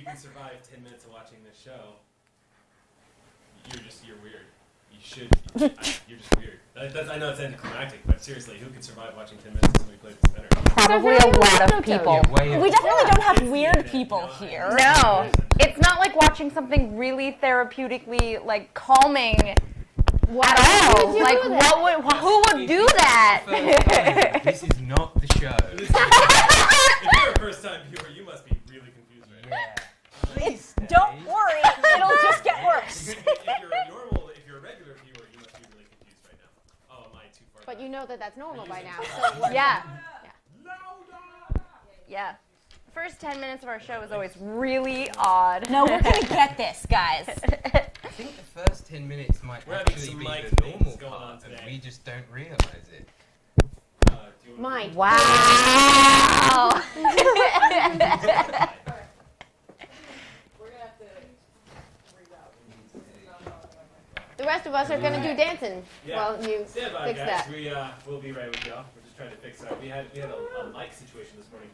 can survive 10 minutes of watching this show, you're weird. You're just weird. I know it's anticlimactic, but seriously, who can survive watching 10 minutes of somebody play the spinner? Probably a lot of people. We definitely don't have weird people here. No, it's not like watching something really therapeutically like calming at all. Like, who would do that? This is not the show. If you're a first-time viewer, you must be really confused right now. Please Don't worry, it'll just get worse. If you're a regular viewer, you must be really confused right now. Oh, am I too far? But you know that that's normal by now. So Yeah. Yeah. The first 10 minutes of our show is always really odd. No, we're gonna get this, guys. I think the first 10 minutes might We're having actually some be mic the normal things going on part, and today. we just don't realize it. Mine. Wow. The rest of us are gonna do dancing. Yeah. Well, you Stand by, fix guys. that. We'll be right with y'all. We're just trying to fix that. We had a mic situation this morning.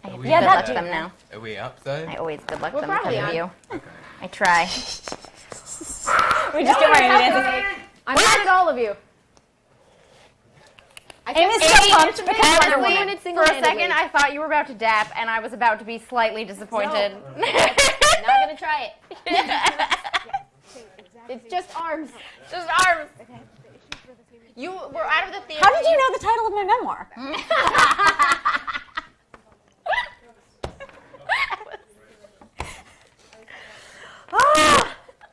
I have we good Yeah, luck that to them now. Are we up though? I always good luck We're them because probably of on. you. Okay. I try. We just get ready to dance. I'm mad at all of you. I Amy's kept- so pumped because Wonder Honestly, Woman. Woman. for a second, I thought you were about to dap, and I was about to be slightly disappointed. Not gonna try it. It's just arms. Just arms. You were out of the theater. How did you know the title of my memoir?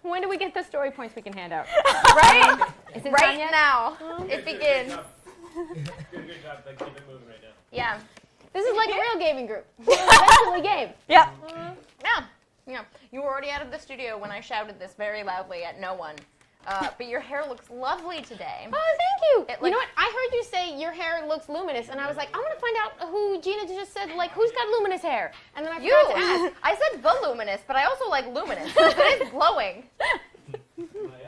When do we get the story points we can hand out? Right? Is it done Right yet? now. It begins. Good job. Like, keep it moving right now. Yeah. This is like a real gaming group. We're eventually game. Yep. Yeah. Yeah. You were already out of the studio when I shouted this very loudly at no one. But your hair looks lovely today. Oh, thank you. It, You like- know what? I heard you say your hair looks luminous, and I was like, I want to find out who Gina just said, like, who's got luminous hair? And then I You. forgot to ask. I said voluminous, but I also like luminous. It is glowing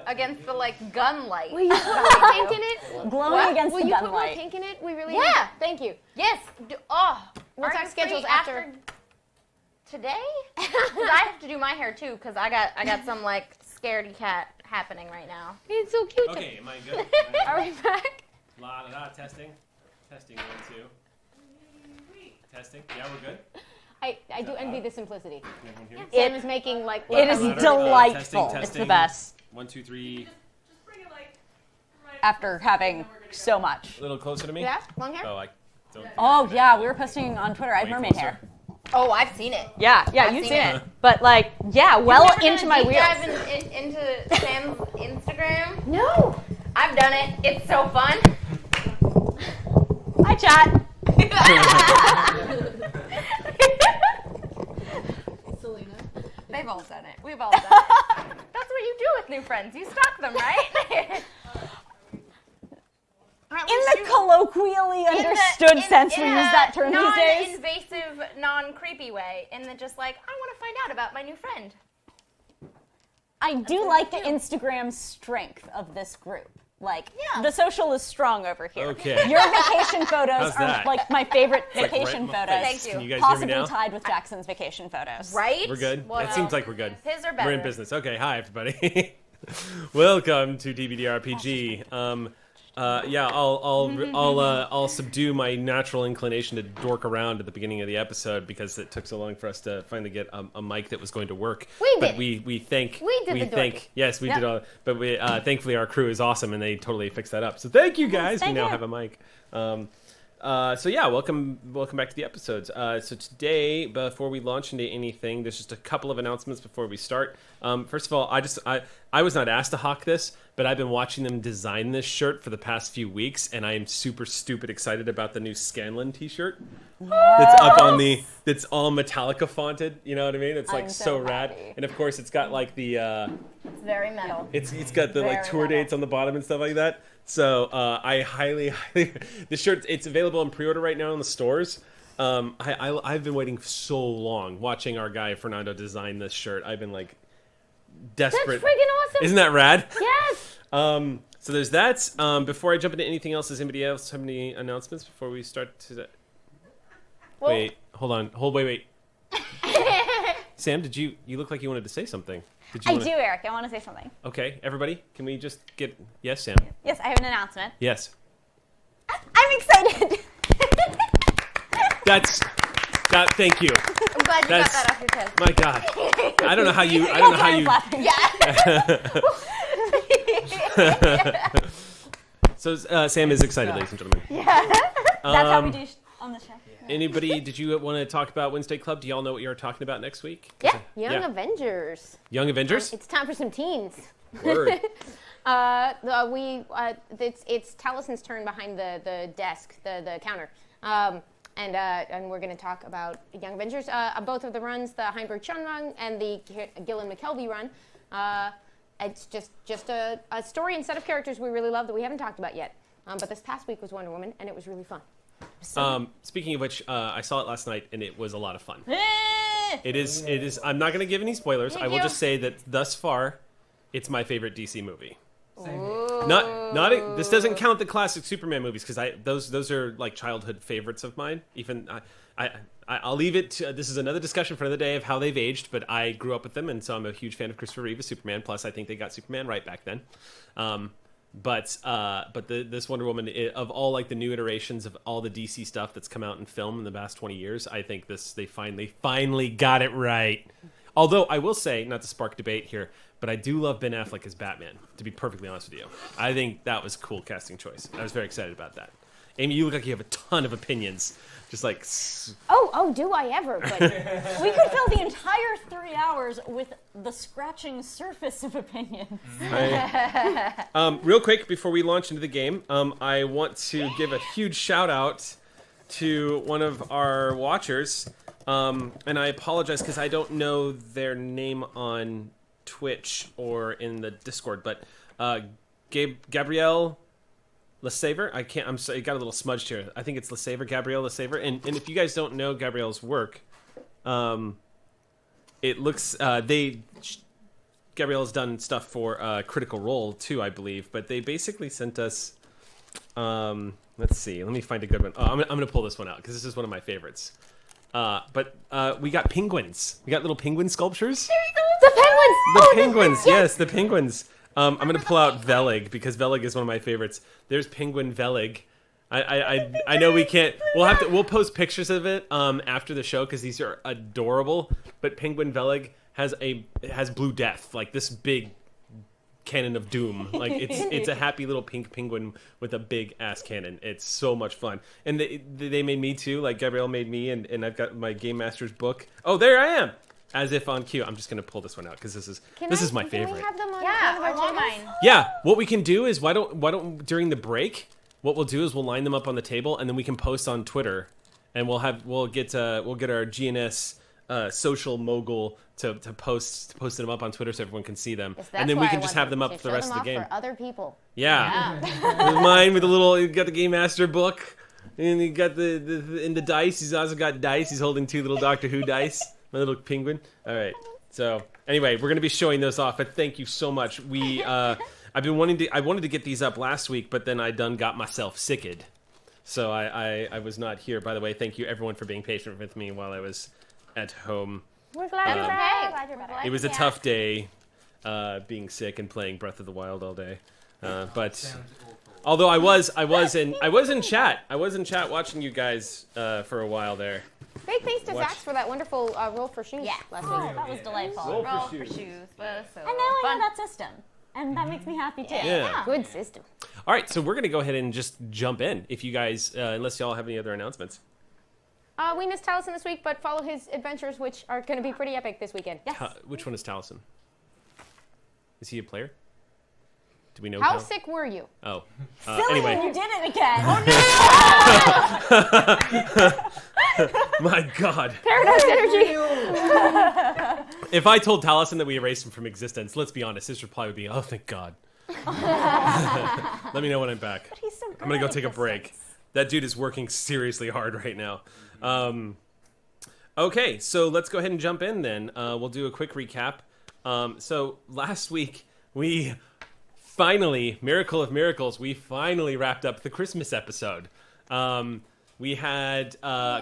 against the like gun light. Will you put more pink in it? Glowing What? against Will the you put more gunlight. pink in it? We really Yeah. need- Thank you. Yes. What's Are our you schedules free after? today? Because I have to do my hair too. Because I got some like scaredy cat happening right now. It's so cute. Okay, am I good? Are we back? La da da. Testing. Testing. 1, 2. Testing. Yeah, we're good. I do envy the simplicity. Can everyone hear me? Sam is making like. It is Louder. delightful. Testing, It's the testing. best. 1, 2, 3. After having so much. A little closer to me. Yeah, long hair. Oh, I don't. Oh yeah, we were posting on Twitter. I have Way mermaid closer. hair. Oh, I've seen it. Yeah, I've you've seen seen it. it. But like, yeah, well Never done into a my deep wheels. dive into Sam's Instagram. No. I've done it. It's so fun. Hi, chat. They've all done it. We've all done it. That's what you do with new friends. You stalk them, right? In the colloquially understood sense we use that term these days. Non-invasive, non-creepy way. In the just like, I want to find out about my new friend. I do like the Instagram strength of this group. Like, Yeah. the social is strong over here. Okay. Your vacation photos How's are that? like my favorite Like right vacation in my photos. face. Thank you. Can you guys Possibly hear me now? tied with Jackson's vacation photos. Right? We're good. Well, It seems like we're good. His are We're better. in business. Okay, hi everybody. Welcome to DBDRPG. I'll subdue my natural inclination to dork around at the beginning of the episode because it took so long for us to finally get a mic that was going to work. We But did. we thank We did the dorking. yes we Yep. did all. But we thankfully our crew is awesome and they totally fixed that up. So thank you guys. Thank we now you. have a mic. So yeah, welcome back to the episodes. So today, before we launch into anything, there's just a couple of announcements before we start. First of all, I was not asked to hawk this, but I've been watching them design this shirt for the past few weeks, and I am super stupid excited about the new Scanlan T-shirt that's up on that's all Metallica fonted. You know what I mean? It's like I'm so so rad, happy. and of course it's got like the. It's very metal. It's got the like Very tour metal. dates on the bottom and stuff like that. So I highly the shirt. It's available in pre-order right now in the stores. I've been waiting so long watching our guy Fernando design this shirt. I've been like That's desperate. freaking awesome. Isn't that rad? Yes. So there's that. Before I jump into anything else, does anybody else have any announcements before we start? Well, Wait, hold on. Wait. Sam, you look like you wanted to say something. Did you I wanna- do, Eric. I want to say something. Okay, everybody, can we just get yes, Sam? Yes, I have an announcement. Yes. I'm excited. Thank you. I'm glad you got That's- that off your chest. My God, I don't know how you. I don't know how you. Laughing. So Sam is excited, ladies and gentlemen. That's how we do on the show. Anybody? Did you want to talk about Wednesday Club? Do y'all know what you're talking about next week? Yeah, Young Yeah. Avengers. Young Avengers. It's time for some teens. Word. It's Talison's turn behind the desk, the counter, and we're going to talk about Young Avengers. Both of the runs, the Heinberg Chun run and the Gillen McKelvey run. It's just a story and set of characters we really love that we haven't talked about yet. But this past week was Wonder Woman, and it was really fun. Speaking of which, I saw it last night and it was a lot of fun. It is. I'm not going to give any spoilers. I will you. just say that thus far, it's my favorite DC movie. Same. This doesn't count the classic Superman movies because those are like childhood favorites of mine. Even I'll leave it to, this is another discussion for another day of how they've aged, but I grew up with them, and so I'm a huge fan of Christopher Reeve as Superman. Plus, I think they got Superman right back then. But this Wonder Woman, of all like the new iterations of all the DC stuff that's come out in film in the past 20 years, I think they finally got it right. Although I will say, not to spark debate here, but I do love Ben Affleck as Batman, to be perfectly honest with you. I think that was a cool casting choice. I was very excited about that. Amy, you look like you have a ton of opinions. Just like... Oh, do I ever? But We could fill the entire 3 hours with the scratching surface of opinions. Real quick, before we launch into the game, I want to give a huge shout out to one of our watchers. And I apologize because I don't know their name on Twitch or in the Discord, but Gabrielle LeSaver. I'm sorry, it got a little smudged here. I think it's LeSaver, Gabrielle LeSaver. And if you guys don't know Gabrielle's work, it looks Gabrielle's done stuff for Critical Role too, I believe. But they basically sent us. Let's see. Let me find a good one. Oh, I'm gonna pull this one out because this is one of my favorites. But we got penguins. We got little penguin sculptures. the penguins. The penguins, yes, the penguins. I'm gonna pull out Velig because Velig is one of my favorites. There's Penguin Velig. I know we can't. We'll post pictures of it after the show because these are adorable. But Penguin Velig has Blue Death, like this big cannon of doom. Like it's a happy little pink penguin with a big ass cannon. It's so much fun. And they made me too. Like Gabrielle made me, and I've got my Game Master's book. Oh, there I am. As if on cue. I'm just gonna pull this one out because this is my Can favorite. we have them on Yeah, one of I our want channels? mine. Yeah, what we can do is why don't during the break, what we'll do is we'll line them up on the table and then we can post on Twitter, and we'll get our GNS social mogul to post them up on Twitter so everyone can see them, Yes, and then we that's can why I just want have them up to for the show rest of them the game. off for other people. Yeah, with mine with a little. You got the Game Master book, and you got the dice. He's also got dice. He's holding two little Doctor Who dice. My little penguin. All right. So anyway, we're gonna be showing those off. But thank you so much. I wanted to get these up last week, but then I done got myself sicked. So I was not here. By the way, thank you everyone for being patient with me while I was at home. We're glad you're back. Glad you're better. It was a tough day, being sick and playing Breath of the Wild all day. But Sounds awful. although I was in chat. I was in chat watching you guys for a while there. Big thanks to Watch. Zach for that wonderful roll for shoes Yeah. last Oh, week. that was delightful. Roll Roll for for shoes. shoes. Was so And now I fun. have that system. And that makes me happy too. Yeah. Good system. All right, so we're gonna go ahead and just jump in. If you guys, unless y'all have any other announcements. We missed Taliesin this week, but follow his adventures, which are going to be pretty epic this weekend. Yes. Which one is Taliesin? Is he a player? Do we know? How sick were you? Oh. Silly, Anyway, you did it again. my God. Paradox energy. If I told Taliesin that we erased him from existence, let's be honest, his reply would be, "Oh, thank God." Let me know when I'm back. He's so good I'm gonna go at take a break. distance. That dude is working seriously hard right now. Okay, so let's go ahead and jump in then. We'll do a quick recap. So last week we finally, miracle of miracles, we finally wrapped up the Christmas episode. We had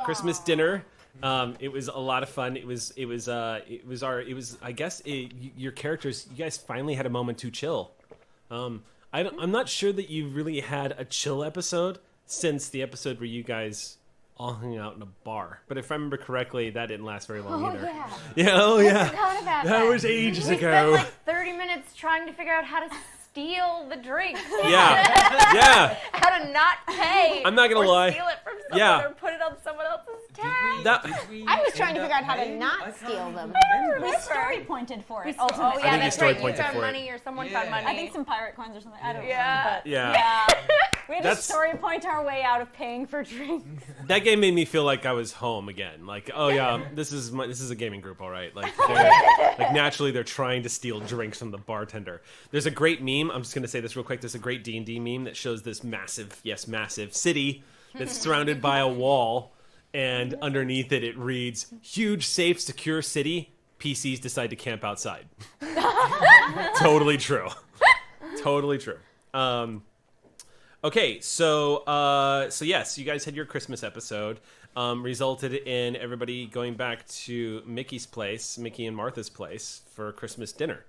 Christmas dinner It was a lot of fun. I guess your characters. You guys finally had a moment to chill. I'm not sure that you really had a chill episode since the episode where you guys all hung out in a bar. But if I remember correctly, that didn't last very long either. Yeah. Yeah. Oh yeah. Forgot about That was ages We ago. spent like 30 minutes trying to figure out how to steal the drink. Yeah. Yeah. How to not pay. I'm not gonna or lie. Steal it from someone Yeah. or put it on someone else's tab. I was trying to figure out how to not steal them. We story pointed for it. Oh Ultimately. think yeah, you that's story right. You pointed found for it. money or someone Yeah. found money. I think some pirate coins or something. I don't know. Yeah. But Yeah. yeah. We had to That's- story point our way out of paying for drinks. That game made me feel like I was home again. Like, oh yeah, this is a gaming group, all right. Like, like naturally they're trying to steal drinks from the bartender. There's a great meme. I'm just gonna say this real quick. There's a great D&D meme that shows this massive city that's surrounded by a wall, and underneath it reads, "Huge, safe, secure city. PCs decide to camp outside." Totally true. Totally true. Okay, so yes, you guys had your Christmas episode, resulted in everybody going back to Mickey and Martha's place for Christmas dinner.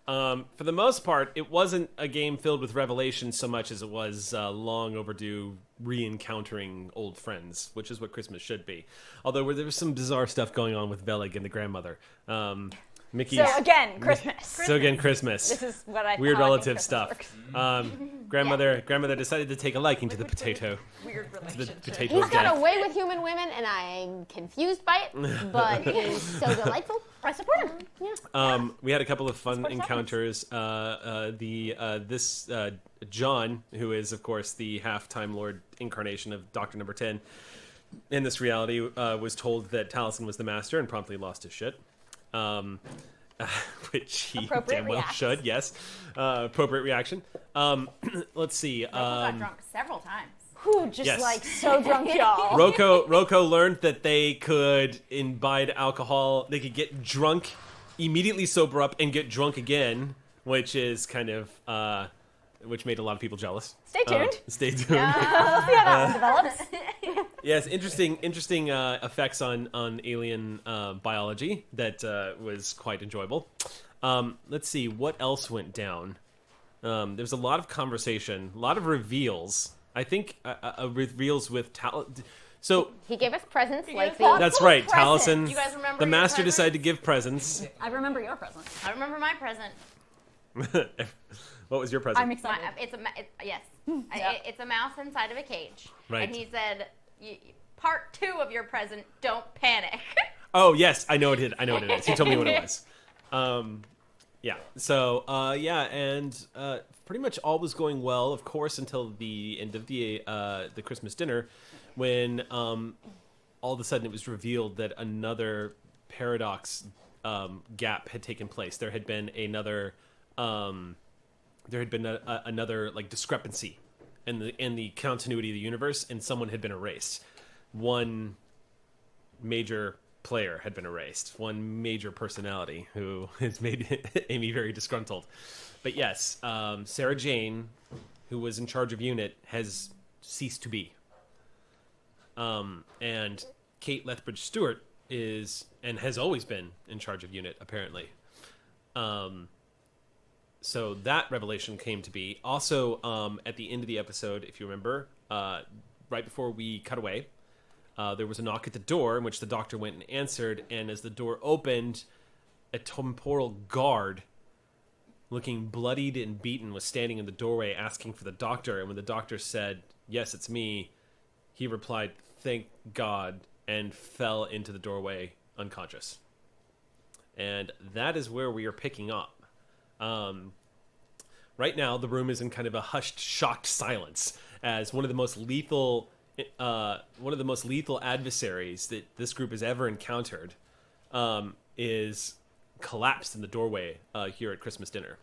For the most part, it wasn't a game filled with revelation so much as it was long overdue re-encountering old friends, which is what Christmas should be. Although there was some bizarre stuff going on with Velig and the grandmother. Mickey's... So again, Christmas. So again, Christmas. This is what I Weird how I think relative Christmas stuff. works. Grandmother decided to take a liking to the potato. Weird To the relationship. potato He's of got death. a way with human women, and I'm confused by it, but he's so delightful. I support him. Yeah. We had a couple of fun encounters. John, who is of course the half-time Lord incarnation of Doctor Number 10, in this reality, was told that Taliesin was the master and promptly lost his shit. Which he Appropriate damn well reaction. should, yes. Appropriate reaction. Let's see. Got drunk several times. Who just Yes. like so drunk, y'all. Rocco learned that they could imbibe alcohol. They could get drunk, immediately sober up, and get drunk again, which is kind of which made a lot of people jealous. Stay tuned. Stay tuned. We'll see how that one develops. Yes, interesting effects on alien biology that was quite enjoyable. Let's see what else went down. There's a lot of conversation, a lot of reveals. I think reveals with So He gave us presents like thought- the. that's right, presents. Taliesin. You guys remember The your master presents? decided to give presents. I remember your present. I remember my present. What was your present? I'm excited. Yes. Yeah. It's a mouse inside of a cage. Right. And he said, part 2 of your present, don't panic. Oh yes, I know what it is. He told me what it was. Yeah. So and pretty much all was going well, of course, until the end of the Christmas dinner, when all of a sudden it was revealed that another paradox gap had taken place. There had been another another like discrepancy in the continuity of the universe, and someone had been erased. One major player had been erased. One major personality who has made Amy very disgruntled. But yes, Sarah Jane, who was in charge of UNIT, has ceased to be. And Kate Lethbridge Stewart is and has always been in charge of UNIT, apparently. So that revelation came to be. Also, at the end of the episode, if you remember, right before we cut away, there was a knock at the door in which the doctor went and answered, and as the door opened, a temporal guard, looking bloodied and beaten, was standing in the doorway asking for the doctor, and when the doctor said, "Yes, it's me," he replied, "Thank God," and fell into the doorway unconscious. And that is where we are picking up. Right now, the room is in kind of a hushed, shocked silence as one of the most lethal adversaries that this group has ever encountered is collapsed in the doorway here at Christmas dinner.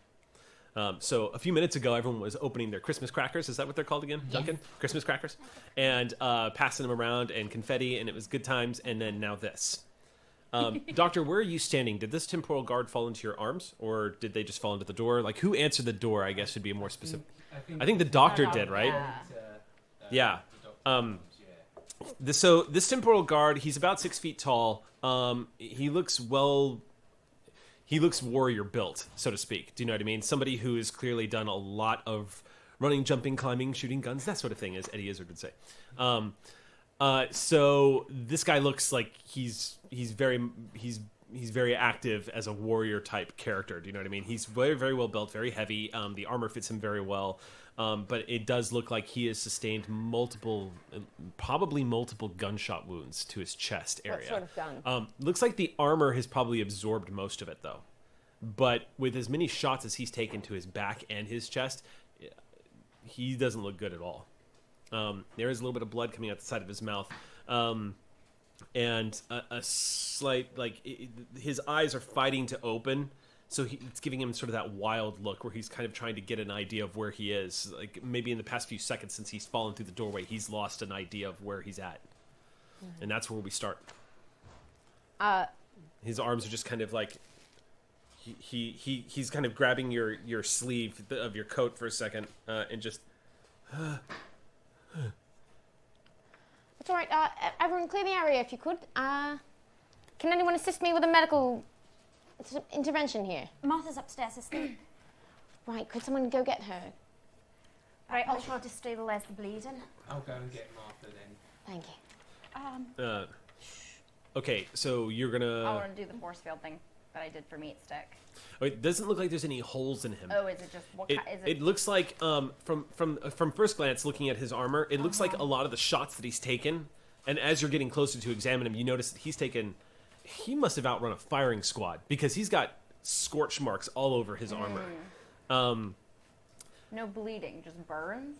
So a few minutes ago, everyone was opening their Christmas crackers. Is that what they're called again, Duncan? Christmas crackers, and passing them around and confetti, and it was good times. And then now this. Doctor, where are you standing? Did this temporal guard fall into your arms, or did they just fall into the door? Like, who answered the door, I guess, should be a more specific. I think the doctor did, right? Yeah. This temporal guard, he's about 6 feet tall. He looks warrior built, so to speak. Do you know what I mean? Somebody who has clearly done a lot of running, jumping, climbing, shooting guns, that sort of thing, as Eddie Izzard would say. So this guy looks like he's very active as a warrior type character. Do you know what I mean? He's very, very well built, very heavy. The armor fits him very well. But it does look like he has sustained probably multiple gunshot wounds to his chest area. What sort of gun? Looks like the armor has probably absorbed most of it, though. But with as many shots as he's taken to his back and his chest, he doesn't look good at all. There is a little bit of blood coming out the side of his mouth. And a slight, his eyes are fighting to open. So it's giving him sort of that wild look where he's kind of trying to get an idea of where he is. Like maybe in the past few seconds since he's fallen through the doorway, he's lost an idea of where he's at. Mm-hmm. And that's where we start. His arms are just kind of like he's kind of grabbing your sleeve of your coat for a second and just. It's all right. Everyone, clear the area if you could. Can anyone assist me with a medical intervention here? Martha's upstairs asleep. Right, could someone go get her? Right, I'll try to stabilize the bleeding. I'll go and get Martha then. Thank you. Okay, so you're I gonna. want to do the force field thing that I did for Meat Stick. Oh, it doesn't look like there's any holes in him. Oh, is it just what? Is it? It looks like from first glance, looking at his armor, it looks like a lot of the shots that he's taken. And as you're getting closer to examine him, you notice that he's taken. He must have outrun a firing squad because he's got scorch marks all over his armor. No bleeding, just burns.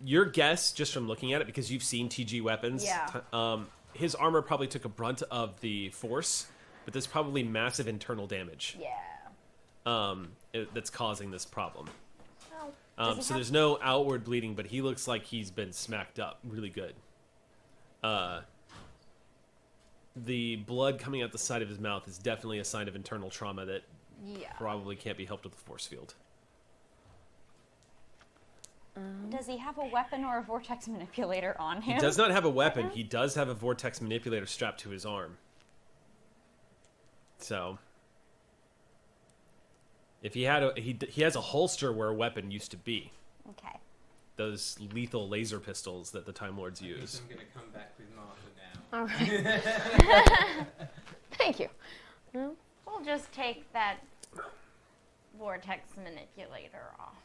Your guess, just from looking at it, because you've seen TG weapons, Yeah. His armor probably took a brunt of the force, but there's probably massive internal damage. Yeah. That's causing this problem. Oh. So there's no outward bleeding, but he looks like he's been smacked up really good. The blood coming out the side of his mouth is definitely a sign of internal trauma that probably can't be helped with the force field. Does he have a weapon or a vortex manipulator on him? He does not have a weapon. He does have a vortex manipulator strapped to his arm. So, if he had he has a holster where a weapon used to be. Okay. Those lethal laser pistols that the Time Lords use. I'm going to come back with Martha now. All right. Thank you. We'll just take that vortex manipulator off.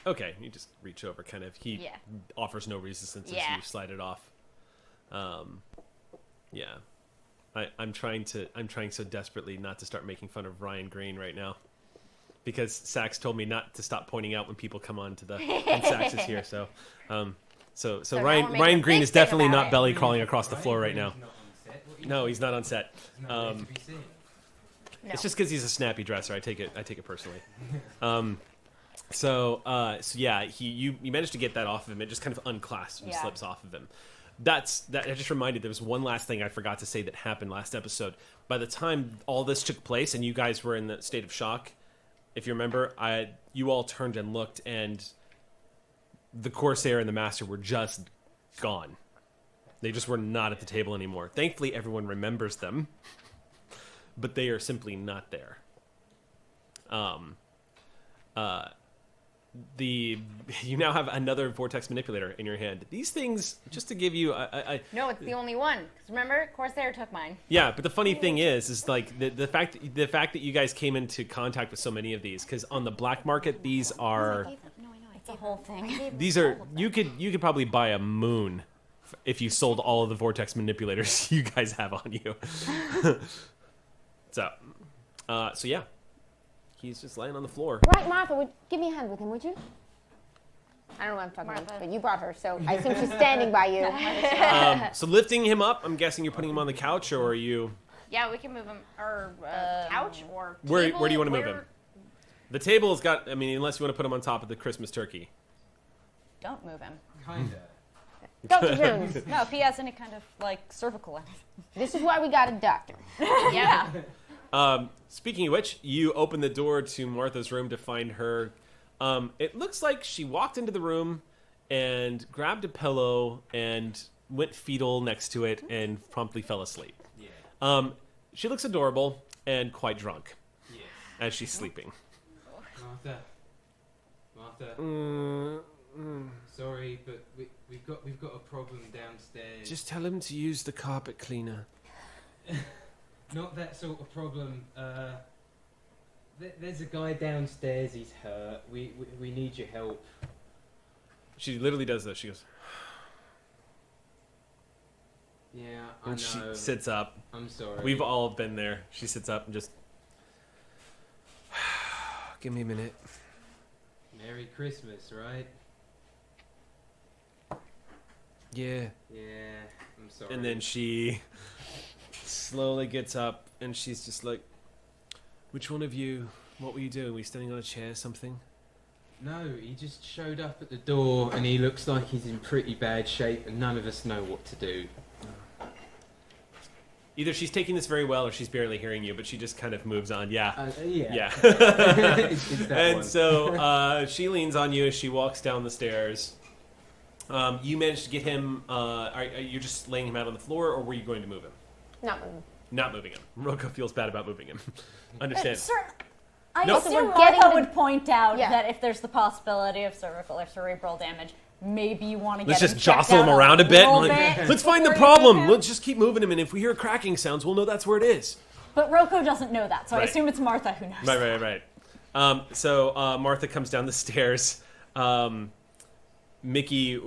Okay, you just reach over, kind of. He offers no resistance as you slide it off. Yeah, I'm trying so desperately not to start making fun of Ryan Green right now, because Sax told me not to stop pointing out when people come on to the when Sax is here. So Ryan Green is definitely not belly crawling across the floor right now. No, he's not on set. It's just because he's a snappy dresser. I take it personally. So yeah, you managed to get that off of him. It just kind of unclasps and slips off of him. That I just reminded, there was one last thing I forgot to say that happened last episode. By the time all this took place and you guys were in the state of shock, if you remember, you all turned and looked, and the Corsair and the Master were just gone. They just were not at the table anymore. Thankfully, everyone remembers them, but they are simply not there. You now have another vortex manipulator in your hand. These things, just to give you No, it's the only one. 'Cause remember, Corsair took mine. yeah, but the funny thing is like the fact that you guys came into contact with so many of these, because on the black market these are It's a whole thing. these are you could probably buy a moon if you sold all of the vortex manipulators you guys have on you. so yeah, he's just laying on the floor. Right, Martha, give me a hand with him, would you? I don't know what I'm talking about, but you brought her, so I assume she's standing by you. So lifting him up, I'm guessing you're putting him on the couch, or are you? Yeah, we can move him, or couch, or Where table, do you want to move him? The table has got. I mean, unless you want to put him on top of the Christmas turkey. Don't move him. Kinda. Dr. Jones, No, if he has any kind of cirvical anything. this is why we got a doctor. Yeah. Speaking of which, you open the door to Martha's room to find her. It looks like she walked into the room and grabbed a pillow and went fetal next to it and promptly fell asleep. Yeah. She looks adorable and quite drunk Yes. as she's sleeping. Martha. Sorry, but we've got a problem downstairs. Just tell him to use the carpet cleaner. Not that sort of problem. There's a guy downstairs. He's hurt. We need your help. She literally does this. She goes, Yeah, I know. and she sits up. I'm sorry. We've all been there. She sits up and just, give me a minute. Merry Christmas, right? Yeah. Yeah, I'm sorry. And then she slowly gets up and she's just like, which one of you, what were you doing? Were you standing on a chair or something? No, he just showed up at the door and he looks like he's in pretty bad shape and none of us know what to do. Either she's taking this very well or she's barely hearing you, but she just kind of moves on. Yeah. Yeah. Yeah. it's that And one. so she leans on you as she walks down the stairs. You managed to get him, are you just laying him out on the floor or were you going to move him? Not moving. Not moving him. Rocco feels bad about moving him. Understand. I Nope. assume We're getting Martha the- would point out Yeah. that if there's the possibility of cervical or cerebral damage, maybe you want to get Let's him just checked jostle him out around a bit. little Like, bit let's find the before you move problem. him. Let's just keep moving him, and if we hear cracking sounds, we'll know that's where it is. But Rocco doesn't know that, so I Right. assume it's Martha who knows. Right. So Martha comes down the stairs. Mickey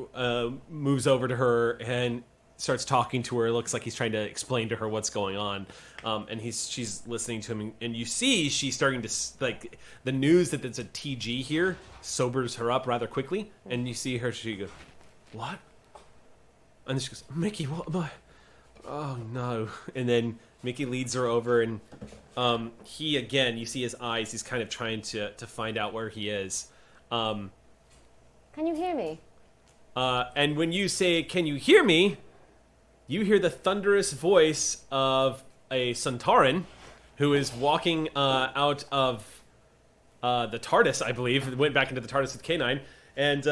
moves over to her and starts talking to her. It looks like he's trying to explain to her what's going on. And she's listening to him, and you see she's starting to like the news that there's a TG here sobers her up rather quickly. And you see her, she goes, "What?" And then she goes, "Mickey, what am I? Oh no!" And then Mickey leads her over, and he again, you see his eyes. He's kind of trying to find out where he is. Can you hear me? And when you say, "Can you hear me?" you hear the thunderous voice of a Centauran who is walking out of the TARDIS, I believe. It went back into the TARDIS with K9. And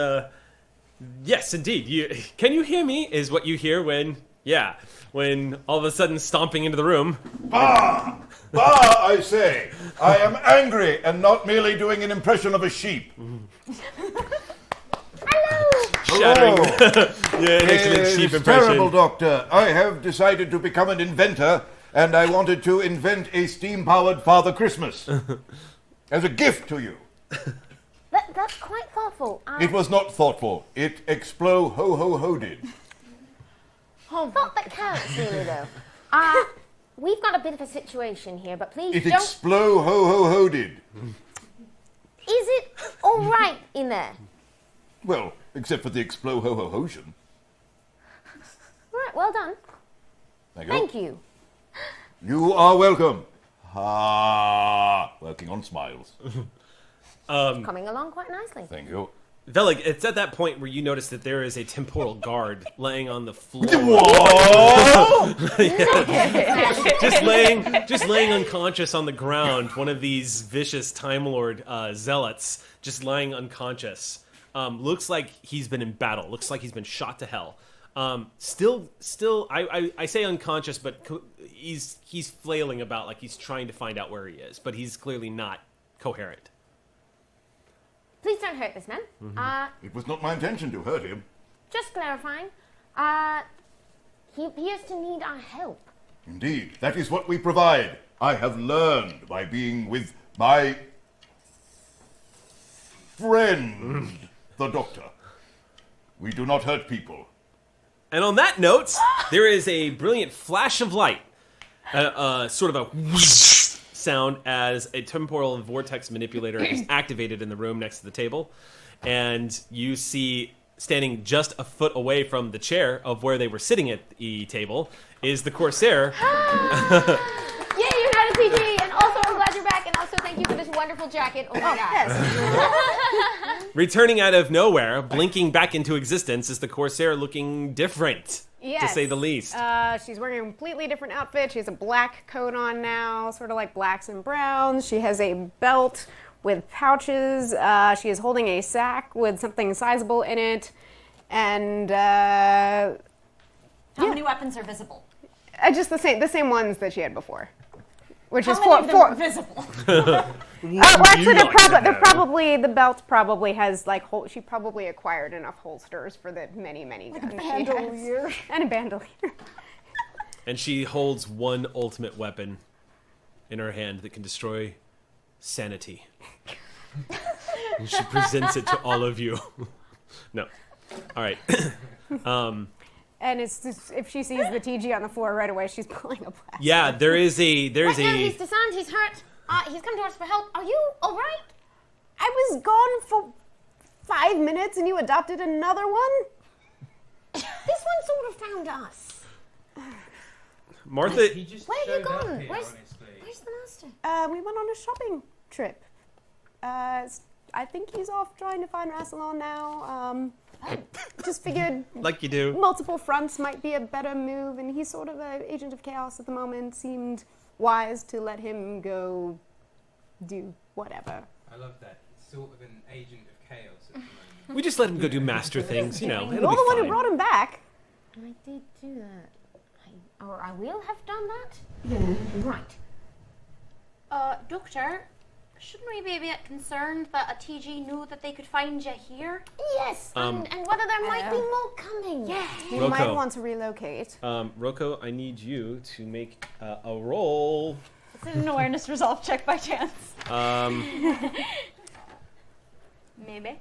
yes, indeed. Can you hear me? Is what you hear when all of a sudden stomping into the room. Bah! Bah, I say! I am angry and not merely doing an impression of a sheep. Shattering. Hello. Yeah, an excellent It sheep is impression. terrible, Doctor. I have decided to become an inventor, and I wanted to invent a steam-powered Father Christmas as a gift to you. That's quite thoughtful. It was not thoughtful. It explo ho ho ho did. Thought that counts, really, though. We've got a bit of a situation here, but please It don't. explo ho ho ho did. Is it all right in there? Well, except for the explo ho ho hotion. Right, well done. Thank you. You are welcome. Ah, working on smiles. Coming along quite nicely. Thank you. Velig, it's at that point where you notice that there is a temporal guard laying on the floor. Whoa! just laying unconscious on the ground. One of these vicious Time Lord zealots just lying unconscious. Looks like he's been in battle. Looks like he's been shot to hell. Still, I say unconscious, but he's flailing about like he's trying to find out where he is, but he's clearly not coherent. Please don't hurt this man. It was not my intention to hurt him. Just clarifying. He appears to need our help. Indeed, that is what we provide. I have learned by being with my friend, the Doctor. We do not hurt people. And on that note, there is a brilliant flash of light, sort of a whoosh sound as a temporal vortex manipulator is activated in the room next to the table, and you see standing just a foot away from the chair of where they were sitting at the table is the Corsair. Yay, United PG! And also, I'm glad you're back. And also, thank you for this wonderful jacket. Oh my god. Returning out of nowhere, blinking back into existence, is the Corsair looking different, to say the least. She's wearing a completely different outfit. She has a black coat on now, sort of like blacks and browns. She has a belt with pouches. She is holding a sack with something sizable in it. And How many weapons are visible? Just the same ones that she had before, which How is many of them four. are visible? Well, actually, the belt probably has like she probably acquired enough holsters for the many guns she has. And a bandolier. And she holds one ultimate weapon in her hand that can destroy sanity. And she presents it to all of you. No. All right. And it's just, if she sees the TG on the floor right away, she's pulling a blast. Yeah, there's Right now, he's a disarmed. He's hurt. He's come to us for help. Are you all right? I was gone for 5 minutes and you adopted another one? This one sort of found us. Martha. He just Where have you showed up gone? here, Where's honestly. the master? We went on a shopping trip. I think he's off trying to find Rassilon now. Just figured Like you do. multiple fronts might be a better move, and he's sort of an agent of chaos at the moment. Seemed wise to let him go do whatever. I love that. He's sort of an agent of chaos at the moment. We just let him go do master things, you know. You're It'll the be one who fine. brought him back. I did do that. I will have done that? Yeah. Right. Doctor, shouldn't we be a bit concerned that a TG knew that they could find you here? Yes, and whether there might be more coming. Yeah. You might Rocco. want to relocate. Rocco, I need you to make a roll. Is it an awareness resolve check by chance? Maybe.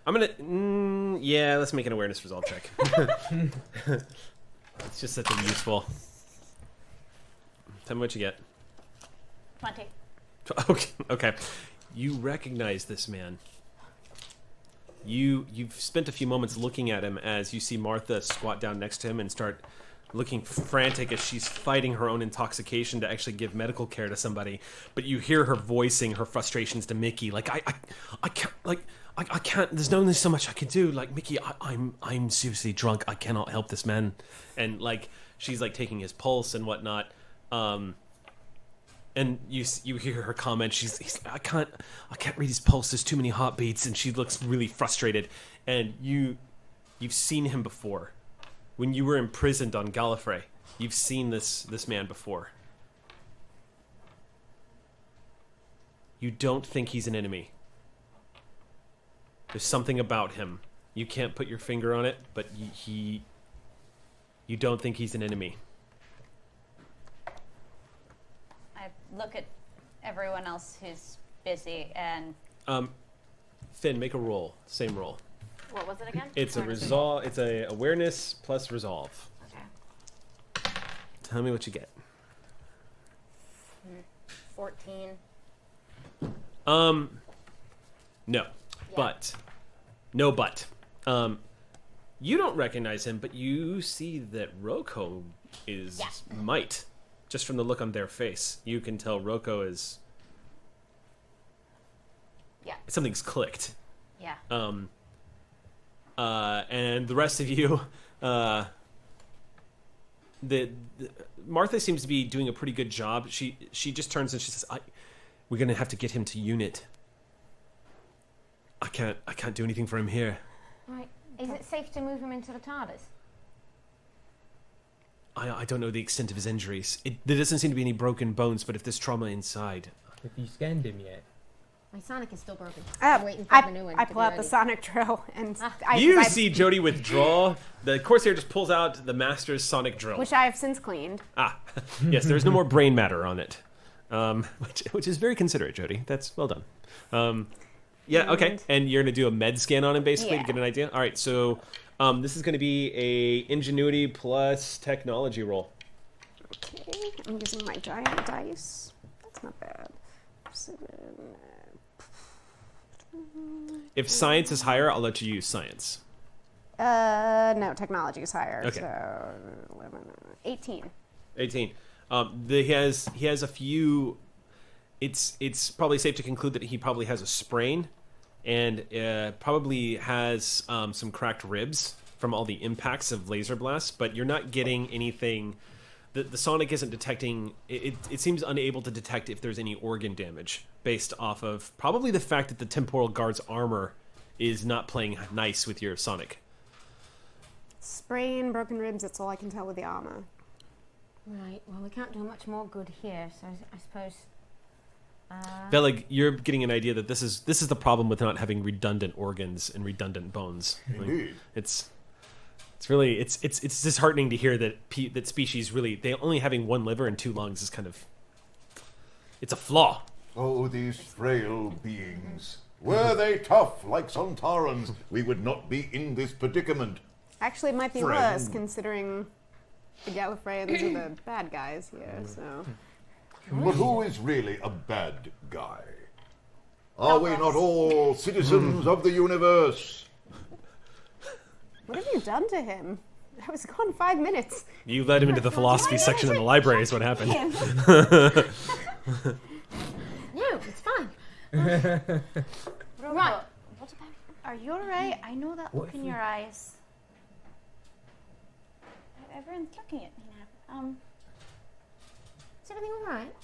I'm gonna. Yeah, let's make an awareness resolve check. It's just such a useful. Tell me what you get. 20. Okay. You recognize this man. You've spent a few moments looking at him as you see Martha squat down next to him and start looking frantic as she's fighting her own intoxication to actually give medical care to somebody. But you hear her voicing her frustrations to Mickey, like I can't, like I can't. There's only so much I can do. Like Mickey, I'm seriously drunk. I cannot help this man. And like she's like taking his pulse and whatnot. And you hear her comment. He's I can't read his pulse. There's too many heartbeats, and she looks really frustrated. And you've seen him before, when you were imprisoned on Gallifrey. You've seen this man before. You don't think he's an enemy. There's something about him. You can't put your finger on it, but you don't think he's an enemy. I look at everyone else who's busy and Finn, make a roll. Same roll. What was it again? It's a resolve. It's a awareness plus resolve. Okay. Tell me what you get. 14. No, but you don't recognize him, but you see that Rocco is might. Just from the look on their face, you can tell Rocco is. Yeah. Something's clicked. Yeah. And the rest of you, Martha seems to be doing a pretty good job. She just turns and she says, "We're gonna have to get him to unit. I can't do anything for him here." Right. Is it safe to move him into the TARDIS? I don't know the extent of his injuries. There doesn't seem to be any broken bones, but if there's trauma inside. Have you scanned him yet? My Sonic is still broken. I'm waiting for the new one. I to pull be out the ready. sonic drill and You see Jody withdraw. The Corsair just pulls out the Master's sonic drill. which I have since cleaned. Yes, there's no more brain matter on it, which is very considerate, Jody. That's well done. Yeah, okay. And you're gonna do a med scan on him basically to Yeah. get an idea. All right, so this is gonna be a ingenuity plus technology roll. Okay, I'm using my giant dice. That's not bad. 7, If science is higher, I'll let you use science. no, technology is higher. Okay. So 11, 18. 18. He has a few. It's probably safe to conclude that he probably has a sprain, and probably has some cracked ribs from all the impacts of laser blasts. But you're not getting anything the Sonic isn't detecting. It seems unable to detect if there's any organ damage based off of probably the fact that the temporal guard's armor is not playing nice with your Sonic. Sprain, broken ribs, that's all I can tell with the armor. Right. Well, we can't do much more good here, so I suppose. Velig, you're getting an idea that this is the problem with not having redundant organs and redundant bones. Indeed. It's really it's disheartening to hear that that species really they only having one liver and 2 lungs is kind of it's a flaw. Oh, these frail beings. Were they tough like Sontarans, we would not be in this predicament. Actually, it might be Friend. worse considering the Gallifreyans are the bad guys here, so... But who is really a bad guy? Are we not all citizens of the universe? What have you done to him? I was gone 5 minutes. You led him into the philosophy section in the library is what happened. No, it's fine. Right. What about? Are you alright? I know that look in your eyes. Everyone's looking at me now. Is everything all right?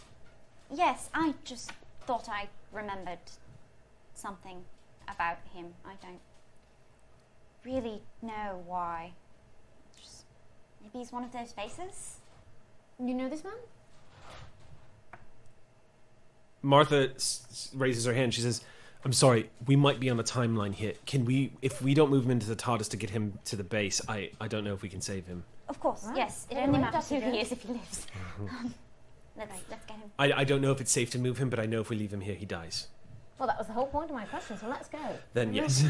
Yes, I just thought I remembered something about him. I don't really know why. Just, maybe he's one of those faces? You know this man? Martha raises her hand. She says, "I'm sorry, we might be on a timeline here. Can we, if we don't move him into the TARDIS to get him to the base, I don't know if we can save him." Of course, Right. yes. It Well, only like matters who Dr. he Jones. is if he lives. Let's get him. I don't know if it's safe to move him, but I know if we leave him here, he dies. Well, that was the whole point of my question, so let's go. Then yes.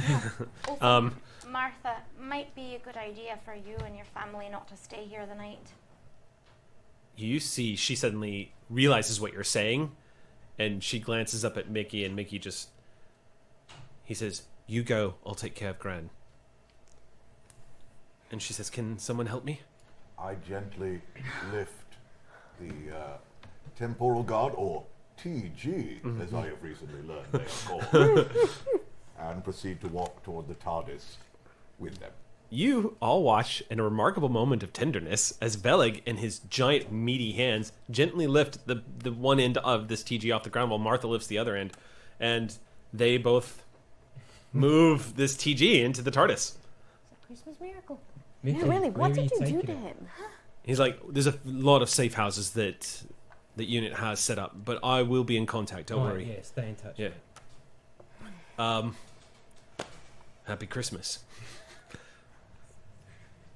Martha, might be a good idea for you and your family not to stay here the night. You see, she suddenly realizes what you're saying, and she glances up at Mickey, and Mickey just... He says, "You go, I'll take care of Gran." And she says, "Can someone help me?" I gently lift the temporal guard, or TG, as I have recently learned they are called, and proceed to walk toward the TARDIS with them. You all watch in a remarkable moment of tenderness as Velig in his giant meaty hands gently lift the one end of this TG off the ground while Martha lifts the other end, and they both move this TG into the TARDIS. It's a Christmas miracle. Yeah, really, what did you do to him? He's like, "There's a lot of safe houses that unit has set up, but I will be in contact, don't worry." Yeah, stay in touch. Yeah. Happy Christmas.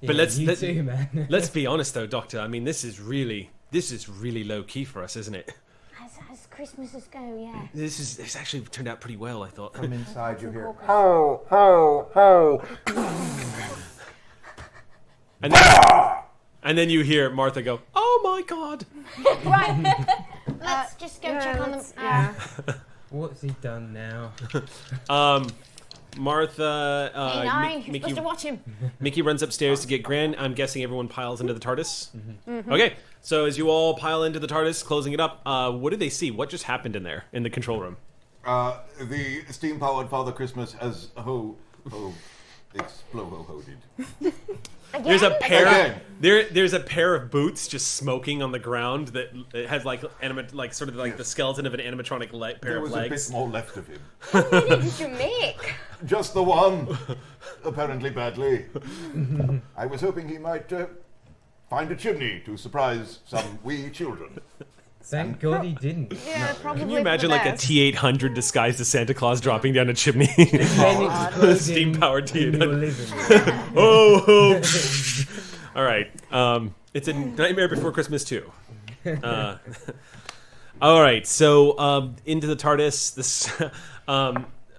Yeah, But let's you too, man. let's be honest though, Doctor. I mean, this is really low key for us, isn't it? As Christmases go, yeah. This actually turned out pretty well, I thought. From inside you hear, Ho, ho, ho. And then you hear Martha go, "Oh my God!" Right. Let's just go check on them. Yeah. What's he done now? Martha, Hey, nine. You're Mickey, supposed to watch him. Mickey runs upstairs to get Gran. I'm guessing everyone piles into the TARDIS. Okay, so as you all pile into the TARDIS, closing it up, what do they see? What just happened in there in the control room? the steam-powered Father Christmas has exploded. There's a pair. Again. There's a pair of boots just smoking on the ground that it has like sort of like the skeleton of an animatronic pair There of was legs. a bit more left of him. How many did you make? Just the one. Apparently badly. I was hoping he might find a chimney to surprise some wee children. Thank God he didn't. Yeah, probably. Can you imagine for like a best. T800 disguised as Santa Claus dropping down a chimney? Steam-powered T800. Oh! All right. It's a Nightmare Before Christmas too. All right. So into the TARDIS. This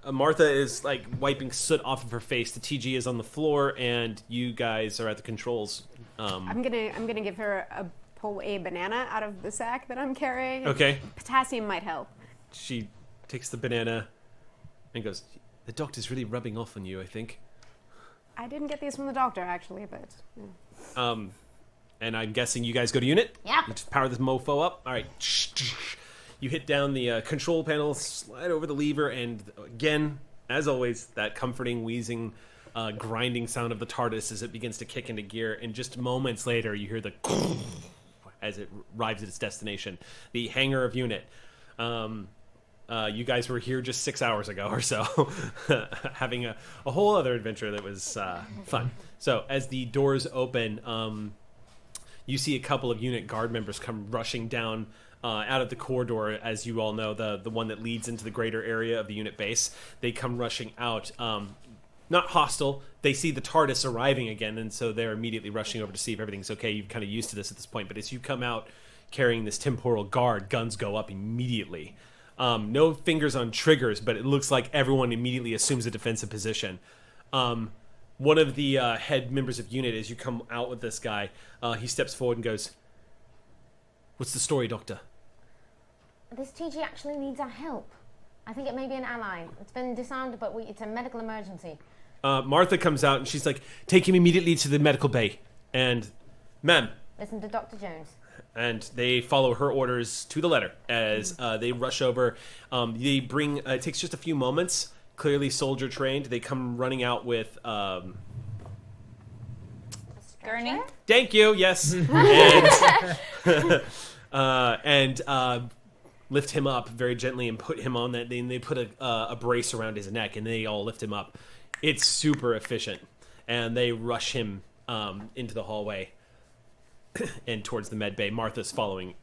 Martha is like wiping soot off of her face. The TG is on the floor, and you guys are at the controls. I'm gonna give her pull a banana out of the sack that I'm carrying. Okay. Potassium might help. She takes the banana and goes, "The doctor's really rubbing off on you, I think." I didn't get these from the doctor actually, but yeah. And I'm guessing you guys go to unit? Yeah. You just power this mofo up. All right. You hit down the control panel, slide over the lever, and again, as always, that comforting, wheezing, grinding sound of the TARDIS as it begins to kick into gear. And just moments later, you hear the as it arrives at its destination, the hangar of Unit. You guys were here just 6 hours ago or so, having a whole other adventure that was fun. So as the doors open, you see a couple of Unit guard members come rushing down out of the corridor. As you all know, the one that leads into the greater area of the Unit base. They come rushing out, not hostile. They see the TARDIS arriving again, and so they're immediately rushing over to see if everything's okay. You're kind of used to this at this point, but as you come out carrying this temporal guard, guns go up immediately. No fingers on triggers, but it looks like everyone immediately assumes a defensive position. One of the head members of Unit, as you come out with this guy, he steps forward and goes, "What's the story, Doctor?" This TG actually needs our help. I think it may be an ally. It's been disarmed, but it's a medical emergency. Martha comes out and she's like, "Take him immediately to the medical bay." And, "Ma'am." Listen to Dr. Jones. And they follow her orders to the letter as they rush over. They bring, it takes just a few moments, clearly soldier trained. They come running out with... Gurney? Thank you, yes. and lift him up very gently and put him on that. They put a brace around his neck and they all lift him up. It's super efficient. And they rush him into the hallway and towards the med bay. Martha's following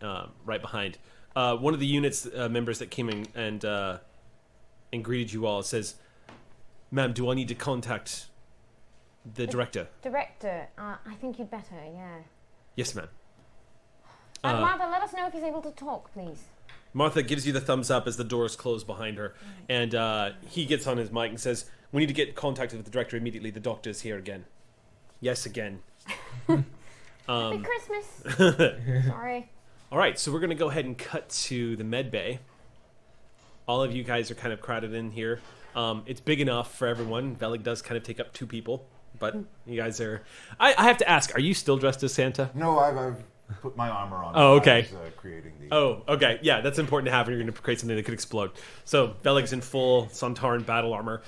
right behind. One of the Unit's members that came in and greeted you all says, "Ma'am, do I need to contact the director?" Director, I think you'd better, yeah. "Yes, ma'am." Martha, let us know if he's able to talk, please. Martha gives you the thumbs up as the doors close behind her, and he gets on his mic and says, "We need to get contact with the director immediately. The doctor's here again." "Yes, again." Happy Christmas. Sorry. All right, so we're going to go ahead and cut to the med bay. All of you guys are kind of crowded in here. It's big enough for everyone. Velig does kind of take up 2 people, but you guys are... I have to ask, are you still dressed as Santa? No, I've put my armor on. Oh, okay. I was, creating the... Oh, okay. Yeah, that's important to have when you're going to create something that could explode. So Velig's in full Sontaran battle armor.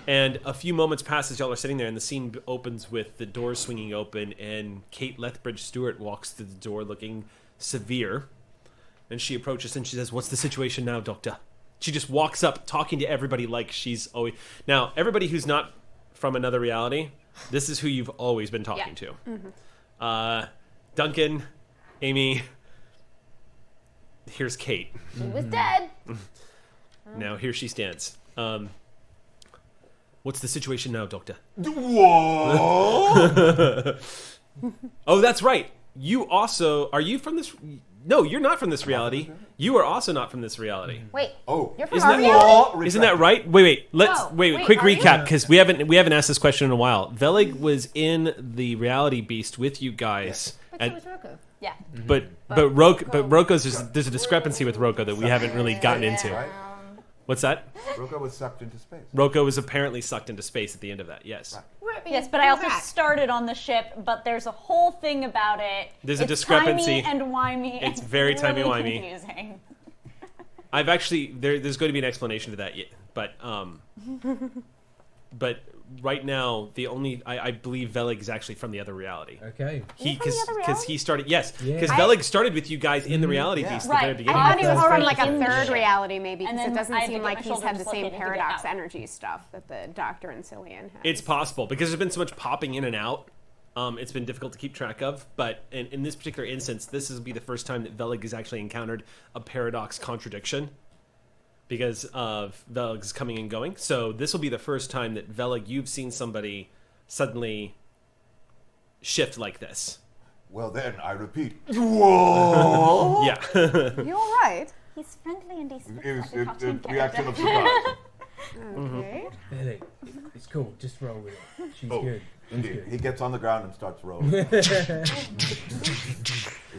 And a few moments pass as y'all are sitting there, and the scene opens with the doors swinging open, and Kate Lethbridge Stewart walks through the door looking severe. And she approaches and she says, "What's the situation now, Doctor?" She just walks up, talking to everybody like she's always... Now, everybody who's not from another reality, this is who you've always been talking to. Mm-hmm. Duncan, Amy, here's Kate. He was dead. Now, here she stands. What's the situation now, Doctor? Whoa! Oh, that's right. You also... Are you from this... No, you're not from this reality. You are also not from this reality. Wait. Oh. You're from Isn't our that, reality? isn't that right? Wait. Let's wait, quick are you? recap because we haven't asked this question in a while. Velig was in the reality beast with you guys. But so was Rocco. Yeah. But Roko's there's a discrepancy with Rocco that we haven't really gotten into. Right? What's that? Rocco was sucked into space. Rocco was apparently sucked into space at the end of that. Yes. Right. Yes, but I also started on the ship, but there's a whole thing about it. There's a It's discrepancy. Timey and wimey. It's and very really timey-wimey. confusing. I've actually there's going to be an explanation to that, but right now the only I believe Velig is actually from the other reality. Okay. Because he started because Yeah. Velig started with you guys in the reality beast at the very Right. beginning. I thought he was from Right. like a In the third ship. reality, maybe, And because it then I doesn't had to seem get like my he's shoulder had the same dislocated to get paradox out. energy stuff that the Doctor and Cillian had. It's possible because there's been so much popping in and out. It's been difficult to keep track of, but in this particular instance, this will be the first time that Velig has actually encountered a paradox contradiction because of Velig's coming and going. So this will be the first time that Velig, you've seen somebody suddenly shift like this. Well, then, I repeat. Whoa! Yeah. You all right? He's friendly and decent. It was like a cartoon a reaction of character. surprise. Okay. Billy, it's cool. Just roll with it. She's Oh, good. She's indeed. good. He gets on the ground and starts rolling. Is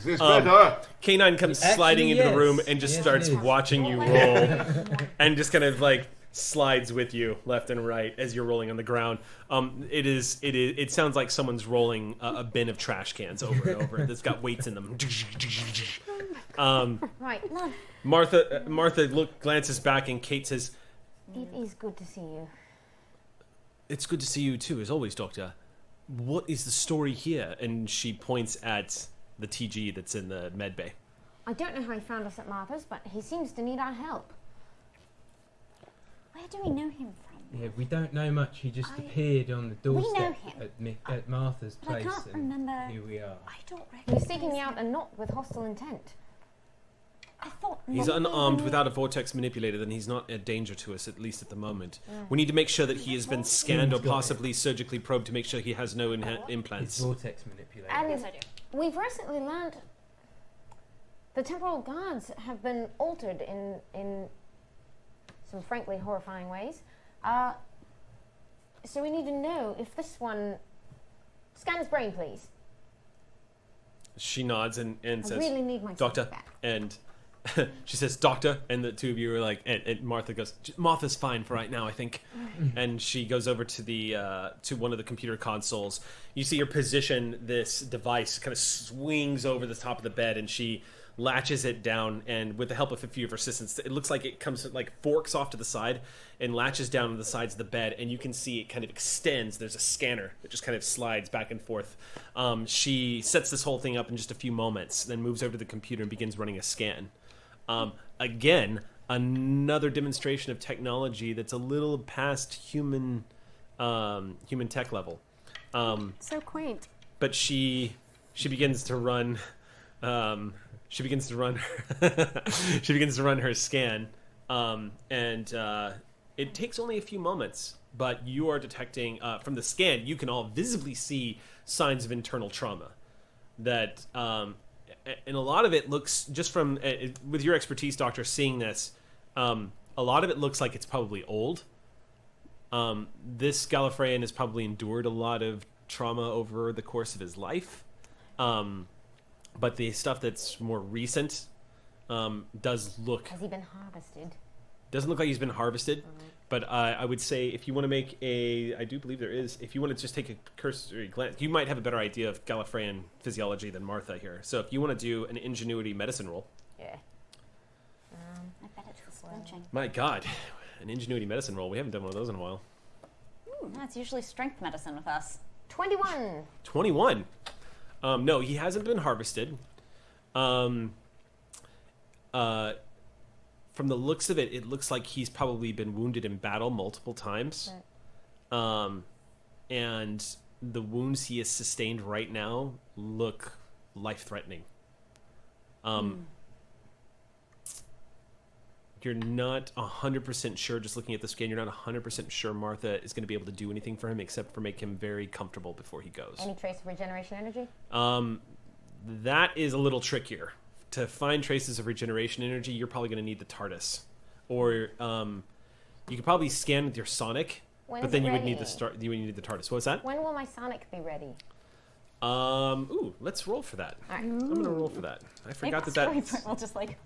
this better? K9 comes Actually, sliding into the yes. room and just Yes, starts it is. watching you roll and just kind of like slides with you left and right as you're rolling on the ground. It sounds like someone's rolling a bin of trash cans over and over that's got weights in them. Right. Martha glances back and Kate says, It is good to see you. "It's good to see you too, as always, Doctor. What is the story here?" And she points at the TG that's in the med bay. I don't know how he found us at Martha's, but he seems to need our help. Where do we know him from? Yeah, we don't know much. He just appeared on the doorstep at Martha's But I place, can't and remember. here we are. I don't He's recognize seeking him. out a knot with hostile intent. I thought He's maybe unarmed we- without a vortex manipulator, then he's not a danger to us, at least at the moment. We need to make sure that he has been scanned or He's got it. possibly surgically probed to make sure he has no It's implants. vortex manipulator. And Yes, I do. we've recently learned the temporal guards have been altered in some frankly horrifying ways. So we need to know if this one... Scan his brain, please. She nods and I says, really need my Doctor, back. and she says, Doctor, and the two of you are like, and Martha goes, Martha's fine for right now, I think. And she goes over to the to one of the computer consoles. You see her position this device, kind of swings over the top of the bed, and she latches it down, and with the help of a few of her assistants, it looks like it comes like forks off to the side and latches down to the sides of the bed, and you can see it kind of extends. There's a scanner that just kind of slides back and forth. She sets this whole thing up in just a few moments, then moves over to the computer and begins running a scan. Again, another demonstration of technology that's a little past human tech level. So quaint. But she begins to run. She begins to run her scan, and it takes only a few moments. But you are detecting from the scan, you can all visibly see signs of internal trauma. That and a lot of it looks, just from with your expertise, Doctor, seeing this, a lot of it looks like it's probably old. This Gallifreyan has probably endured a lot of trauma over the course of his life. But the stuff that's more recent does look... Has he been harvested? Doesn't look like he's been harvested. But I would say if you want to make a... I do believe there is. If you want to just take a cursory glance, you might have a better idea of Gallifreyan physiology than Martha here. So if you want to do an ingenuity medicine roll... Yeah. I bet it's squelching. My God. An ingenuity medicine roll. We haven't done one of those in a while. That's usually strength medicine with us. 21. 21. No, he hasn't been harvested. From the looks of it, it looks like he's probably been wounded in battle multiple times. And the wounds he has sustained right now look life-threatening. You're not 100% sure, just looking at the scan, you're not 100% sure Martha is going to be able to do anything for him except for make him very comfortable before he goes. Any trace of regeneration energy? That is a little trickier. To find traces of regeneration energy, you're probably going to need the TARDIS. Or you could probably scan with your Sonic, When's but then it you would need ready? you would need the TARDIS. What was that? When will my Sonic be ready? Ooh, let's roll for that. All right. I'm going to roll for that. I forgot that. We'll just like...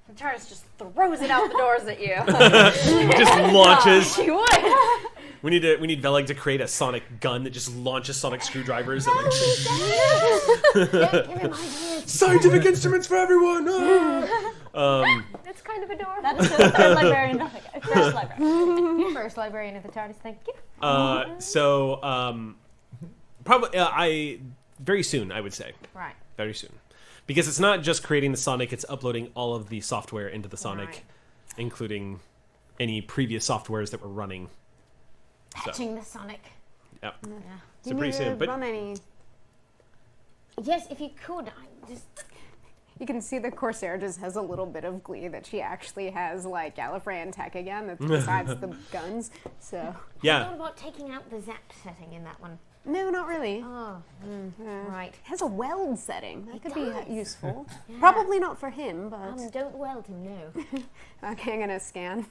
The TARDIS just throws it out the doors at you. Just launches. She would. We need Veleg to create a sonic gun that just launches sonic screwdrivers. And like, Give him ideas. scientific instruments for everyone. Ah! That's kind of adorable. That is the third librarian. First librarian. First librarian of the TARDIS, thank you. Probably very soon, I would say. Right. Very soon. Because it's not just creating the Sonic, it's uploading all of the software into the Sonic, Right. including any previous softwares that were running. Patching the Sonic. Yep. Do So you pretty need to soon. But run any? Yes, if you could. I just... You can see the Corsair just has a little bit of glee that she actually has like Gallifreyan tech again. That's besides the guns. So I yeah. thought about taking out the zap setting in that one. no, not really. Oh, right. It has a weld setting. That could does. be useful. Yeah. Probably not for him, but Don't weld him, no. okay. I'm gonna scan.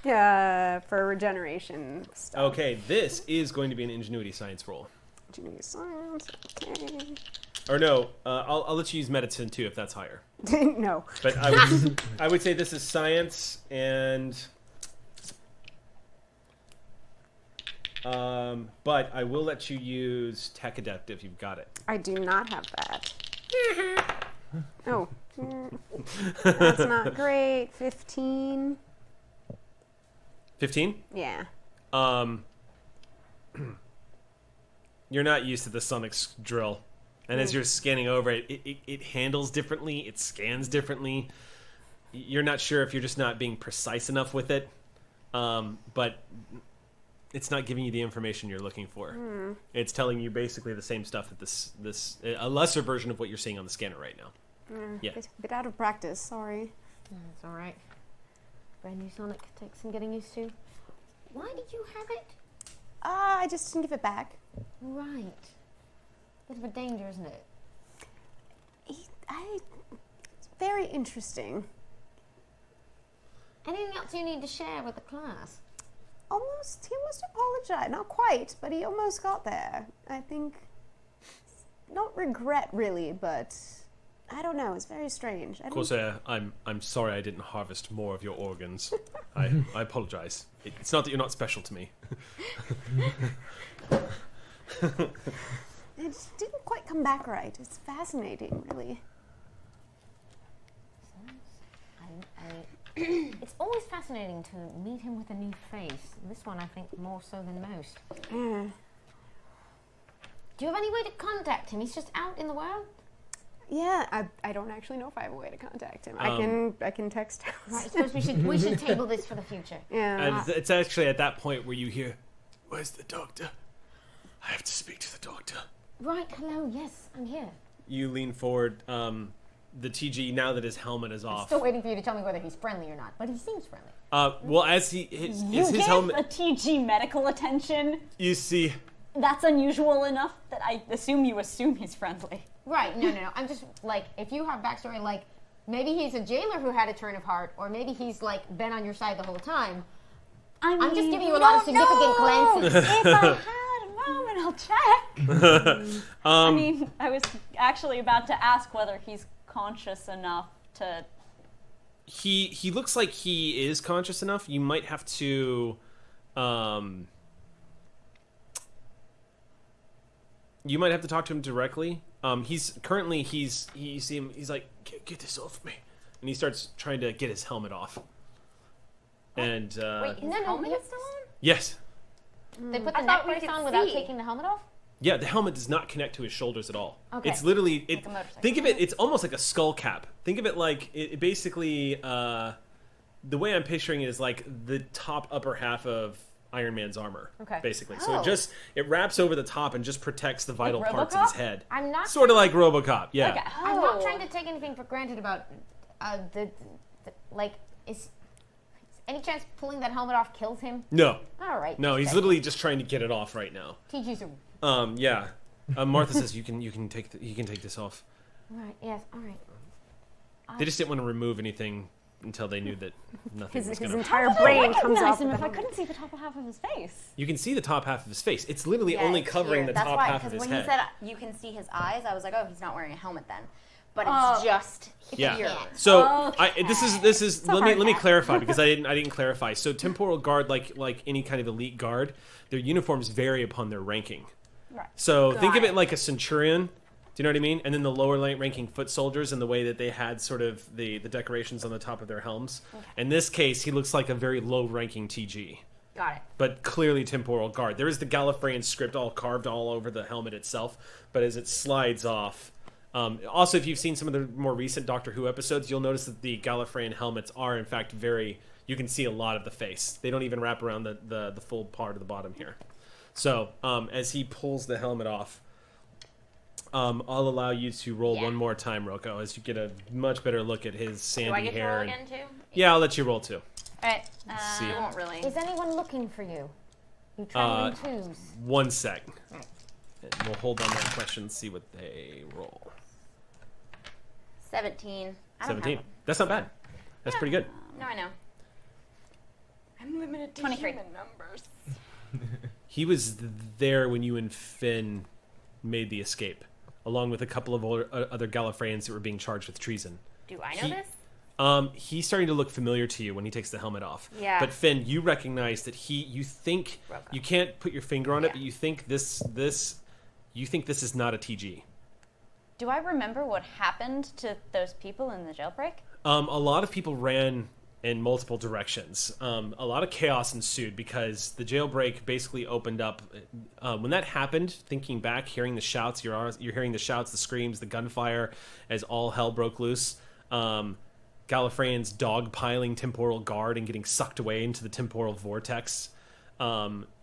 Yeah, for regeneration stuff. Okay, this is going to be an ingenuity science roll. Ingenuity science. Okay. Or no, I'll let you use medicine too if that's higher. No. But I would say this is science and. But I will let you use Tech Adept if you've got it. I do not have that. Oh. That's not great. 15. 15? Yeah. You're not used to the Sonic's drill. And as you're scanning over it, it handles differently, it scans differently. You're not sure if you're just not being precise enough with it, but it's not giving you the information you're looking for. It's telling you basically the same stuff that a lesser version of what you're seeing on the scanner right now. Yeah. Bit out of practice, sorry. It's all right. Brand new Sonic takes some getting used to. Why did you have it? I just didn't give it back. Right. Bit of a danger, isn't it? It's very interesting. Anything else you need to share with the class? He almost apologized. Not quite, but he almost got there. I think, not regret really, but I don't know. It's very strange. Corsair, I'm sorry I didn't harvest more of your organs. I apologize. It's not that you're not special to me. It just didn't quite come back right. It's fascinating, really. It's always fascinating to meet him with a new face. This one, I think, more so than most. Do you have any way to contact him? He's just out in the world? Yeah, I don't actually know if I have a way to contact him. I can text him. Right, I suppose we should table this for the future. Yeah. And it's actually at that point where you hear, "Where's the doctor? I have to speak to the doctor." Right, hello, yes, I'm here. You lean forward. The TG, now that his helmet is off. Still waiting for you to tell me whether he's friendly or not, but he seems friendly. Well, as his helmet, a TG medical attention. you see. That's unusual enough that I assume he's friendly. Right, no. I'm just, like, if you have backstory, like, maybe he's a jailer who had a turn of heart, or maybe he's, like, been on your side the whole time. I'm just giving you a lot of significant glances. If I had a moment, I'll check. I mean, I was actually about to ask whether he's conscious enough to... He looks like he is conscious enough. You might have to... You might have to talk to him directly. He's currently you see him. He's like, get this off me, and he starts trying to get his helmet off. And Wait, his helmet is still on? yes, They put the I neck thought we brace could on without see. taking the helmet off? yeah, the helmet does not connect to his shoulders at all. Okay. It's literally Like a motorcycle. think of it. It's almost like a skull cap. Think of it like it basically. The way I'm picturing it is like the top upper half of Iron Man's armor. Okay. Basically, so Oh. it wraps over the top and just protects the vital parts of his RoboCop? head. I'm not Sort of like RoboCop. Yeah. Okay. I'm not trying to take anything for granted about is any chance pulling that helmet off kills him? No. All right. No, he's okay. literally just trying to get it off right now. TG's a... Yeah. Martha says you can take this off. Right, yes, all right. They just didn't want to remove anything until they knew that nothing was His going to. entire brain comes recognize off. him the if I helmet. couldn't see the top half of his face. You can see the top half of his face. It's literally Yeah, only it's covering here. the That's top why, half of his when head. he said you can see his eyes, I was like, oh, he's not wearing a helmet then. But it's just Yeah. here. So this is let me hard clarify because I didn't clarify. So temporal guard, like any kind of elite guard, their uniforms vary upon their ranking. Right. So think of it like a centurion. Do you know what I mean? And then the lower ranking foot soldiers and the way that they had sort of the decorations on the top of their helms. Okay. In this case, he looks like a very low ranking TG. Got it. But clearly temporal guard. There is the Gallifreyan script all carved all over the helmet itself, but as it slides off. Also, if you've seen some of the more recent Doctor Who episodes, you'll notice that the Gallifreyan helmets are in fact you can see a lot of the face. They don't even wrap around the full part of the bottom here. So as he pulls the helmet off, I'll allow you to roll one more time, Rocco, as you get a much better look at his sandy Do I get to hair. roll and- again too? Yeah, I'll let you roll too. Alright. see. I won't really. Is anyone looking for you? You travel in twos. 1 sec. Right. And we'll hold on that question and see what they roll. 17. I don't 17. have That's not bad. That's pretty good. No, I know. I'm limited to 23. human numbers. He was there when you and Finn made the escape, along with a couple of other Gallifreyans that were being charged with treason. Do I know this? He's starting to look familiar to you when he takes the helmet off. Yeah. But Finn, you recognize that you think Rocco. you can't put your finger on it, but you think this is not a TG. Do I remember what happened to those people in the jailbreak? A lot of people ran in multiple directions. A lot of chaos ensued because the jailbreak basically opened up. When that happened, thinking back, hearing the shouts, you're hearing the shouts, the screams, the gunfire as all hell broke loose. Gallifreyan's dogpiling temporal guard and getting sucked away into the temporal vortex.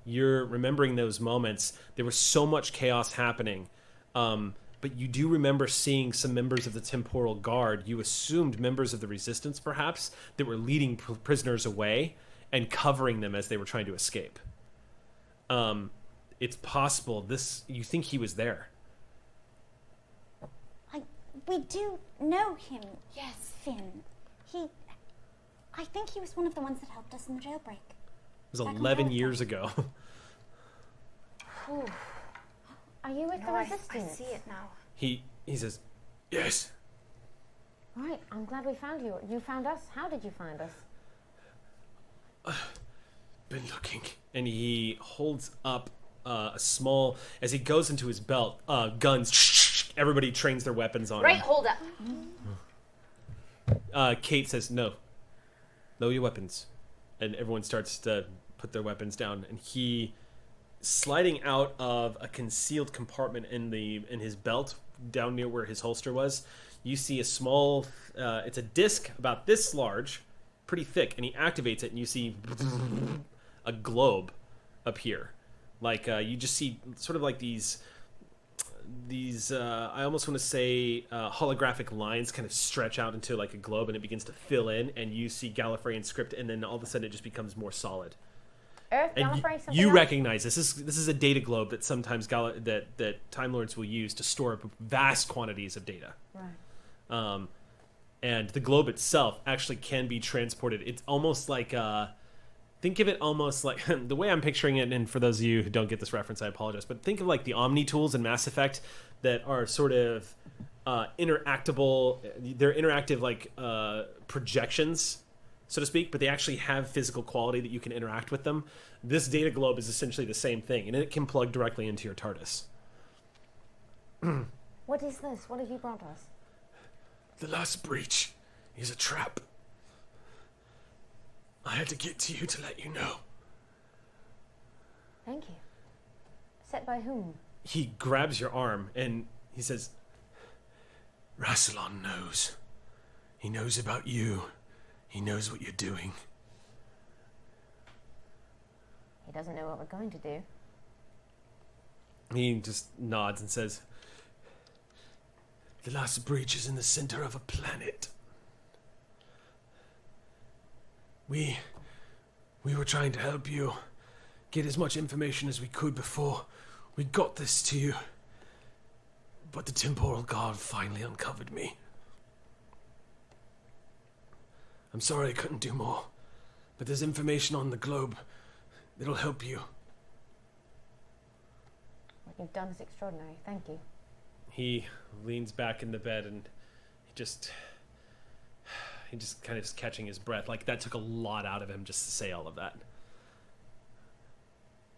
You're remembering those moments. There was so much chaos happening. But you do remember seeing some members of the temporal guard, you assumed members of the resistance perhaps, that were leading prisoners away and covering them as they were trying to escape. It's possible you think he was there. We do know him. Yes, Finn. I think he was one of the ones that helped us in the jailbreak. It was 11 years ago. Ooh. Are you with the resistance? I see it now. He says, yes. Right, I'm glad we found you. You found us? How did you find us? Been looking. And he holds up a small, as he goes into his belt, guns. Everybody trains their weapons on Right, him. hold up. Kate says, no. Lower your weapons. And everyone starts to put their weapons down. And he, sliding out of a concealed compartment in his belt, down near where his holster was, you see a small, it's a disc about this large, pretty thick, and he activates it, and you see a globe appear. Like, you just see sort of like these I almost want to say holographic lines kind of stretch out into like a globe, and it begins to fill in, and you see Gallifreyan script, and then all of a sudden it just becomes more solid. Earth, And Gallifrey, something you else? recognize this is a data globe that sometimes that Time Lords will use to store vast quantities of data. Right. And the globe itself actually can be transported. It's almost like think of it almost like the way I'm picturing it. And for those of you who don't get this reference, I apologize. But think of like the Omni tools in Mass Effect that are sort of interactable. They're interactive like projections, so to speak, but they actually have physical quality that you can interact with them. This data globe is essentially the same thing, and it can plug directly into your TARDIS. What is this? What have you brought us? The last breach is a trap. I had to get to you to let you know. Thank you. Set by whom? He grabs your arm, and he says, Rassilon knows. He knows about you. He knows what you're doing. He doesn't know what we're going to do. He just nods and says, the last breach is in the center of a planet. We were trying to help you get as much information as we could before we got this to you. But the temporal guard finally uncovered me. I'm sorry I couldn't do more, but there's information on the globe that'll help you. What you've done is extraordinary. Thank you. He leans back in the bed and he just kind of is catching his breath. Like, that took a lot out of him just to say all of that.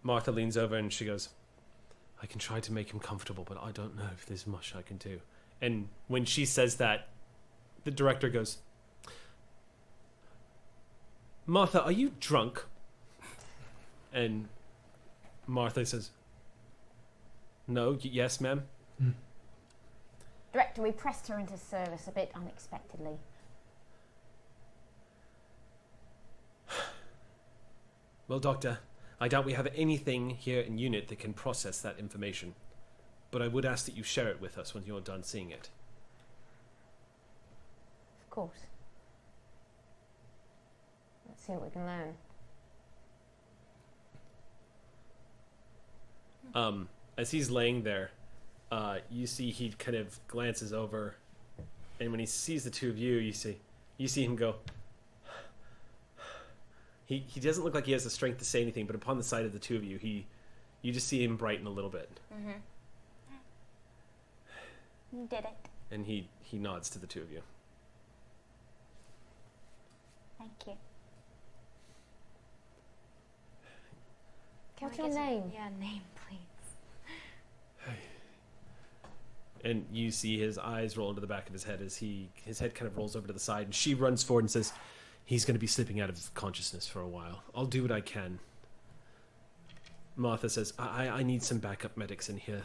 Martha leans over and she goes, I can try to make him comfortable, but I don't know if there's much I can do. And when she says that, the director goes, Martha, are you drunk? And Martha says, no, yes, ma'am. Director, we pressed her into service a bit unexpectedly. Well, Doctor, I doubt we have anything here in UNIT that can process that information. But I would ask that you share it with us when you're done seeing it. Of course. Let's see what we can learn. As he's laying there, you see he kind of glances over, and when he sees the two of you, you see him go. He doesn't look like he has the strength to say anything, but upon the sight of the two of you, you just see him brighten a little bit. Mm-hmm. You did it. And he nods to the two of you. Thank you. What's your name? Yeah, name, please. And you see his eyes roll into the back of his head as his head kind of rolls over to the side, and she runs forward and says, He's going to be slipping out of consciousness for a while. I'll do what I can. Martha says, I need some backup medics in here.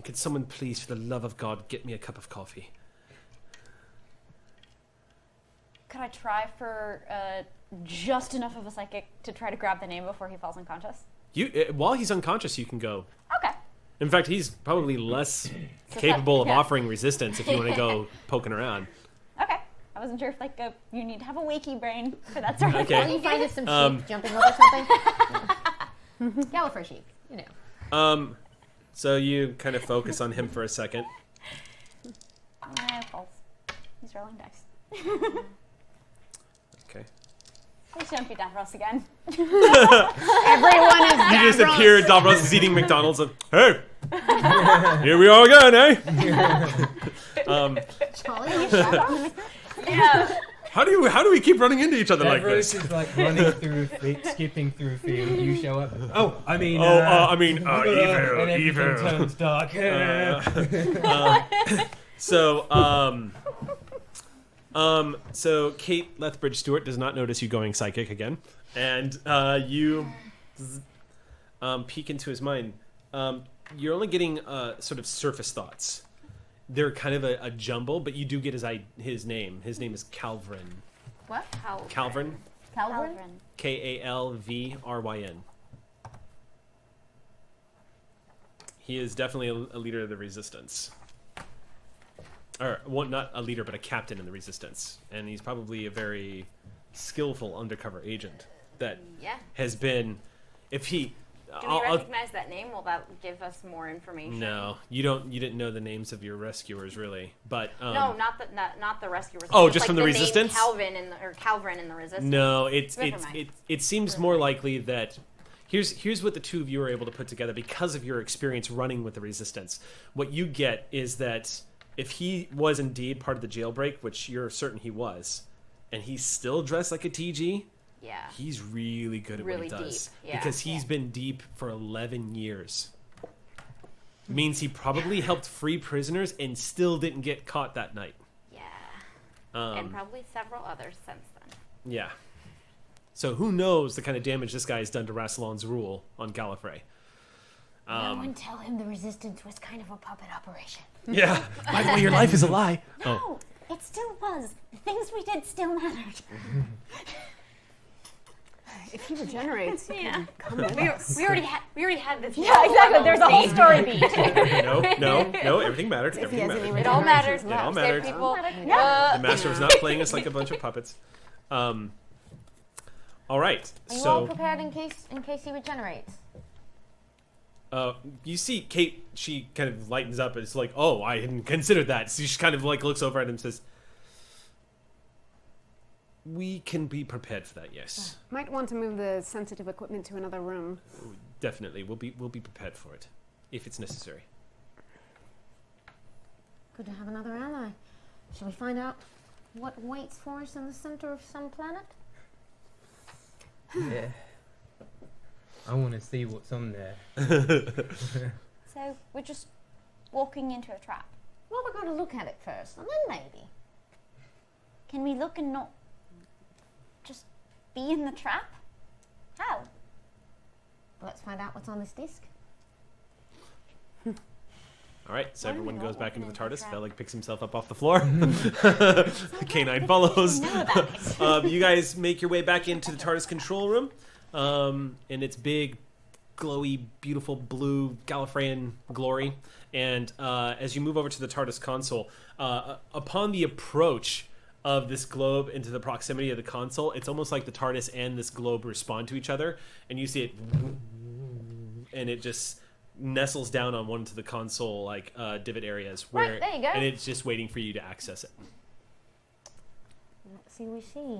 Could someone please, for the love of God, get me a cup of coffee? Could I try for just enough of a psychic to try to grab the name before he falls unconscious? While he's unconscious, you can go. Okay. In fact, he's probably less capable of offering resistance if you want to go poking around. Okay. I wasn't sure if you need to have a wakey brain for that sort of Okay. thing. Well, you find some sheep jumping over something. Gallifrey sheep, you know. So you kind of focus on him for a second. False. He's rolling dice. Okay. Please don't be Davros again. Everyone is You just appear, Davros is eating McDonald's, and hey, here we are again, eh? Yeah. How do we keep running into each other like Davros this? is like running through, skipping through a field. You show up. Oh, I mean. Evil, and everything evil. turns dark. So Kate Lethbridge Stewart does not notice you going psychic again, and you peek into his mind. You're only getting sort of surface thoughts. They're kind of a jumble, but you do get his name. His name is Calvrin. What? Calvrin. Calvin? Kalvryn. He is definitely a leader of the Resistance. Or, well, not a leader, but a captain in the Resistance. And he's probably a very skillful undercover agent that has been... If he... Do we recognize that name? Will that give us more information? No, you don't. You didn't know the names of your rescuers, really. But no, not the rescuers. Oh, just from the name Resistance? Calvin in the Resistance. No, it seems more likely that here's what the two of you are able to put together because of your experience running with the Resistance. What you get is that if he was indeed part of the jailbreak, which you're certain he was, and he's still dressed like a TG. Yeah. He's really good at what he does. Deep. Yeah. Because he's been deep for 11 years. Means he probably helped free prisoners and still didn't get caught that night. Yeah. And probably several others since then. Yeah. So who knows the kind of damage this guy has done to Rassilon's rule on Gallifrey. No one tell him the Resistance was kind of a puppet operation. Yeah. By the way, your life is a lie. No, it still was. The things we did still mattered. If he regenerates, he can come with We us. already had this. Yeah, exactly. There's a whole story beat. No, everything mattered. If he Everything has any mattered. It all mattered. It all mattered. People. The Master was not playing us like a bunch of puppets. All right. Are you all So prepared in case he regenerates? you see Kate, she kind of lightens up and it's like, oh, I hadn't considered that. So she kind of like looks over at him and says, we can be prepared for that, yes. Might want to move the sensitive equipment to another room. Definitely. We'll be prepared for it if it's necessary. Good to have another ally. Shall we find out what waits for us in the center of some planet? Yeah. I want to see what's on there. So we're just walking into a trap. Well, we're going to look at it first, and then maybe. Can we look and not just be in the trap? How? Let's find out what's on this disc. All right, so Why do everyone we goes not back walk into the into the TARDIS. trap? Velik picks himself up off the floor. The canine follows. You guys make your way back into the TARDIS control room, in its big, glowy, beautiful blue Gallifreyan glory. And as you move over to the TARDIS console, upon the approach of this globe into the proximity of the console, it's almost like the TARDIS and this globe respond to each other, and you see it, and it just nestles down on one of the console like divot areas where, Right, there you go. and it's just waiting for you to access it. Let's see what we see.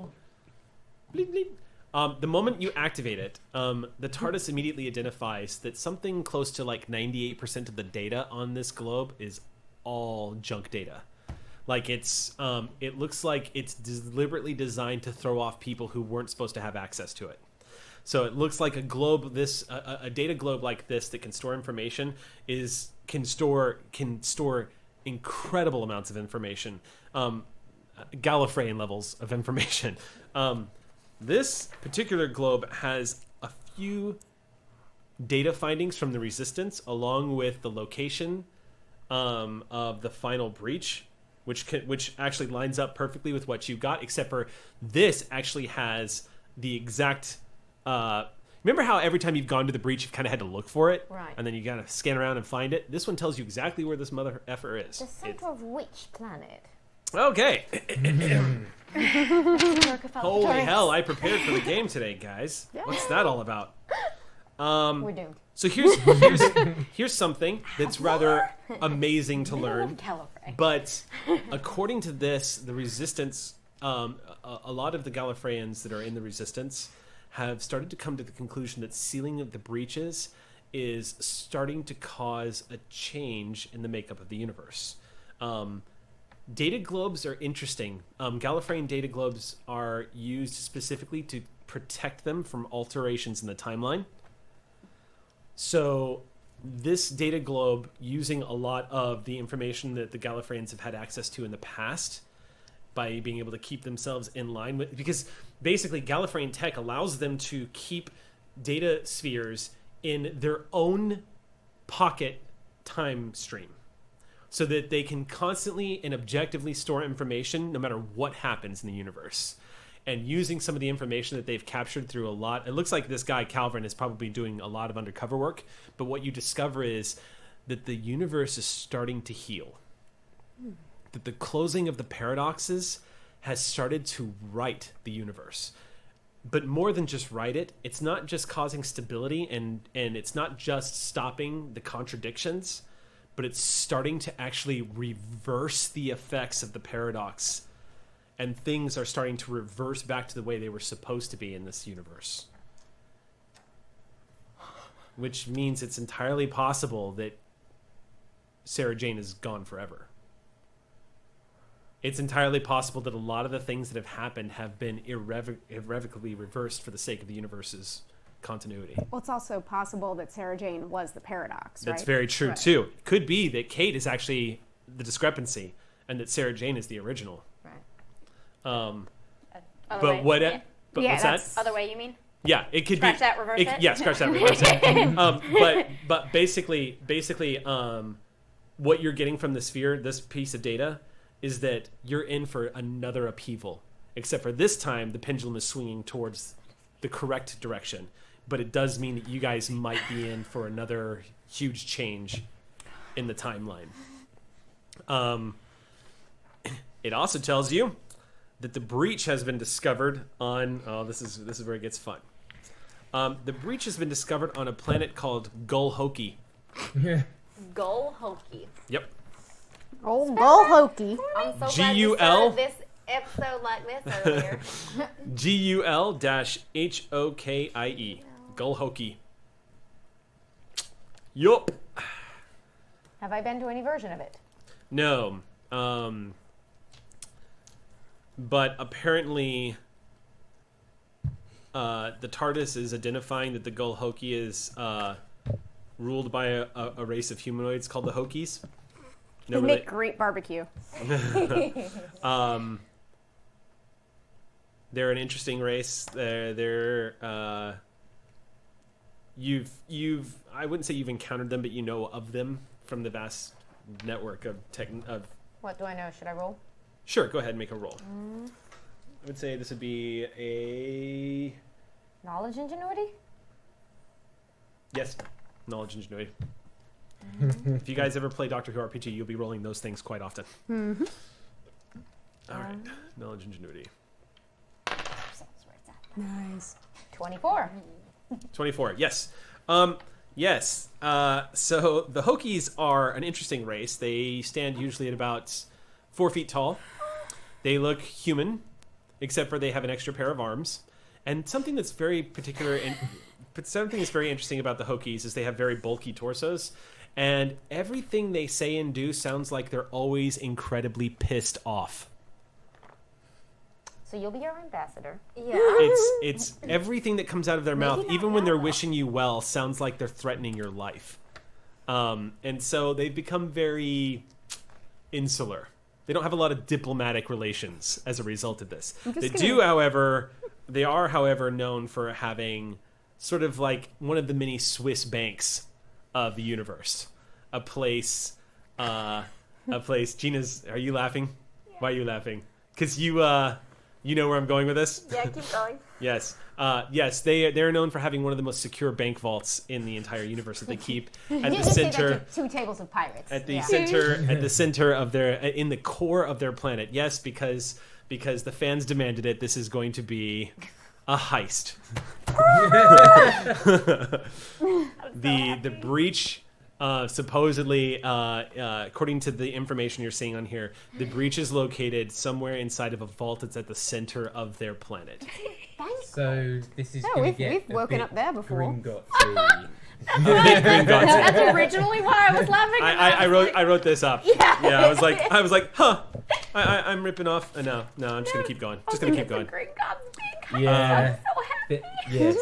Bleep, bleep. The moment you activate it, the TARDIS immediately identifies that something close to like 98% of the data on this globe is all junk data. Like it's, it looks like it's deliberately designed to throw off people who weren't supposed to have access to it. So it looks like a globe, a data globe like this that can store information can store incredible amounts of information. Gallifreyan levels of information. This particular globe has a few data findings from the Resistance, along with the location of the final breach, which actually lines up perfectly with what you got, except for this actually has the exact... remember how every time you've gone to the breach, you've kind of had to look for it? Right. And then you gotta scan around and find it? This one tells you exactly where this mother effer is. The center of which planet? Okay. Holy Taurus. hell, I prepared for the game today, guys. What's that all about? We're doomed. So here's something that's rather amazing to learn. But according to this, the Resistance, a lot of the Gallifreyans that are in the Resistance have started to come to the conclusion that sealing of the breaches is starting to cause a change in the makeup of the universe. Data globes are interesting. Gallifreyan data globes are used specifically to protect them from alterations in the timeline. So this data globe, using a lot of the information that the Gallifreyans have had access to in the past, by being able to keep themselves in line with... Because basically Gallifreyan tech allows them to keep data spheres in their own pocket time stream, so that they can constantly and objectively store information no matter what happens in the universe. And using some of the information that they've captured through a lot... It looks like this guy, Calvin, is probably doing a lot of undercover work, but what you discover is that the universe is starting to heal. That the closing of the paradoxes has started to right the universe. But more than just right it, it's not just causing stability, and it's not just stopping the contradictions, but it's starting to actually reverse the effects of the paradox. And things are starting to reverse back to the way they were supposed to be in this universe. Which means it's entirely possible that Sarah Jane is gone forever. It's entirely possible that a lot of the things that have happened have been irrevocably reversed for the sake of the universe's continuity. Well, it's also possible that Sarah Jane was the paradox, right? That's very true, Right. too. Could be that Kate is actually the discrepancy, and that Sarah Jane is the original. Other But way. what? Yeah. But Yeah, what's that's- that? Other way, you mean? Yeah, it could Scratch be. that, reverse it? Yeah, scratch that, reverse it. But basically, what you're getting from the sphere, this piece of data, is that you're in for another upheaval. Except for this time, the pendulum is swinging towards the correct direction. But it does mean that you guys might be in for another huge change in the timeline. It also tells you that the breach has been discovered on... Oh, this is where it gets fun. The breach has been discovered on a planet called Gulhoki. Gulhoki. Yep. Oh, Gull Hokey. I'm so glad G-U-L? you started this episode like this earlier. Gulhokie. Gulhoki. Yup. Have I been to any version of it? No. But apparently the TARDIS is identifying that the Gulhoki is ruled by a race of humanoids called the Hokies. They make great barbecue. They're an interesting race. They're you've I wouldn't say you've encountered them, but you know of them from the vast network of What do I know? Should I roll? Sure, go ahead and make a roll. I would say this would be a... Knowledge ingenuity? Yes, knowledge ingenuity. If you guys ever play Doctor Who RPG, you'll be rolling those things quite often. Mm-hmm. All right, knowledge ingenuity. Nice. 24. 24, yes. Yes, so the Hokies are an interesting race. They stand usually at about 4 feet tall. They look human, except for they have an extra pair of arms. And something that's very particular and something that's very interesting about the Hokies is they have very bulky torsos. And everything they say and do sounds like they're always incredibly pissed off. So you'll be our ambassador. Yeah. It's everything that comes out of their mouth, even when they're wishing you well, sounds like they're threatening your life. And so they've become very insular. They don't have a lot of diplomatic relations as a result of this. They gonna- do, however, they are, however, known for having sort of like one of the mini Swiss banks of the universe. A place. Gina's, are you laughing? Yeah. Why are you laughing? Because you know where I'm going with this? Yeah, keep going. Yes. Yes, they're known for having one of the most secure bank vaults in the entire universe that they keep at the center. Two tables of pirates. At the center of their, in the core of their planet. Yes, because the fans demanded it. This is going to be a heist. The breach. Supposedly, according to the information you're seeing on here, the breach is located somewhere inside of a vault that's at the center of their planet. So this is No, going to we've get woken a up there bit before. Gringotty. That's originally why I was laughing. I wrote this up. Yeah, I was like, huh. I'm ripping off. No, I'm just gonna keep going. Just gonna keep going. Yeah. I'm so happy. Yes.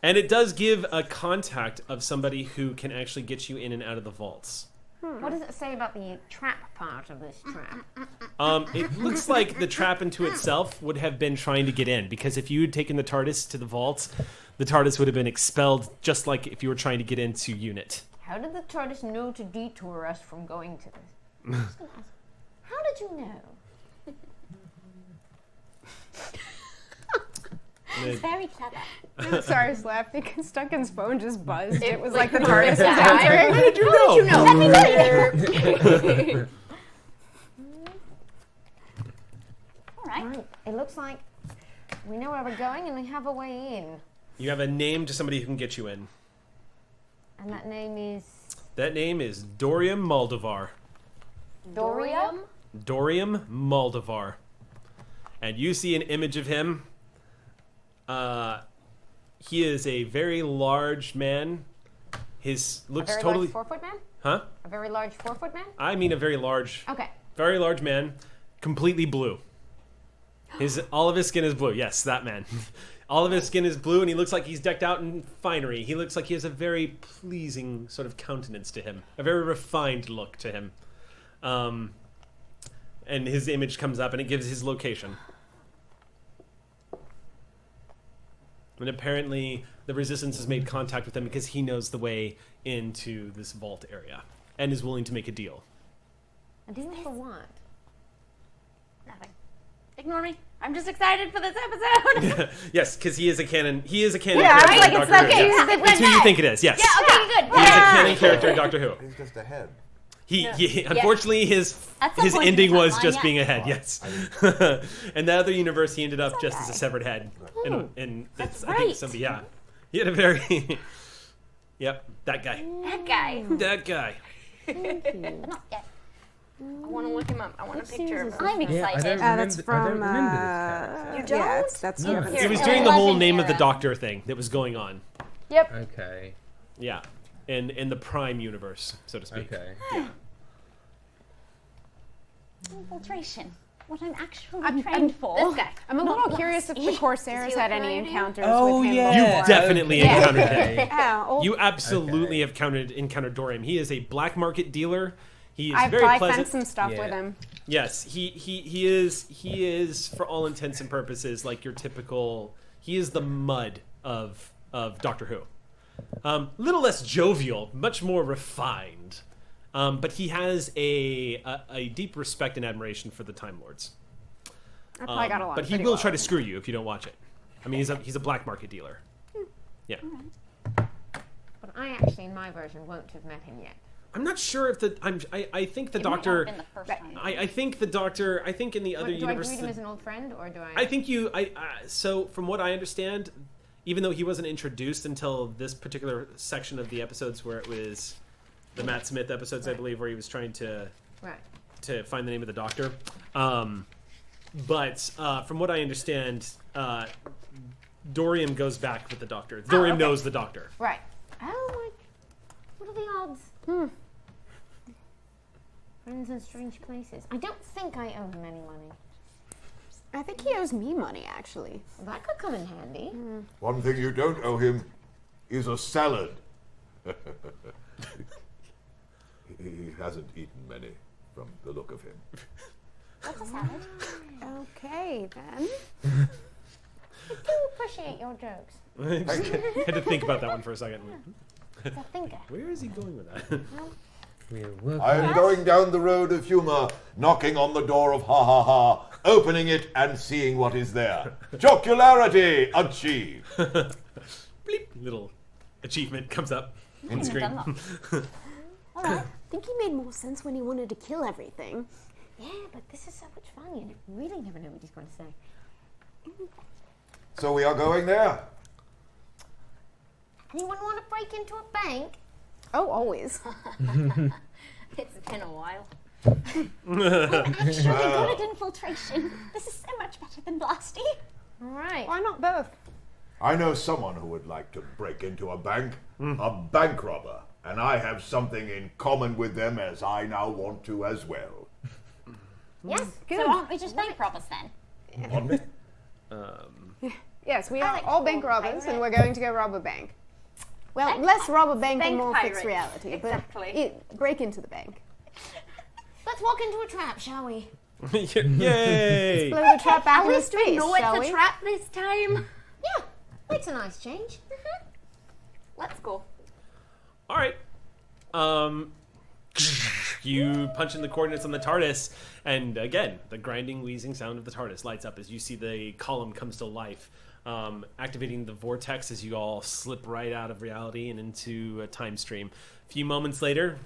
And it does give a contact of somebody who can actually get you in and out of the vaults. What does it say about the trap part of this trap? It looks like the trap into itself would have been trying to get in, because if you had taken the TARDIS to the vaults, the TARDIS would have been expelled, just like if you were trying to get into UNIT. How did the TARDIS know to detour us from going to this? I'm just gonna ask, how did you know? It's very clever. Sorry, I was laughing because Duncan's phone just buzzed. It was like the TARDIS was answering. How did you know? All right. It looks like we know where we're going and we have a way in. You have a name to somebody who can get you in. And that name is... That name is Dorium Moldavar. Dorium? Dorium Moldavar. And you see an image of him. He is a very large man. His looks a very totally... large 4-foot man? Huh? A very large 4-foot man? I mean a very large man, completely blue. All of his skin is blue. Yes, that man. All of his skin is blue, and he looks like he's decked out in finery. He looks like he has a very pleasing sort of countenance to him, a very refined look to him. And his image comes up, and it gives his location. And apparently, the Resistance has made contact with him because he knows the way into this vault area, and is willing to make a deal. A deal for what? Nothing. Ignore me. I'm just excited for this episode. Yes, because he is a canon. He is a canon Yeah, character right? in It's Doctor like Who. Yes. It's who you think it is. Yes. Yeah, okay, good. He is a canon character in Doctor Who. He's just a head. He unfortunately his At some his point in ending the was timeline, just yeah. being a head. Yes. And that other universe, he ended up just as a severed head. And That's I think right. somebody. Yeah. He had a very. Yep. That guy. That guy. That guy. But not yet. I want to look him up. I want a picture of him. I'm Yeah, I excited. don't That's remember. I don't from. remember this character. You don't? Yeah, that's No. It was Yeah, during it the whole wasn't name of the Hera. Doctor thing that was going on. Okay. Yeah. In the Prime universe, so to speak. Okay. Infiltration. What I'm actually I'm- trained for. This guy. I'm a little curious if the Corsairs had any encounters with him. You Yeah. definitely Okay. encountered him. Okay. Yeah, You absolutely Okay. have encountered Dorium. He is a black market dealer. He is I've very probably pleasant. fenced some stuff Yeah. with him. Yes, he is for all intents and purposes like your typical. He is the mud of Doctor Who. Little less jovial, much more refined. But he has a deep respect and admiration for the Time Lords. I probably got a lot. But he will try to screw you if you don't watch it. I mean, he's a black market dealer. Yeah. But I actually, in my version, won't have met him yet. I'm not sure if I think the It might not Doctor. have been the first time. I think the Doctor. I think in the other Do I universe. greet him as an old friend, or do I... I think you. So from what I understand, even though he wasn't introduced until this particular section of the episodes where it was the Matt Smith episodes, I believe, where he was trying to find the name of the Doctor. But from what I understand, Dorium goes back with the Doctor. Dorium knows the Doctor. Right. Oh, what are the odds? Friends in strange places. I don't think I owe him any money. I think he owes me money, actually. Well, that could come in handy. One thing you don't owe him is a salad. He hasn't eaten many from the look of him. What's a salad? Okay, then. I do appreciate your jokes. I had to think about that one for a second. It's a thinker. Where is he going with that? We're working. I am going down the road of humor, knocking on the door of ha ha ha, opening it and seeing what is there. Jocularity achieved. Bleep. Little achievement comes up in screen. I think he made more sense when he wanted to kill everything. Yeah, but this is so much fun. You really never know what he's going to say. So we are going there. Anyone want to break into a bank? Oh, always. It's been a while. Actually good at infiltration. This is so much better than Blasty. All right. Why not both? I know someone who would like to break into a bank robber, and I have something in common with them as I now want to as well. Yes, So aren't we just bank robbers then? Yes, we I are like all to bank rob a robbers, pirate. and we're going to go rob a bank. Well, Bank less rob a bank Bank and more fixed pirate. reality. Exactly. But break into the bank. let's walk into a trap, shall we? Yay! Blow the trap back At in his least we face, know shall it's we? a trap this time. Yeah, makes a nice change. Let's go. All right. You punch in the coordinates on the TARDIS, and again, the grinding, wheezing sound of the TARDIS lights up as you see the column comes to life, activating the vortex as you all slip right out of reality and into a time stream. A few moments later,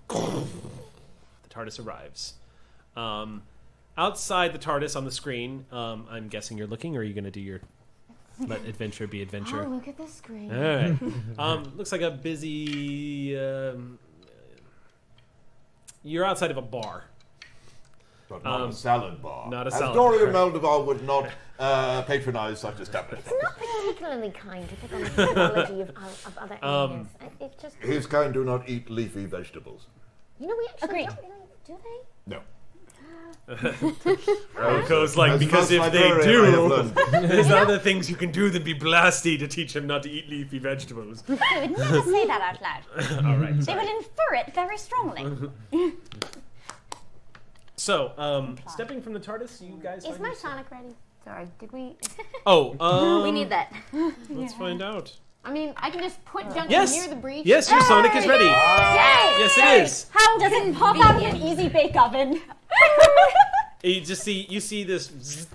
the TARDIS arrives. Outside the TARDIS on the screen, I'm guessing you're looking, or are you going to do your let adventure be adventure? Oh, look at the screen. All right. Looks like a busy. You're outside of a bar. But not a salad bar. not a As salad Dorian bar. Meldovar would not patronize such establishments. Not particularly kind to pick on the technology of other areas. It just, His kind do not eat leafy vegetables. you know, we actually Agreed. don't really, do they? No. It goes like, As because most if they librarian I have do, learned. there's other things you can do than be blasty to teach him not to eat leafy vegetables. I would never say that out loud. All right. They would infer it very strongly. So, stepping from the TARDIS, you guys. Is find my yourself- Sonic ready? Sorry, did we? Oh, We need that. Let's find out. I mean, I can just put Duncan Yes. near the breach. Yes, your Sonic is ready. Yay! Yes, it is. How does it pop out of an easy bake oven? You just see this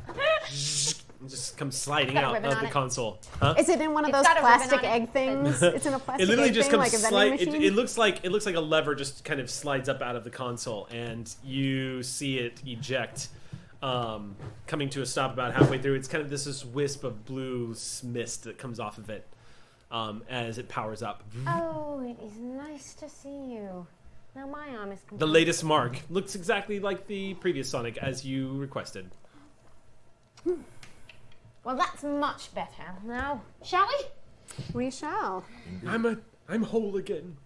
just come sliding got a out ribbon of on the it. console. Huh? Is it in one of It's those got a ribbon plastic on it. egg things? It's in a plastic It literally egg just thing, comes like a vending machine? it looks like a lever just kind of slides up out of the console, and you see it eject, coming to a stop about halfway through. It's kind of this wisp of blue mist that comes off of it as it powers up. Oh, it is nice to see you. Now my arm is complete. The latest mark looks exactly like the previous Sonic as you requested. Well, that's much better. Now, shall we? We shall. I'm whole again.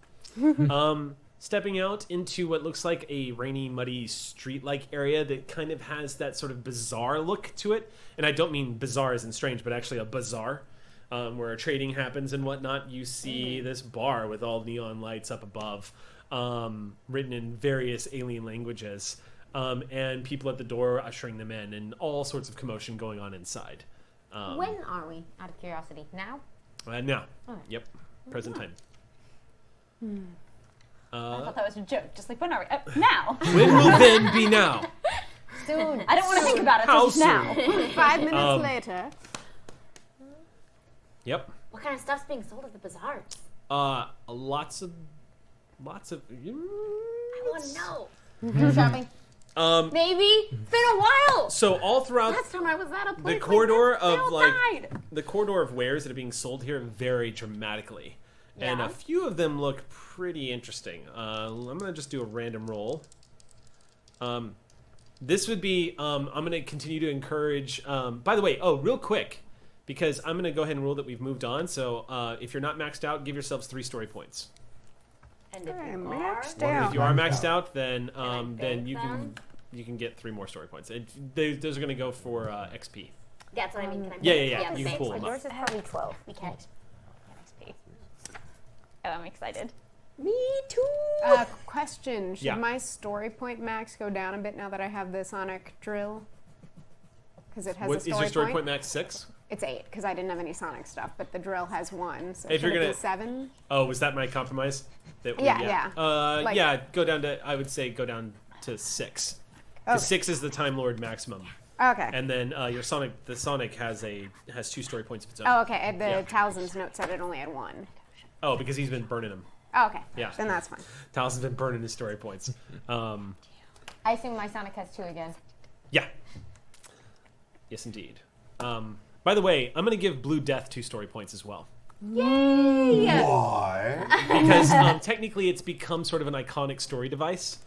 Stepping out into what looks like a rainy, muddy, street-like area that kind of has that sort of bizarre look to it. And I don't mean bizarre as in strange, but actually a bazaar, where trading happens and whatnot. You see this bar with all neon lights up above, written in various alien languages, and people at the door ushering them in, and all sorts of commotion going on inside. When are we, out of curiosity? Now? Now. Alright. Yep. Present time. I thought that was a joke. Just like, when are we? Now. When will then be now? Soon. I don't want to think about it How till just now. 5 minutes later. Yep. What kind of stuff's being sold at the bazaars? Lots of. I want to know. Shopping? Maybe. It's been a while. So all throughout Last time I was at a place the corridor like this, of they all like died. the corridor of wares that are being sold here vary dramatically, and Yeah. a few of them look pretty interesting. I'm gonna just do a random roll. This would be. I'm gonna continue to encourage. By the way, real quick, because I'm gonna go ahead and rule that we've moved on. So if you're not maxed out, give yourselves 3 story points. And if I'm you are, maxed out. If you are maxed out, then bank you them? can get 3 more story points. And those are gonna go for XP. That's what I mean. Can I Yeah. the You can same pull one. them up. Yours is probably 12. We can't get XP. Oh, I'm excited. Me too. Question: Should Yeah. my story point max go down a bit now that I have the sonic drill? Because it has What, a is story your story point max 6? It's 8 because I didn't have any sonic stuff, but the drill has 1. So If should you're it gonna- be 7? Oh, was that my compromise? Yeah. Like- yeah, go down to, I would say go down to 6. Because Okay. 6 is the Time Lord maximum. Okay. And then the Sonic has 2 story points of its own. Oh, okay. The Yeah. Talzin's note said it only had 1. Oh, because he's been burning them. Oh, okay. Yeah. Then that's fine. Talzin's been burning his story points. I assume my Sonic has 2 again. Yeah. Yes, indeed. By the way, I'm going to give Blue Death 2 story points as well. Yay! Why? Because technically it's become sort of an iconic story device.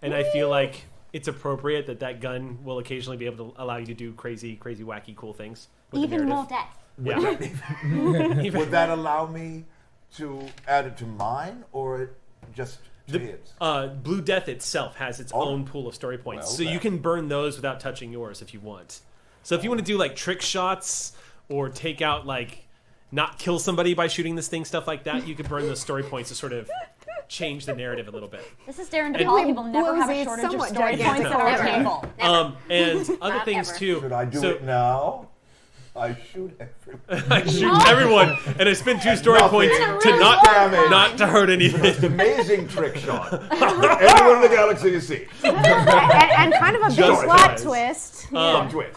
And I feel like it's appropriate that gun will occasionally be able to allow you to do crazy, wacky, cool things. With Even the more narrative. death. Yeah. Would that allow me to add it to mine, or just to his? Blue Death itself has its own pool of story points. Well, so you then. can burn those without touching yours if you want. So if you want to do like trick shots or take out like not kill somebody by shooting this thing, stuff like that, you could burn those story points to sort of change the narrative a little bit. This is Darren DePaul. He will never have a shortage of story points at our table. And other Not things ever. too. Should I do it now? I shoot everyone. I shoot everyone, and I spend 2 story Nothing. points to Really not damage. not to hurt anything. Most amazing trick shot anyone in the galaxy has seen. and kind of a big Just plot guys. twist. Plot twist.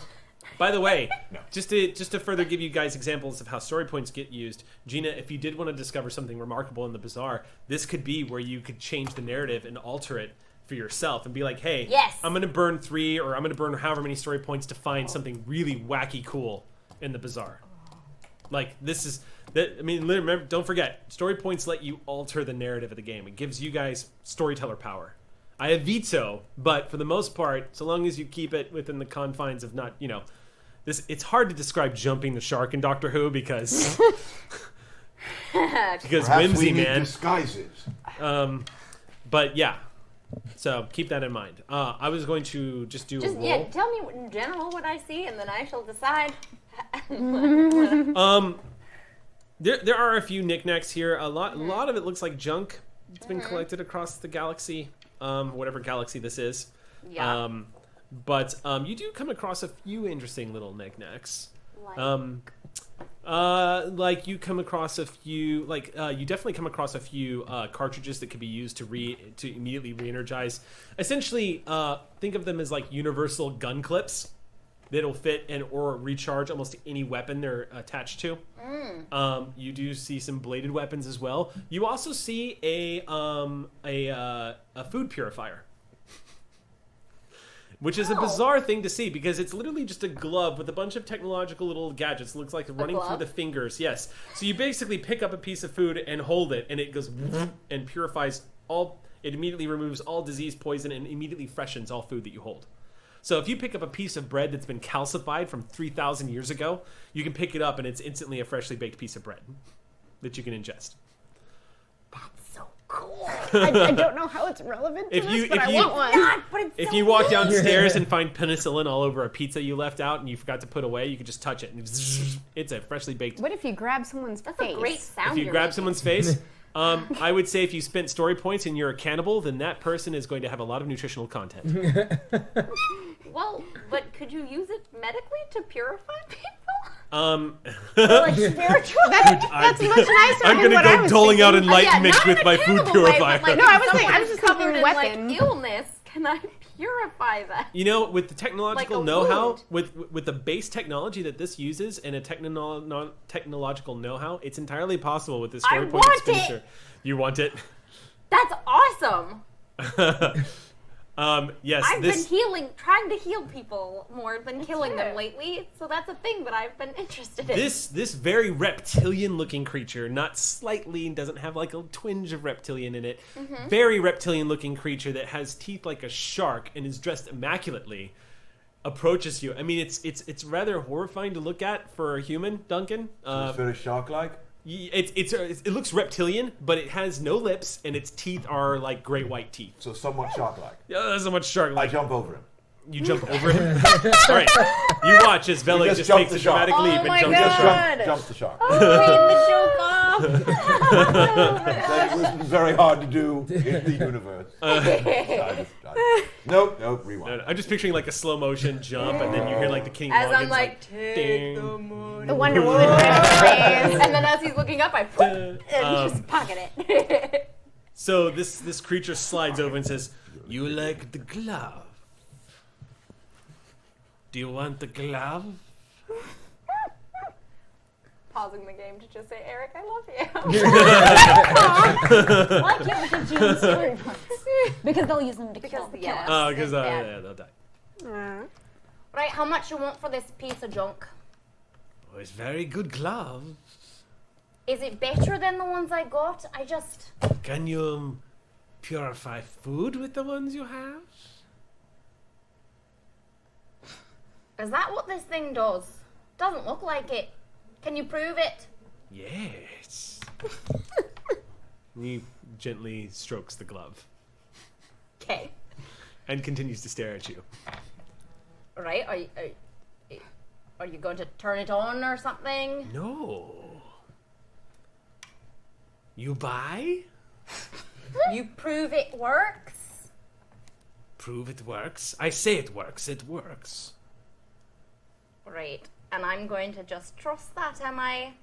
By the way, just to further give you guys examples of how story points get used, Gina, if you did want to discover something remarkable in the Bazaar, this could be where you could change the narrative and alter it for yourself and be like, hey, Yes. I'm going to burn 3 or I'm going to burn however many story points to find something really wacky cool in the Bazaar. Like, this is... I mean, remember, don't forget, story points let you alter the narrative of the game. It gives you guys storyteller power. I have veto, but for the most part, so long as you keep it within the confines of not, this, it's hard to describe jumping the shark in Doctor Who because Perhaps whimsy, we need man. disguises. But yeah, so keep that in mind. I was going to just do a roll. Yeah, tell me in general what I see, and then I shall decide. There are a few knickknacks here. A lot of it looks like junk. It's been collected across the galaxy, whatever galaxy this is. Yeah. But you do come across a few interesting little knickknacks. Like you come across a few, you definitely come across a few cartridges that could be used to immediately re-energize. Essentially, think of them as like universal gun clips that'll fit or recharge almost any weapon they're attached to. You do see some bladed weapons as well. You also see a food purifier. Which is a bizarre thing to see because it's literally just a glove with a bunch of technological little gadgets. It looks like running through the fingers. Yes. So you basically pick up a piece of food and hold it, and it goes and purifies all. It immediately removes all disease, poison, and immediately freshens all food that you hold. So if you pick up a piece of bread that's been calcified from 3,000 years ago, you can pick it up, and it's instantly a freshly baked piece of bread that you can ingest. Cool. I don't know how it's relevant to this, but I want one. If you walk downstairs and find penicillin all over a pizza you left out and you forgot to put away, you could just touch it and it's a freshly baked. What if you grab someone's face? That's a great sound. If you you're grab making. someone's face, I would say if you spent story points and you're a cannibal, then that person is going to have a lot of nutritional content. Well, but could you use it medically to purify people? Like spiritual. That's much nicer. I'm than gonna what I go was doling out thinking. enlightenment not with in a my food cannibal way, purifier. but, like, No, I was if thinking- I someone was is just thinking covered in, weapon. like, illness, can I purify that? You know, with the technological Like a know-how, wound. with the base technology that this uses and a technological know-how, it's entirely possible with this story point want it! expenditure. You want it? That's awesome. Yes. I've been trying to heal people more than killing them lately, so that's a thing that I've been interested in. This very reptilian-looking creature, not slightly, doesn't have like a twinge of reptilian in it. Very reptilian-looking creature that has teeth like a shark and is dressed immaculately, approaches you. I mean, it's rather horrifying to look at for a human, Duncan. It's very shark-like. It looks reptilian, but it has no lips, and its teeth are like great white teeth. So somewhat shark-like. Yeah, so much shark. I Like jump over him. you jump over him. All right, you watch as Vela just just jump takes the a shark. dramatic leap Oh my and jumps the God. shark. Jumps the shark. Read the joke off. That it was very hard to do in the universe. Nope, rewind. No, I'm just picturing like a slow motion jump, and then you hear like the King As Loggins I'm like, ding. take the money. The Wonder Woman and And then as he's looking up, I just pocket it. So this creature slides over and says, "You like the glove? Do you want the glove?" pausing the game to just say, Eric, I love you. Why can't we give Gene story points? Because they'll use them to kill us. Oh, because they'll die. Right, how much you want for this piece of junk? Oh, it's very good glove. Is it better than the ones I got? Can you purify food with the ones you have? Is that what this thing does? Doesn't look like it. Can you prove it? Yes. He gently strokes the glove. Okay. And continues to stare at you. Right, are you going to turn it on or something? No. You buy? You prove it works? Prove it works. I say it works. It works. Right, and I'm going to just trust that, am I?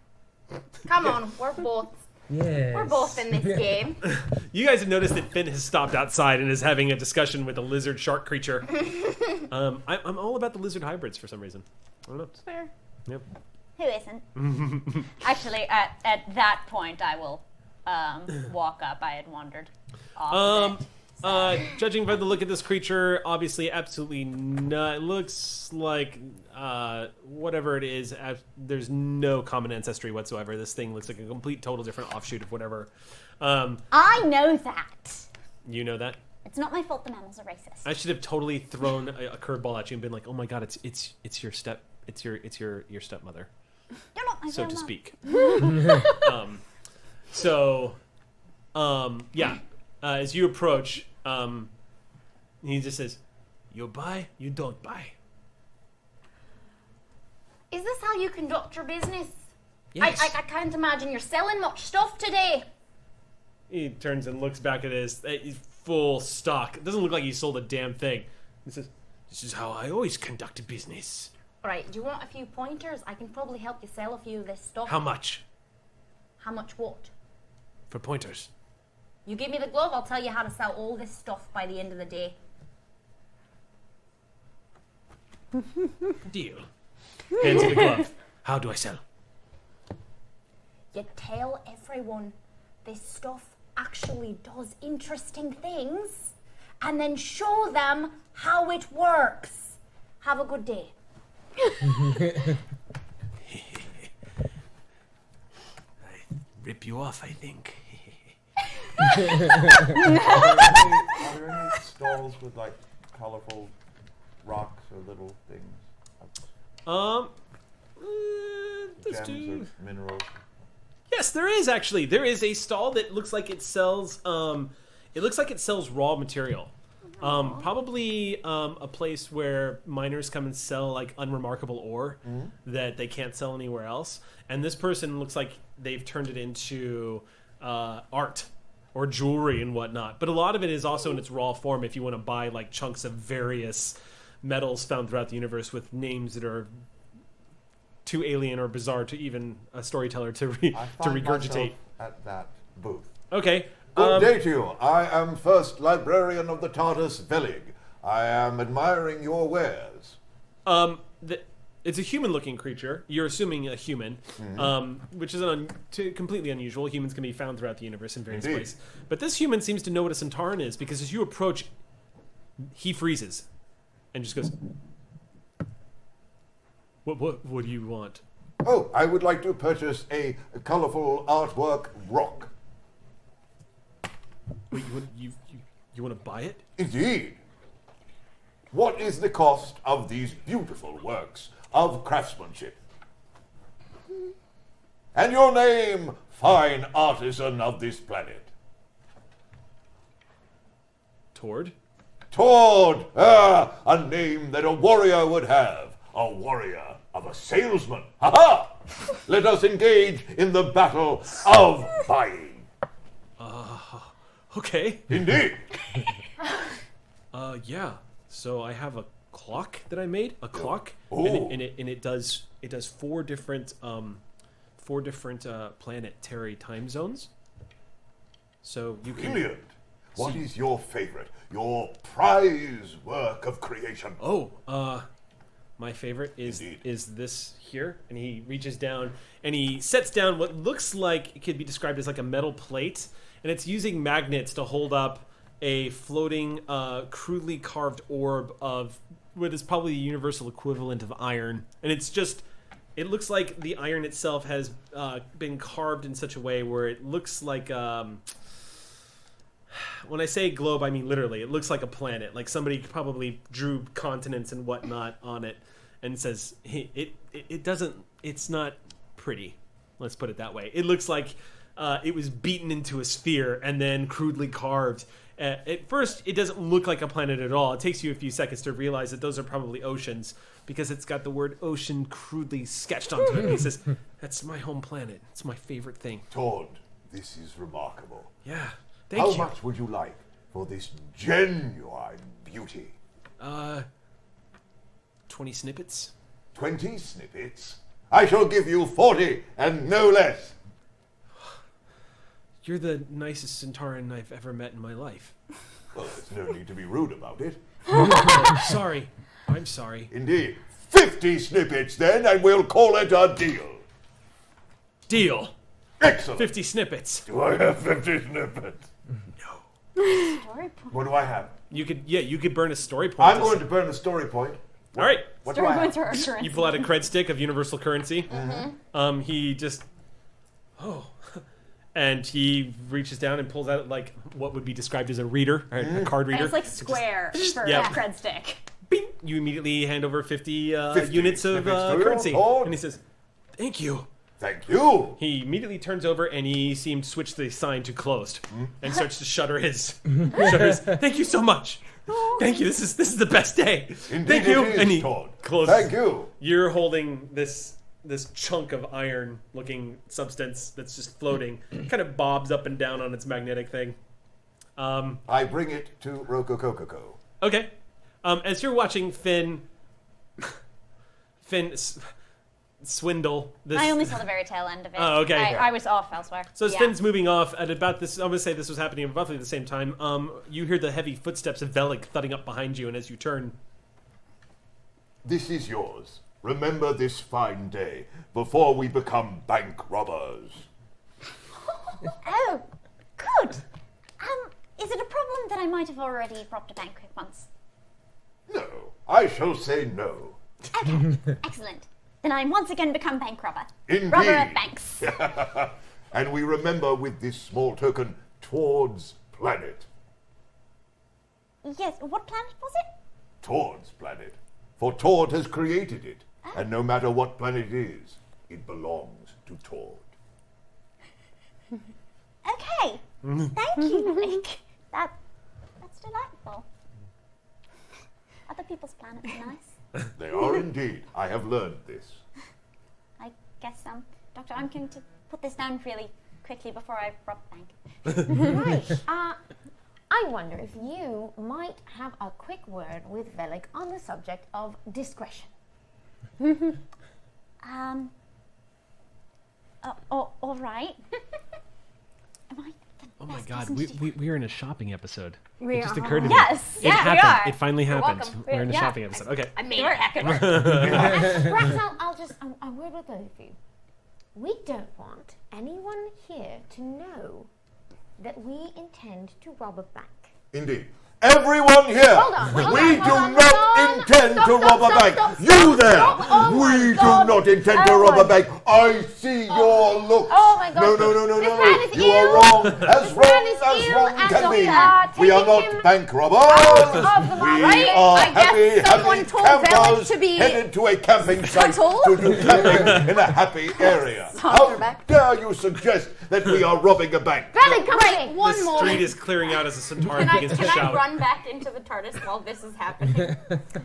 Come on, we're both in this game. You guys have noticed that Finn has stopped outside and is having a discussion with a lizard shark creature. I'm all about the lizard hybrids for some reason. I don't know. Fair. Yep. Who isn't? Actually, at that point, I will walk up. I had wandered off a bit. Judging by the look of this creature, obviously absolutely not. It looks like whatever it is, there's no common ancestry whatsoever. This thing looks like a complete, total different offshoot of whatever. I know that. You know that? It's not my fault the mammals are racist. I should have totally thrown a curveball at you and been like, "Oh my god, it's your your stepmother." You're not my so to grandma. speak. Yeah. As you approach, he just says, "You buy, you don't buy." Is this how you conduct your business? Yes. I can't imagine you're selling much stuff today. He turns and looks back at his full stock. It doesn't look like he sold a damn thing. He says, "This is how I always conduct a business." Right, do you want a few pointers? I can probably help you sell a few of this stuff. How much? How much what? For pointers. You give me the glove, I'll tell you how to sell all this stuff by the end of the day. Deal. Hands me the glove. How do I sell? You tell everyone this stuff actually does interesting things, and then show them how it works. Have a good day. I rip you off, I think. Are there any stalls with like colorful rocks or little things? Gems or minerals? Yes, there is actually. There is a stall that looks like it sells. It looks like it sells raw material. Probably a place where miners come and sell like unremarkable ore that they can't sell anywhere else. And this person looks like they've turned it into art or jewelry and whatnot. But a lot of it is also in its raw form. If you want to buy like chunks of various metals found throughout the universe with names that are too alien or bizarre to even a storyteller to regurgitate. At that booth. Okay. Good day to you. I am first librarian of the TARDIS Velig. I am admiring your wares. It's a human-looking creature. You're assuming a human, which is completely unusual. Humans can be found throughout the universe in various places. But this human seems to know what a Centauran is, because as you approach, he freezes and just goes, What do you want? Oh, I would like to purchase a colorful artwork rock. Wait, you want to buy it? Indeed. What is the cost of these beautiful works of craftsmanship? And your name, fine artisan of this planet? Tord? Tord! Ah, a name that a warrior would have. A warrior of a salesman. Ha-ha! Let us engage in the battle of buying. Okay. Indeed. Yeah. So I have a clock that I made. A clock, Oh. and it does four different planetary time zones. So you can. Brilliant. What is your favorite? Your prize work of creation? My favorite is Indeed. this here, and he reaches down and he sets down what looks like it could be described as like a metal plate, and it's using magnets to hold up a floating, crudely carved orb of what is probably the universal equivalent of iron, and it looks like the iron itself has been carved in such a way where it looks like. When I say globe, I mean literally. It looks like a planet. Like somebody probably drew continents and whatnot on it, and says it doesn't. It's not pretty. Let's put it that way. It looks like it was beaten into a sphere and then crudely carved. At first, it doesn't look like a planet at all. It takes you a few seconds to realize that those are probably oceans because it's got the word ocean crudely sketched onto it. And he says, "That's my home planet. It's my favorite thing." Tord, this is remarkable. Yeah. How Thank you. much would you like for this genuine beauty? 20 snippets. 20 snippets? I shall give you 40 and no less. You're the nicest Centauran I've ever met in my life. Well, there's no need to be rude about it. Sorry. I'm sorry. Indeed. 50 snippets then, and we'll call it a deal. Deal. Excellent. 50 snippets. Do I have 50 snippets? Story point. What do I have? You could burn a story point. I'm going to burn a story point. All right. What do Story I have? points are our currency. You pull out a cred stick of universal currency. He just and he reaches down and pulls out like what would be described as a reader, or a card And reader. it's like square for Yeah. a cred stick. Bing! You immediately hand over 50, 50 units of snippets to you, currency, Todd. and he says, "Thank you." Thank you. He immediately turns over and he seemed to switch the sign to closed and starts to shudder his. Thank you so much. Thank you. This is the best day. Indeed Thank you. it is, And he Todd. closes. Thank you. You're holding this chunk of iron-looking substance that's just floating, kind of bobs up and down on its magnetic thing. I bring it to Rococococo. Okay. As you're watching Finn swindle this. I only saw the very tail end of it. Oh, okay. I was off elsewhere. So as Yeah. Finn's moving off at about this, I'm going to say this was happening at roughly the same time. You hear the heavy footsteps of Velik thudding up behind you, and as you turn, This is yours. Remember this fine day before we become bank robbers. Oh, good. Is it a problem that I might have already robbed a bank once? No, I shall say no. Okay, excellent. Then I once again become bank robber. Indeed. Robber of banks. And we remember with this small token towards planet. Yes, what planet was it? Towards planet. For Tord has created it. And no matter what planet it is, it belongs to Tord. Okay. Thank you, Blake. That's delightful. Other people's planets are nice. They are indeed. I have learned this. I guess, Doctor, I'm going to put this down really quickly before I rob the bank. Right. I wonder if you might have a quick word with Velik on the subject of discretion. All right. Am I the oh my best God, person to do we're in a shopping episode. We It just are. occurred to me. Yes, It yeah, we happened. are. It finally happened. welcome. We're in a Yeah. shopping episode. Okay. I made it happen. Perhaps I'll just a word with both of you. We don't want anyone here to know that we intend to rob a bank. Indeed. Everyone here, Hold on, hold we on, do hold on, not hold on. intend Stop, to stop, rob a stop, bank. stop, You stop, there, stop. Oh my we God. do not intend to Oh rob my- a bank. I see your looks. Oh my God. No. This man is You are ill. wrong, as wrong man is as ill wrong and can be. doctor, We are taking not him bank robbers. of the We right. are I guess happy someone told Velik campers to be headed to a camping site subtle. to do camping in a happy area. How dare you suggest that we are robbing a bank? Velik, come Right, in. one The moment. street is clearing out as a centaur Can I begins to shout. run back into the TARDIS while this is happening?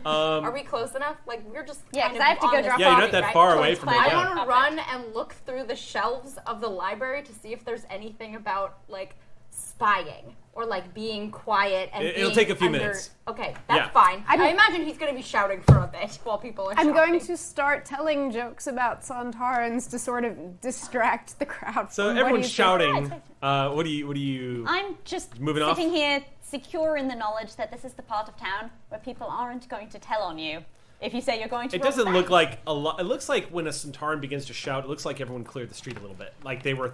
Are we close enough? Like, we're just Yeah, kind 'cause of I have to on go this drop Yeah, you're topic, not that right? far away from it. I Yeah. want to run and look through the shelves of the library to see if there's anything about, like, spying or, like, being quiet and It'll being take a few under- minutes. Okay, that's Yeah. fine. I imagine he's going to be shouting for a bit while people are I'm shopping. going to start telling jokes about Santarans to sort of distract the crowd. So from everyone's what shouting. What do you? I'm just Moving off? sitting here secure in the knowledge that this is the part of town where people aren't going to tell on you if you say you're going to. It rob doesn't a look bank. like a lot. It looks like when a Centauran begins to shout, it looks like everyone cleared the street a little bit. Like they were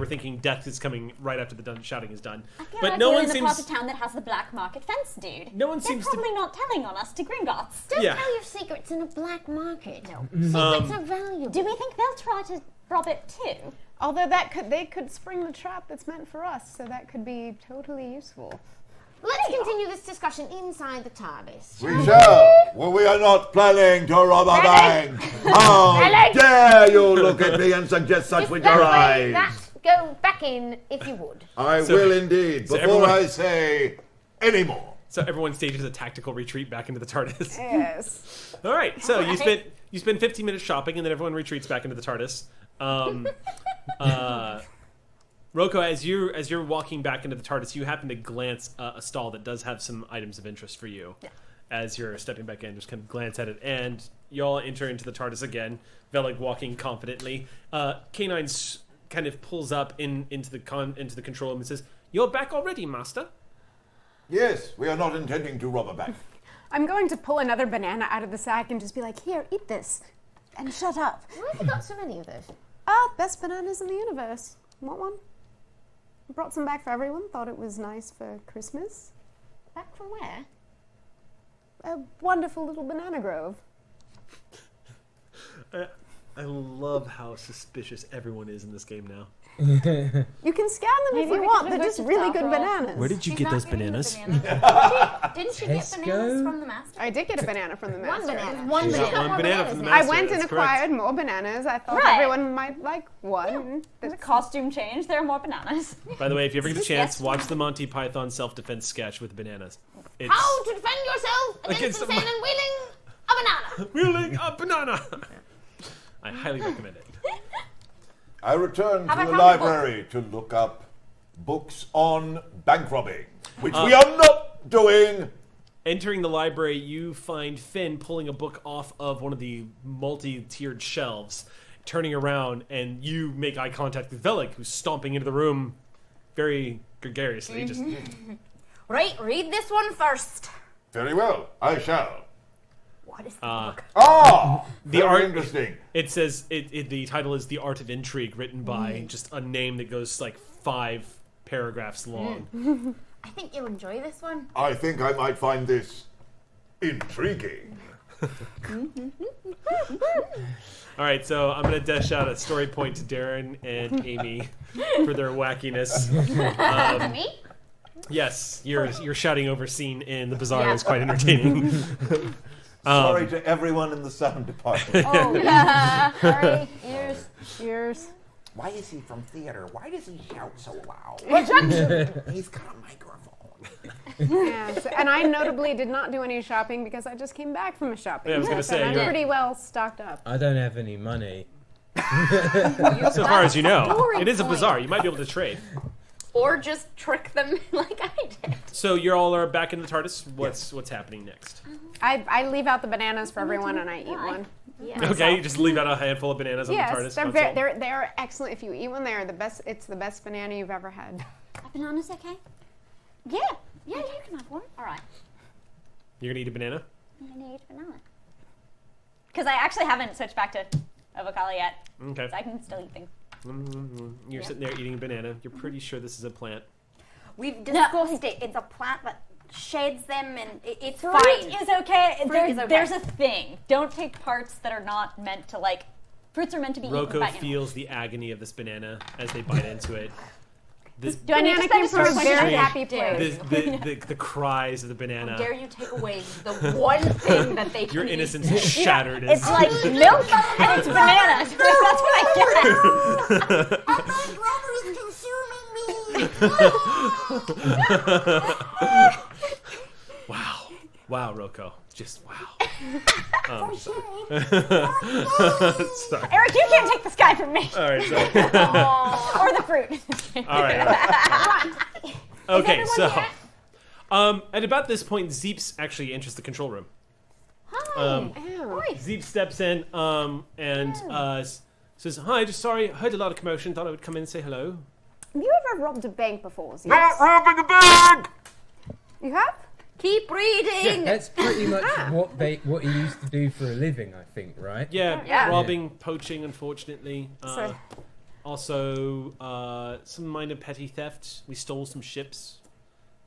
thinking death is coming right after the shouting is done. I feel But like no we're one in the part of seems. town that has the black market fence, dude. No one They're seems to. probably not telling on us to Gringotts. Don't Yeah. tell your secrets in a black market. No. Um, Secrets are valuable. Do we think they'll try to rob it too? Although they could spring the trap that's meant for us, so that could be totally useful. Let's continue this discussion inside the TARDIS. We shall. Well, we are not planning to rob a bank. How dare you look at me and suggest such with your eyes? Go back in if you would. I So- will indeed, so before everyone- I say any more. So everyone stages a tactical retreat back into the TARDIS. Yes. All right. So you spend 15 minutes shopping, and then everyone retreats back into the TARDIS. Rocco, as you're walking back into the TARDIS, you happen to glance a stall that does have some items of interest for you. Yeah. As you're stepping back in, just kind of glance at it, and you all enter into the TARDIS again. Velig walking confidently. K9 kind of pulls up into the control room and says, "You're back already, Master." Yes, we are not intending to rob a bank. I'm going to pull another banana out of the sack and just be like, here, eat this. And shut up. Why have you got so many of those? Best bananas in the universe. Want one? Brought some back for everyone. Thought it was nice for Christmas. Back from where? A wonderful little banana grove. I love how suspicious everyone is in this game now. You can scan them if Maybe you we want. could They're have just looked really at good after all. bananas. Where did you She's get not those getting the bananas? Didn't she get Tesco? bananas from the master? I did get a banana from the master. One banana. One She's got banana. one banana from the I master. went and that's correct. acquired more bananas. I thought Right. everyone might like one. There's a costume change. There are more bananas. By the way, if you ever get a Just chance, yes. watch the Monty Python self-defense sketch with bananas. It's How to defend yourself against Against the the- sin and wheeling a banana. wheeling a banana. I highly recommend it. I returned Have to I the found the book? library to look up books on bank robbing, which we are not doing. Entering the library, you find Finn pulling a book off of one of the multi-tiered shelves, turning around, and you make eye contact with Velig, who's stomping into the room very gregariously. Just Right, read this one first. Very well, I shall. What is the book? Ah, The very art- interesting. it says the title is "The Art of Intrigue," written by just a name that goes like 5 paragraphs long. I think you'll enjoy this one. I think I might find this intriguing. All right, so I'm gonna dash out a story point to Darren and Amy for their wackiness. Me? Yes, your shouting over scene in the bazaar is quite entertaining. Sorry to everyone in the sound department. Oh, yeah. Sorry. Ears. Why is he from theater? Why does he shout so loud? He's got a microphone. Yes. And I notably did not do any shopping because I just came back from a shopping Yeah, I was gonna trip, say, and I'm you're- pretty well stocked up. I don't have any money. So far as you know, Story it is a point. bazaar. You might be able to trade. Or just trick them like I did. So you all are back in the TARDIS. What's happening next? I leave out the bananas for everyone and I eat one. Okay, you just leave out a handful of bananas on the Yes, TARDIS they're, console. they're excellent. If you eat one, they're the best. It's the best banana you've ever had. Are bananas okay? Yeah. Yeah, you can have one. All right. You're gonna eat a banana? I'm gonna eat a banana. Because I actually haven't switched back to avocado yet, Okay. so I can still eat things. You're sitting there eating a banana. You're pretty sure this is a plant. We've discussed it. It's a plant that sheds them and it's Fruit fine. is okay. Fruit is okay. There's a thing. Don't take parts that are not meant to, like, fruits are meant to be eaten Rocco by animals. feels the agony of this banana as they bite into it. This, Do I need to Banana spend came a from a story very point? happy place. the cries of the banana. Dare you take away the one thing that they can Your eat. innocence is shattered. It's like milk and it's banana. That's what I get. A bank robber is consuming me. Wow. Wow, Roko. Just wow. Sorry. Eric, you can't take the sky from me. All right, sorry. Or the fruit. All right. Okay, so at about this point, Zeeps actually enters the control room. Hi. Zeep steps in and says, "Hi, just sorry, heard a lot of commotion. Thought I would come in and say hello." Have you ever robbed a bank before, Zeus? Not robbing a bank! You have? Keep reading. That's pretty much what he used to do for a living, I think, right? Yeah, robbing, poaching, unfortunately. So- Also, some minor petty theft. We stole some ships.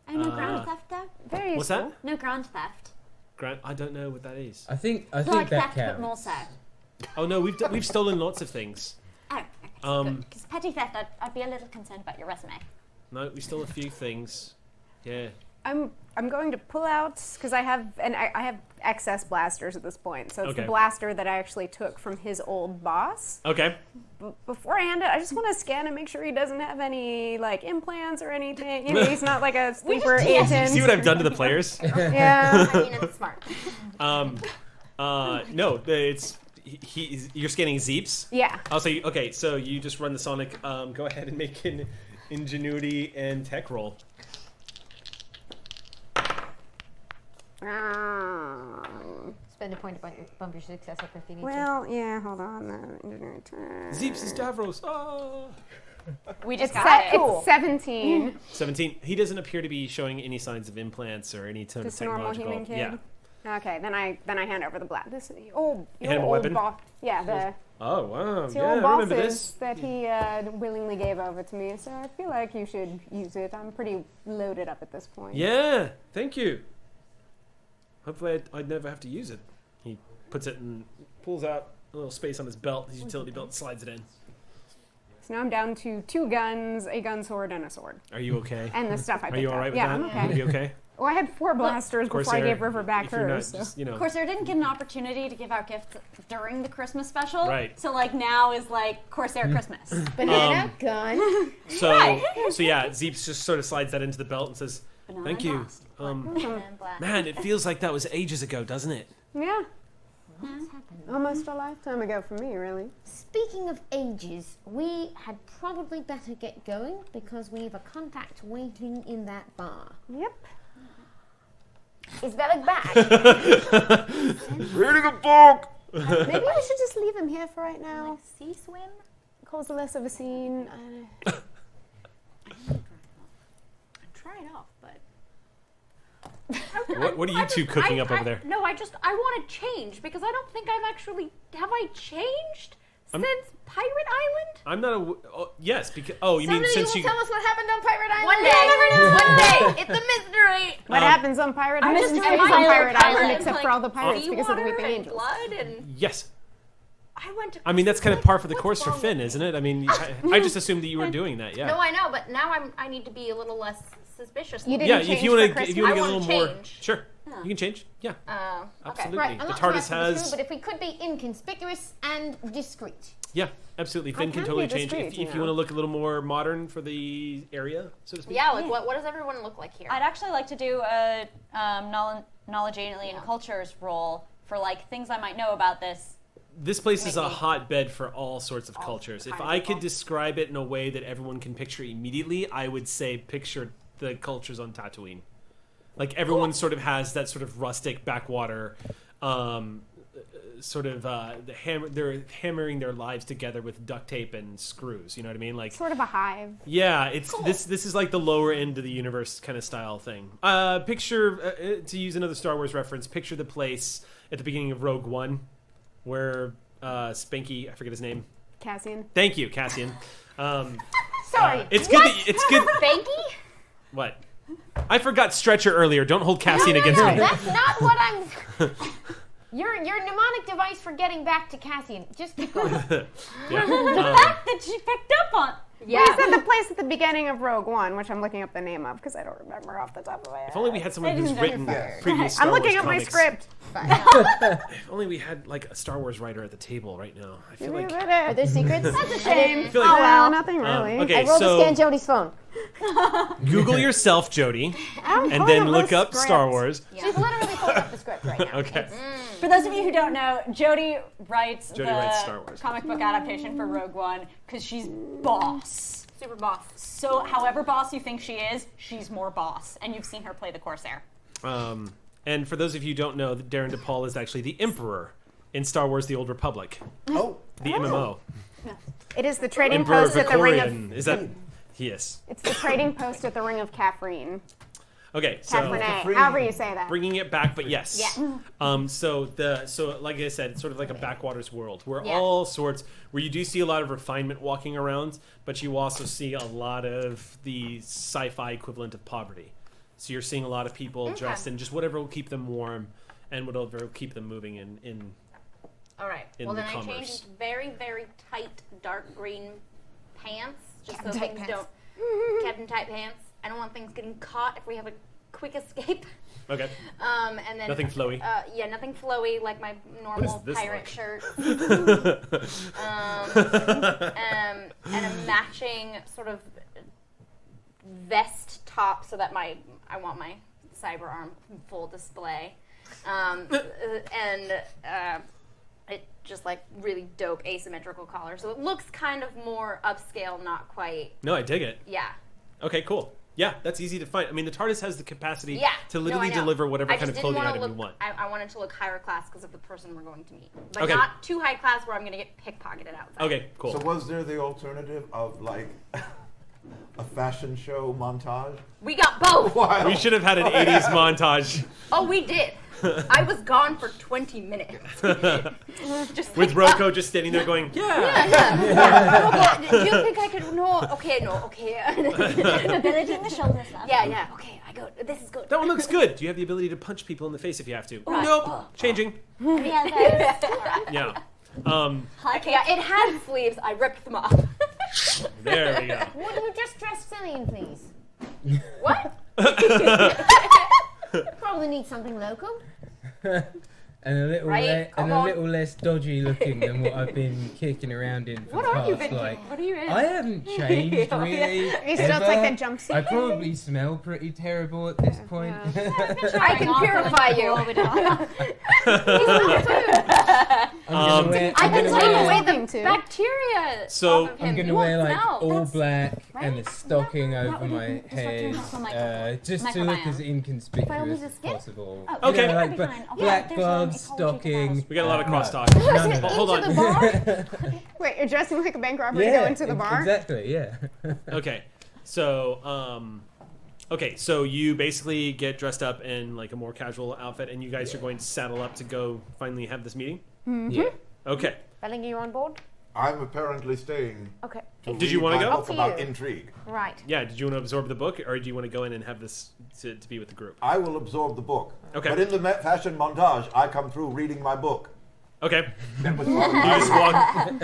Oh, no grand theft though? Very What's useful. that? No grand theft. Grant, I don't know what that is. I think Like that theft, counts. but more so. Oh no, we've stolen lots of things. Oh, okay. Because petty theft, I'd be a little concerned about your resume. No, we stole a few things. Yeah. I'm going to pull out because I have excess blasters at this point. So it's Okay. the blaster that I actually took from his old boss. Okay. Before I hand it, I just want to scan and make sure he doesn't have any like implants or anything. You know, he's not like a sleeper agent. See what I've done to the players? Yeah. I mean, it's smart. No, it's you're scanning Zeeps. Yeah. I'll say okay. So you just run the Sonic. Go ahead and make an ingenuity and tech roll. Spend a point to bump your success up if you need Well, yeah. Hold on. Zeeps is Davros. Oh. We just It's, got it. it's 17. 17. He doesn't appear to be showing any signs of implants or any sort of Just a normal technological. human kid. Yeah. Okay, then I hand over the black. This old Hand him a old weapon? yeah, the Oh wow. the Yeah, old I remember bosses this. that he willingly gave over to me. So I feel like you should use it. I'm pretty loaded up at this point. Yeah. Thank you. Hopefully, I'd never have to use it. He puts it and pulls out a little space on his belt, his utility belt, and slides it in. So now I'm down to 2 guns, a gun sword, and a sword. Are you okay? And the stuff I Are picked you all up. right with Yeah, that? I'm You okay. gonna be okay? Well, I had 4 blasters before I Corsair, gave River back if you're hers. not, just, you know. Corsair didn't get an opportunity to give out gifts during the Christmas special. Right. So like now is like Corsair Christmas. Banana gun. So yeah, Zeeps just sort of slides that into the belt and says, Banana "Thank you." blast. Black. Man, it feels like that was ages ago, doesn't it? Yeah. Almost a lifetime ago for me, really. Speaking of ages, we had probably better get going because we have a contact waiting in that bar. Yep. Is Velik back? Reading a book! Maybe we should just leave him here for right now. Sea swim? Cause less of a scene. Try it off, but. What are you two cooking up over there? No, I want to change because I don't think I've actually. Have I changed since Pirate Island? I'm not a. Oh, yes, because. Oh, you mean Somebody since will you. tell us what happened on Pirate Island. One day. One day. It's a mystery. What happens on Pirate Island? just stays doing on Pirate Pirate Island, Island, except for all the pirates because of the Weeping and Angels. blood and Yes. I went to. I mean, that's kind of par for the course for Finn, isn't it? I mean, I just assumed that you were doing that. Yeah. No, I know, but now I need to be a little less suspicious. You didn't Yeah, change if you want for to, if you want to get a I little wanna more, change. sure, you can change. Yeah, Okay. absolutely. Right, I'm The not TARDIS asking this has. through, but if we could be inconspicuous and discreet. Yeah, absolutely. Finn can can totally be change discreet, if you you know. want to look a little more modern for the area, so to speak. Yeah, like what does everyone look like here? I'd actually like to do a knowledge alien cultures roll for like things I might know about this. This place is a Maybe. hotbed for all sorts of cultures. If kinds I of could cultures. describe it in a way that everyone can picture immediately, I would say picture the cultures on Tatooine. Like everyone sort of has that sort of rustic backwater, sort of they're hammering their lives together with duct tape and screws. You know what I mean? Like Sort of a hive. yeah, it's this is like the lower end of the universe kind of style thing. Picture to use another Star Wars reference. Picture the place at the beginning of Rogue One, where Spanky, I forget his name. Cassian. Thank you, Cassian. Sorry. It's good. It's good. Spanky? What? I forgot Stretcher earlier. Don't hold Cassian against me. That's not what I'm. Your mnemonic device for getting back to Cassian. Just keep going. Yeah. That she picked up on. Yeah. He said the place at the beginning of Rogue One, which I'm looking up the name of because I don't remember off the top of my head. If only we had someone who's written previous Star I'm looking Wars at my comics. script. If only we had like a Star Wars writer at the table right now. I feel like. Are there secrets? That's a Shame. I feel like- Oh well, nothing really. Okay, I rolled so to scan Jody's phone. Google yourself, Jody, I'm and pulling then up my look up script. Star Wars. She's literally pulling up the script right now. Okay. For those of you who don't know, Jody writes Jody the writes Star Wars. comic book adaptation for Rogue One because she's boss. Super boss. So, however boss you think she is, she's more boss, and you've seen her play the Corsair. And for those of you who don't know, Darren DePaul is actually the Emperor in Star Wars: The Old Republic. Oh, The MMO. It is the trading Emperor post at the ring of. Victorian. Is that? Yes. It's the trading post at the ring of Catherine. Okay, so Catherine, however you say that. bringing it back, but yes. Yeah. So like I said, it's sort of like a backwaters world where Yeah. all sorts, where you do see a lot of refinement walking around, but you also see a lot of the sci-fi equivalent of poverty. So you're seeing a lot of people dressed in just whatever will keep them warm, and whatever will keep them moving in. All right. In Well, the then I commerce. changed very, very tight dark green pants, just Captain so tight things pants. don't. Captain tight pants. I don't want things getting caught if we have a quick escape. Okay. And then Nothing flowy. Yeah, nothing flowy like my normal this pirate like? shirt. And a matching sort of vest top so that I want my cyber arm full display. It just like really dope asymmetrical collar, so it looks kind of more upscale, not quite. No, I dig it. Yeah. Okay, cool. Yeah, that's easy to find. I mean, the TARDIS has the capacity Yeah. to No, literally I know. deliver whatever I kind just of didn't clothing wanna item look, you want. I wanted to look higher class because of the person we're going to meet, but Okay. not too high class where I'm going to get pickpocketed outside. Okay, cool. So was there the alternative of like a fashion show montage? We got both. Wow. We should have had an 80s montage Oh, we did. I was gone for 20 minutes. Just with like, Rocco just standing there going, yeah. Do you think I could? No. Okay. Ability in the shoulder stuff. Yeah. Okay. I go. This is good. that one looks good. Do you have the ability to punch people in the face if you have to? Oh, Right. nope. Changing. Yeah, those. Yeah. Okay, yeah, it had sleeves. I ripped them off. There we go. Would you just dress silly in, please? What? Probably need something local. And a little Right? Come a on. little less dodgy looking than what I've been kicking around in for What the are you past been? like. What are you in? I haven't changed Oh, yeah. really. He still looks like ever. that jumpsuit. I probably smell pretty terrible at this point. I can purify you. I'm gonna wear, I I'm can gonna take wear, away Thing the too. bacteria So- off of him. I'm gonna You wear won't like smell. all That's- black and a right? stocking That over would my be head, disrupting the microbiome. just to look as Microbiome. inconspicuous the as skin? possible. Oh, You okay. know, like, that'd be fine. Oh, yeah, black there's gloves, an ecology stocking. We got a lot of no, crosstalk. none of Hold that. on. The bar? Wait, you're dressing like a bank robber to go into the bar? Exactly, yeah. Okay. So you basically get dressed up in like a more casual outfit, and you guys are going to saddle up to go finally have this meeting. Yeah. Okay. Bellinger, you on board? I'm apparently staying. Okay. To Did you read wanna my go? book Up to about you. intrigue. Right. Yeah. Did you want to absorb the book, or do you want to go in and have this to be with the group? I will absorb the book. Okay. But in the fashion montage, I come through reading my book. Okay. That was part of You my just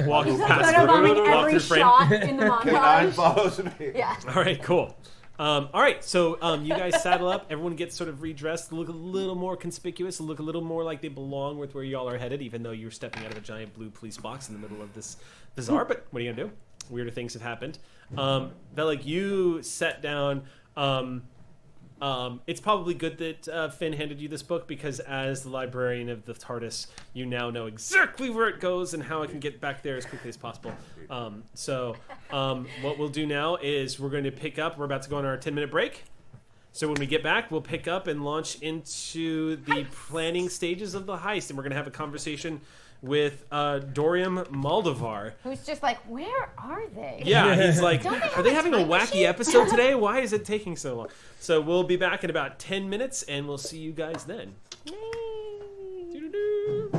walk past, Photobombing walk every through frame. shot in the K9 montage. follows me. Yeah. All right, cool. All right, so you guys saddle up. Everyone gets sort of redressed, look a little more conspicuous, look a little more like they belong with where y'all are headed, even though you're stepping out of a giant blue police box in the middle of this bazaar. But what are you gonna do? Weirder things have happened. Velik, you sat down. It's probably good that Finn handed you this book because, as the librarian of the TARDIS, you now know exactly where it goes and how it can get back there as quickly as possible. What we'll do now is we're going to pick up. We're about to go on our 10-minute break. So when we get back, we'll pick up and launch into the planning stages of the heist, and we're going to have a conversation with Dorium Moldovar. Who's just like, where are they? Yeah, he's like, Don't they are have they a having a time wacky machine?" episode today? Why is it taking so long? So we'll be back in about 10 minutes, and we'll see you guys then. Doo-doo-doo.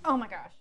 Oh my gosh.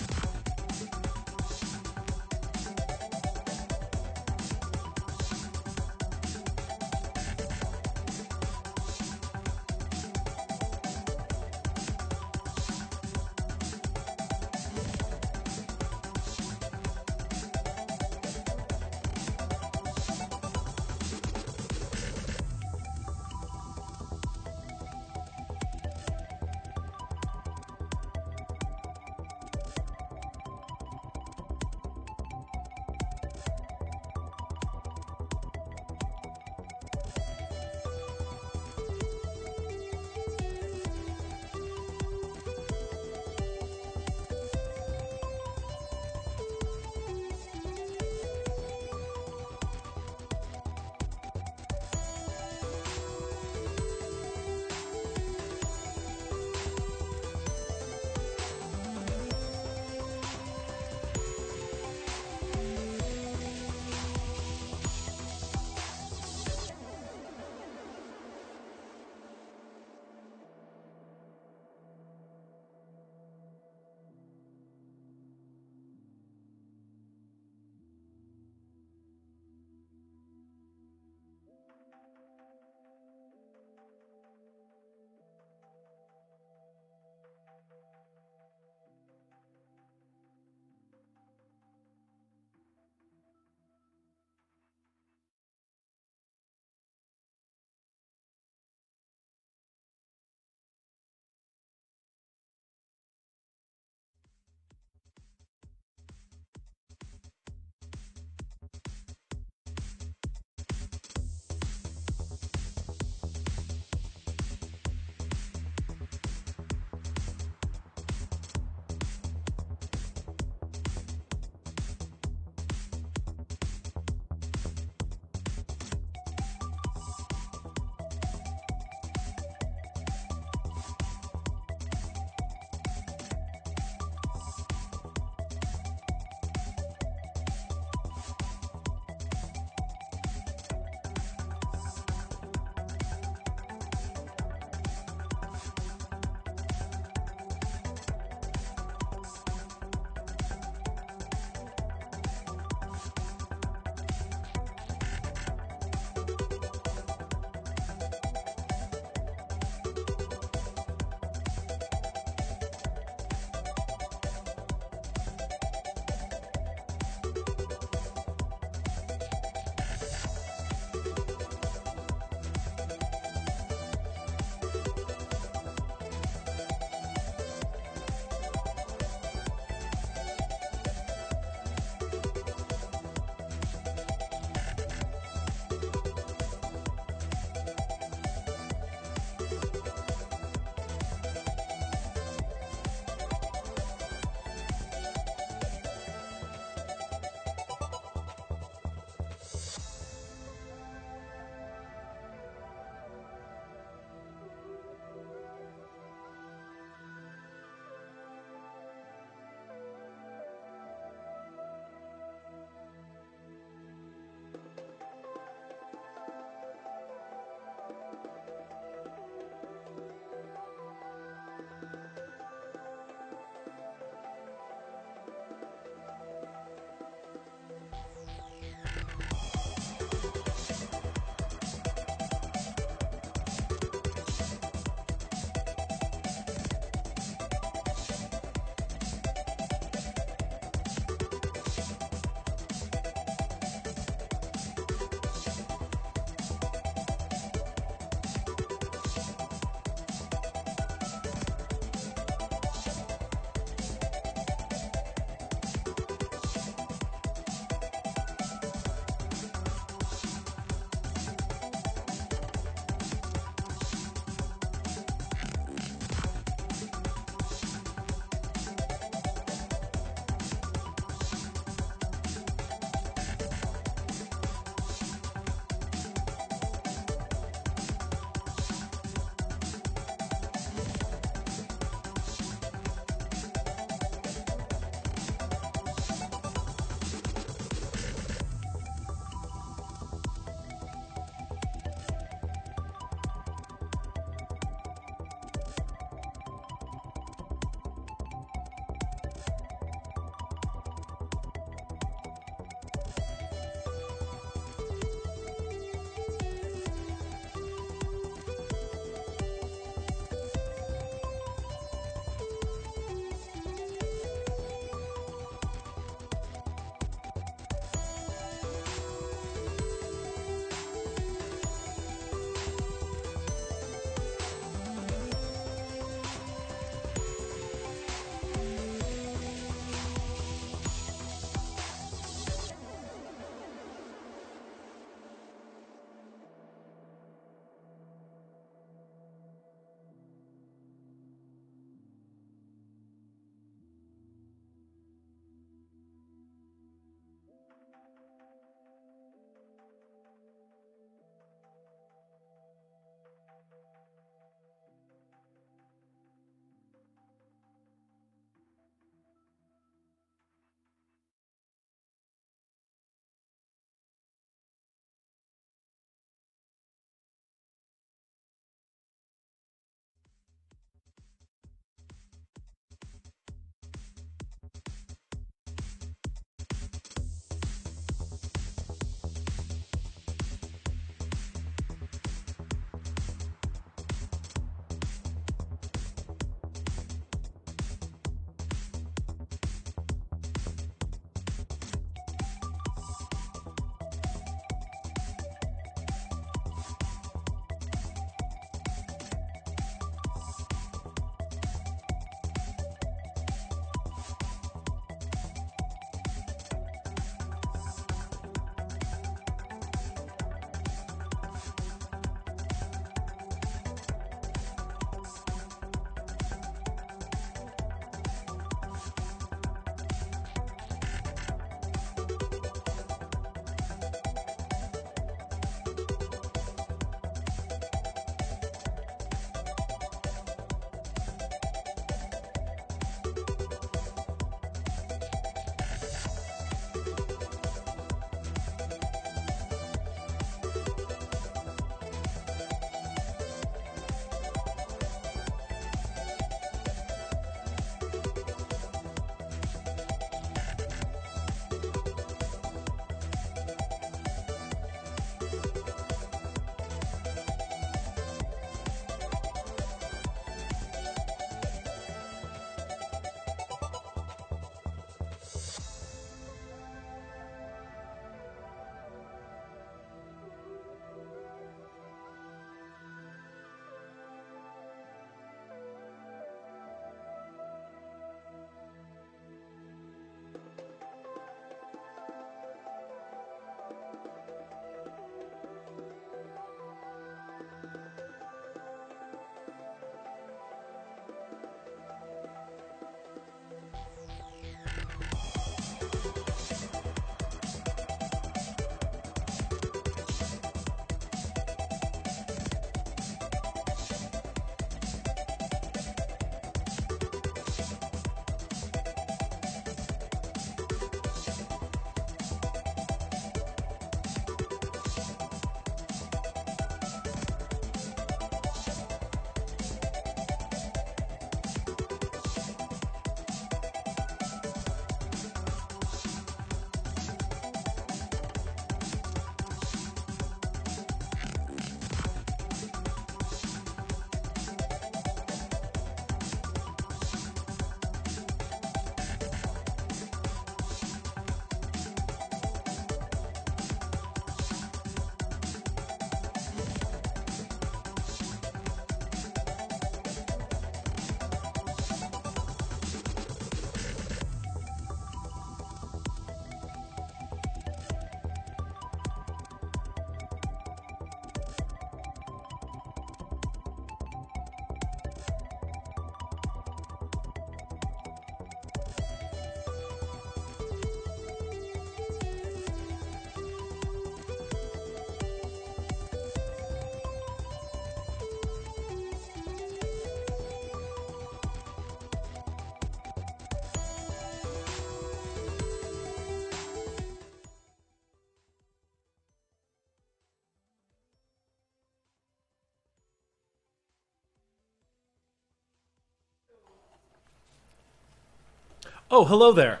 Oh, hello there.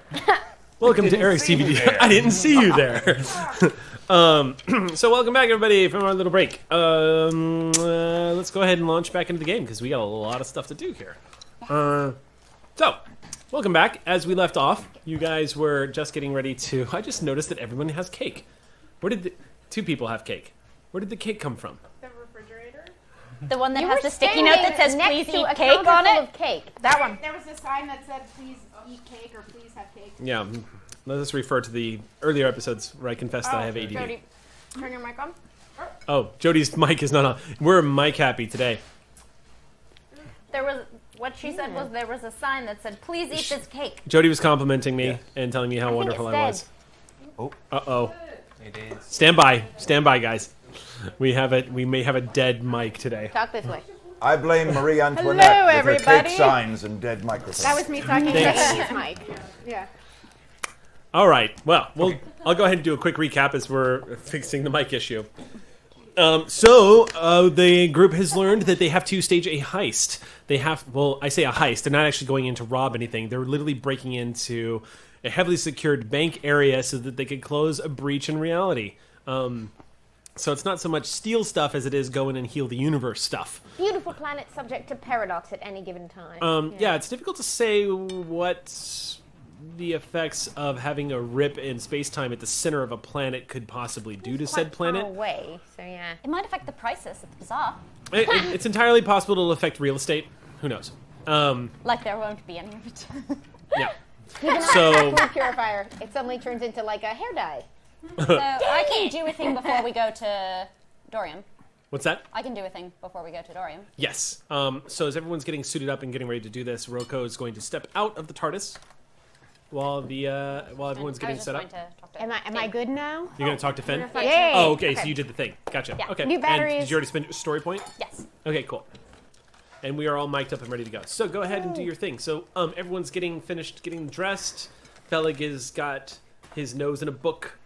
Welcome to Eric's TVD. I didn't see you there. So welcome back, everybody, from our little break. Let's go ahead and launch back into the game because we got a lot of stuff to do here. So, welcome back. As we left off, you guys were just getting ready to... I just noticed that everyone has cake. Where did two people have cake? Where did the cake come from? The refrigerator. The one that You has were the sticky note that says next "Please to eat a cake" counter on full it. of cake. That one. There was a sign that said, "Please eat cake" or "Please have cake." Yeah, let us refer to the earlier episodes where I confessed that I have ADD. Jody, turn your mic on. Oh, Jody's mic is not on. We're mic happy today. There was what she said was there was a sign that said, "Please eat this cake." Jody was complimenting me and telling me how wonderful I was. Oh. Uh-oh. It is. Stand by, guys. We may have a dead mic today. Talk this way. I blame Marie Antoinette Hello, with her everybody. cake signs and dead microphones. That was me talking to Thanks. Amy's mic. Yeah. All right. Well, I'll go ahead and do a quick recap as we're fixing the mic issue. So the group has learned that they have to stage a heist. I say a heist. They're not actually going in to rob anything. They're literally breaking into a heavily secured bank area so that they could close a breach in reality. So it's not so much steal stuff as it is go in and heal the universe stuff. Beautiful planet subject to paradox at any given time. Yeah, it's difficult to say what the effects of having a rip in space-time at the center of a planet could possibly do to said planet. Far away, so yeah. It might affect the prices at the bazaar. It's entirely possible it'll affect real estate. Who knows? Like there won't be any of it. Yeah. So food purifier, it suddenly turns into like a hair dye. So I can do a thing before we go to Dorium. What's that? I can do a thing before we go to Dorium. Yes. So as everyone's getting suited up and getting ready to do this, Roko is going to step out of the TARDIS while everyone's getting set up. Am I good now? You're going to talk to Finn? Yay. Oh, okay, so you did the thing. Gotcha. Yeah. Okay. New And batteries. did you already spend your story point? Yes. Okay, cool. And we are all mic'd up and ready to go. So go ahead and do your thing. So everyone's getting dressed. Felix has got his nose in a book.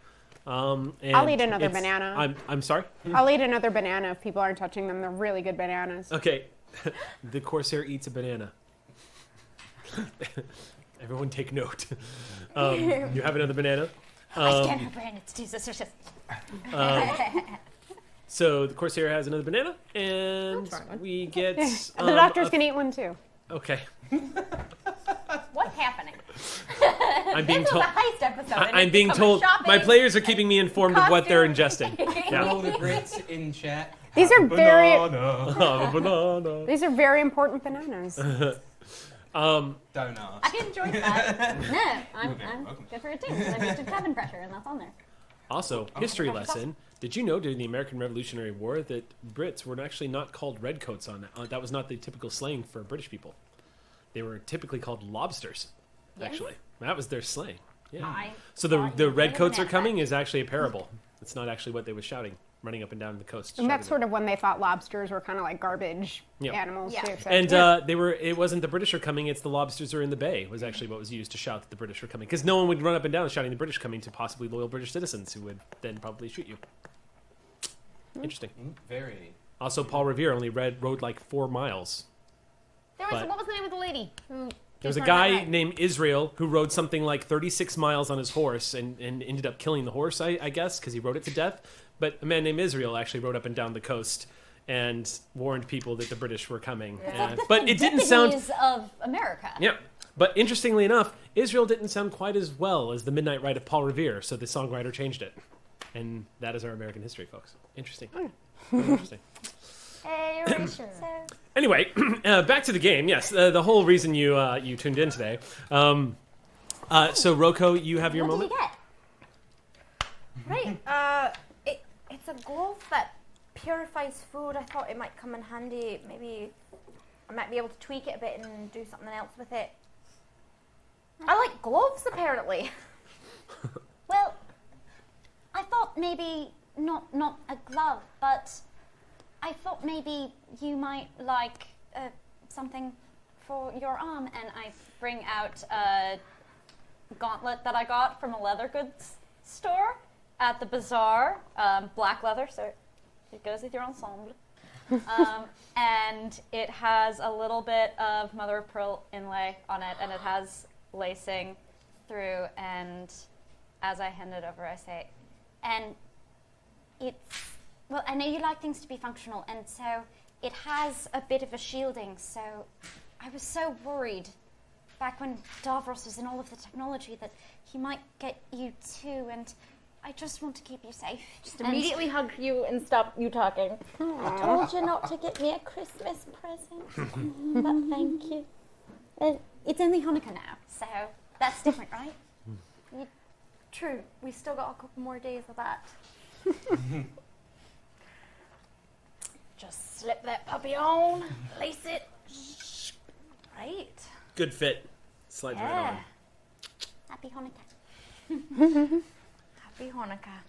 And I'll eat another banana. I'm sorry? I'll eat another banana if people aren't touching them. They're really good bananas. Okay. The Corsair eats a banana. Everyone take note. You have another banana. I stand her brain. It's too suspicious. So the Corsair has another banana, and we get... And the doctors can eat one too. Okay. What's happening? I'm being This is told... a heist episode. and I'm it's being become a told... shopping My players are keeping me informed of what they're costume. ingesting. All Yeah. the Brits in chat. These are very Banana. Banana. these are very important bananas. Don't ask. I enjoyed that. No, I'm welcome. good for it too. I boosted cabin pressure, and that's on there. Also, history lesson. Did you know during the American Revolutionary War that Brits were actually not called redcoats on that? That was not the typical slang for British people. They were typically called lobsters, actually. That was their slang. Yeah. So the redcoats are coming is actually a parable. It's not actually what they were shouting, running up and down the coast. And that's shouting sort of when they thought lobsters were kind of like garbage Yeah. animals Yeah. too. So. And it wasn't the British are coming, it's the lobsters are in the bay was actually what was used to shout that the British were coming. Because no one would run up and down shouting the British coming to possibly loyal British citizens who would then probably shoot you. Interesting. Very. Also, Paul Revere only rode like 4 miles. What was the name of the lady? There was a guy named Israel who rode something like 36 miles on his horse and ended up killing the horse, I guess, because he rode it to death. But a man named Israel actually rode up and down the coast and warned people that the British were coming. But it didn't sound... of America. Yeah. But interestingly enough, Israel didn't sound quite as well as the Midnight Ride of Paul Revere, so the songwriter changed it. And that is our American history, folks. Interesting. Interesting. Hey, erasure. Anyway, back to the game. Yes, the whole reason you tuned in today. So Roko, you have your What moment. did you get? Right. It's a glove that purifies food. I thought it might come in handy. Maybe I might be able to tweak it a bit and do something else with it. I like gloves, apparently. Well, I thought maybe not a glove, but I thought maybe you might like something for your arm, and I bring out a gauntlet that I got from a leather goods store at the bazaar, black leather, so it goes with your ensemble. And it has a little bit of mother of pearl inlay on it, and it has lacing through, and as I hand it over, I say, and it's, well, I know you like things to be functional, and so it has a bit of a shielding, so I was so worried back when Davros was in all of the technology that he might get you too, and I just want to keep you safe. Just immediately hug you and stop you talking. I told you not to get me a Christmas present, but thank you. It's only Hanukkah now, so that's different, right? True. We still got a couple more days of that. Just slip that puppy on, lace it. Right. Good fit. Slides right on. Happy Hanukkah. Happy Hanukkah.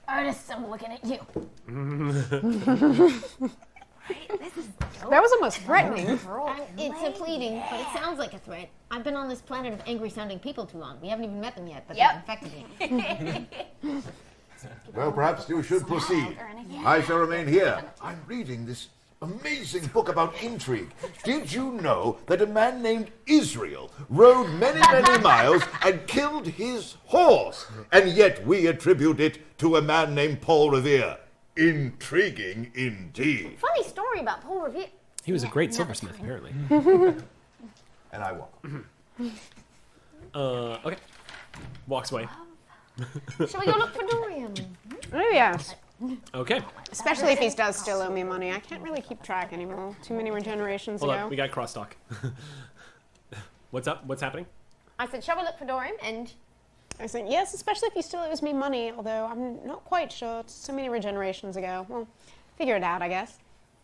Artist, I'm looking at you. Right? This is dope. That was almost threatening. It's a pleading, but it sounds like a threat. I've been on this planet of angry-sounding people too long. We haven't even met them yet, but they've infected me. Well, perhaps you should proceed. I shall remain here. I'm reading this amazing book about intrigue. Did you know that a man named Israel rode many, many miles and killed his horse? And yet we attribute it to a man named Paul Revere. Intriguing indeed. Funny story about Paul Revere. He was a great silversmith, apparently. And I walk. Okay. Walks away. Shall we go look for Dorian? Oh, yes. Okay. Especially if he does still owe me money. I can't really keep track anymore. Too many regenerations Hold ago. on, we got crosstalk. What's up? What's happening? I said, shall we look for Dorian? And I said, yes, especially if he still owes me money, although I'm not quite sure. It's so many regenerations ago. Well, figure it out, I guess.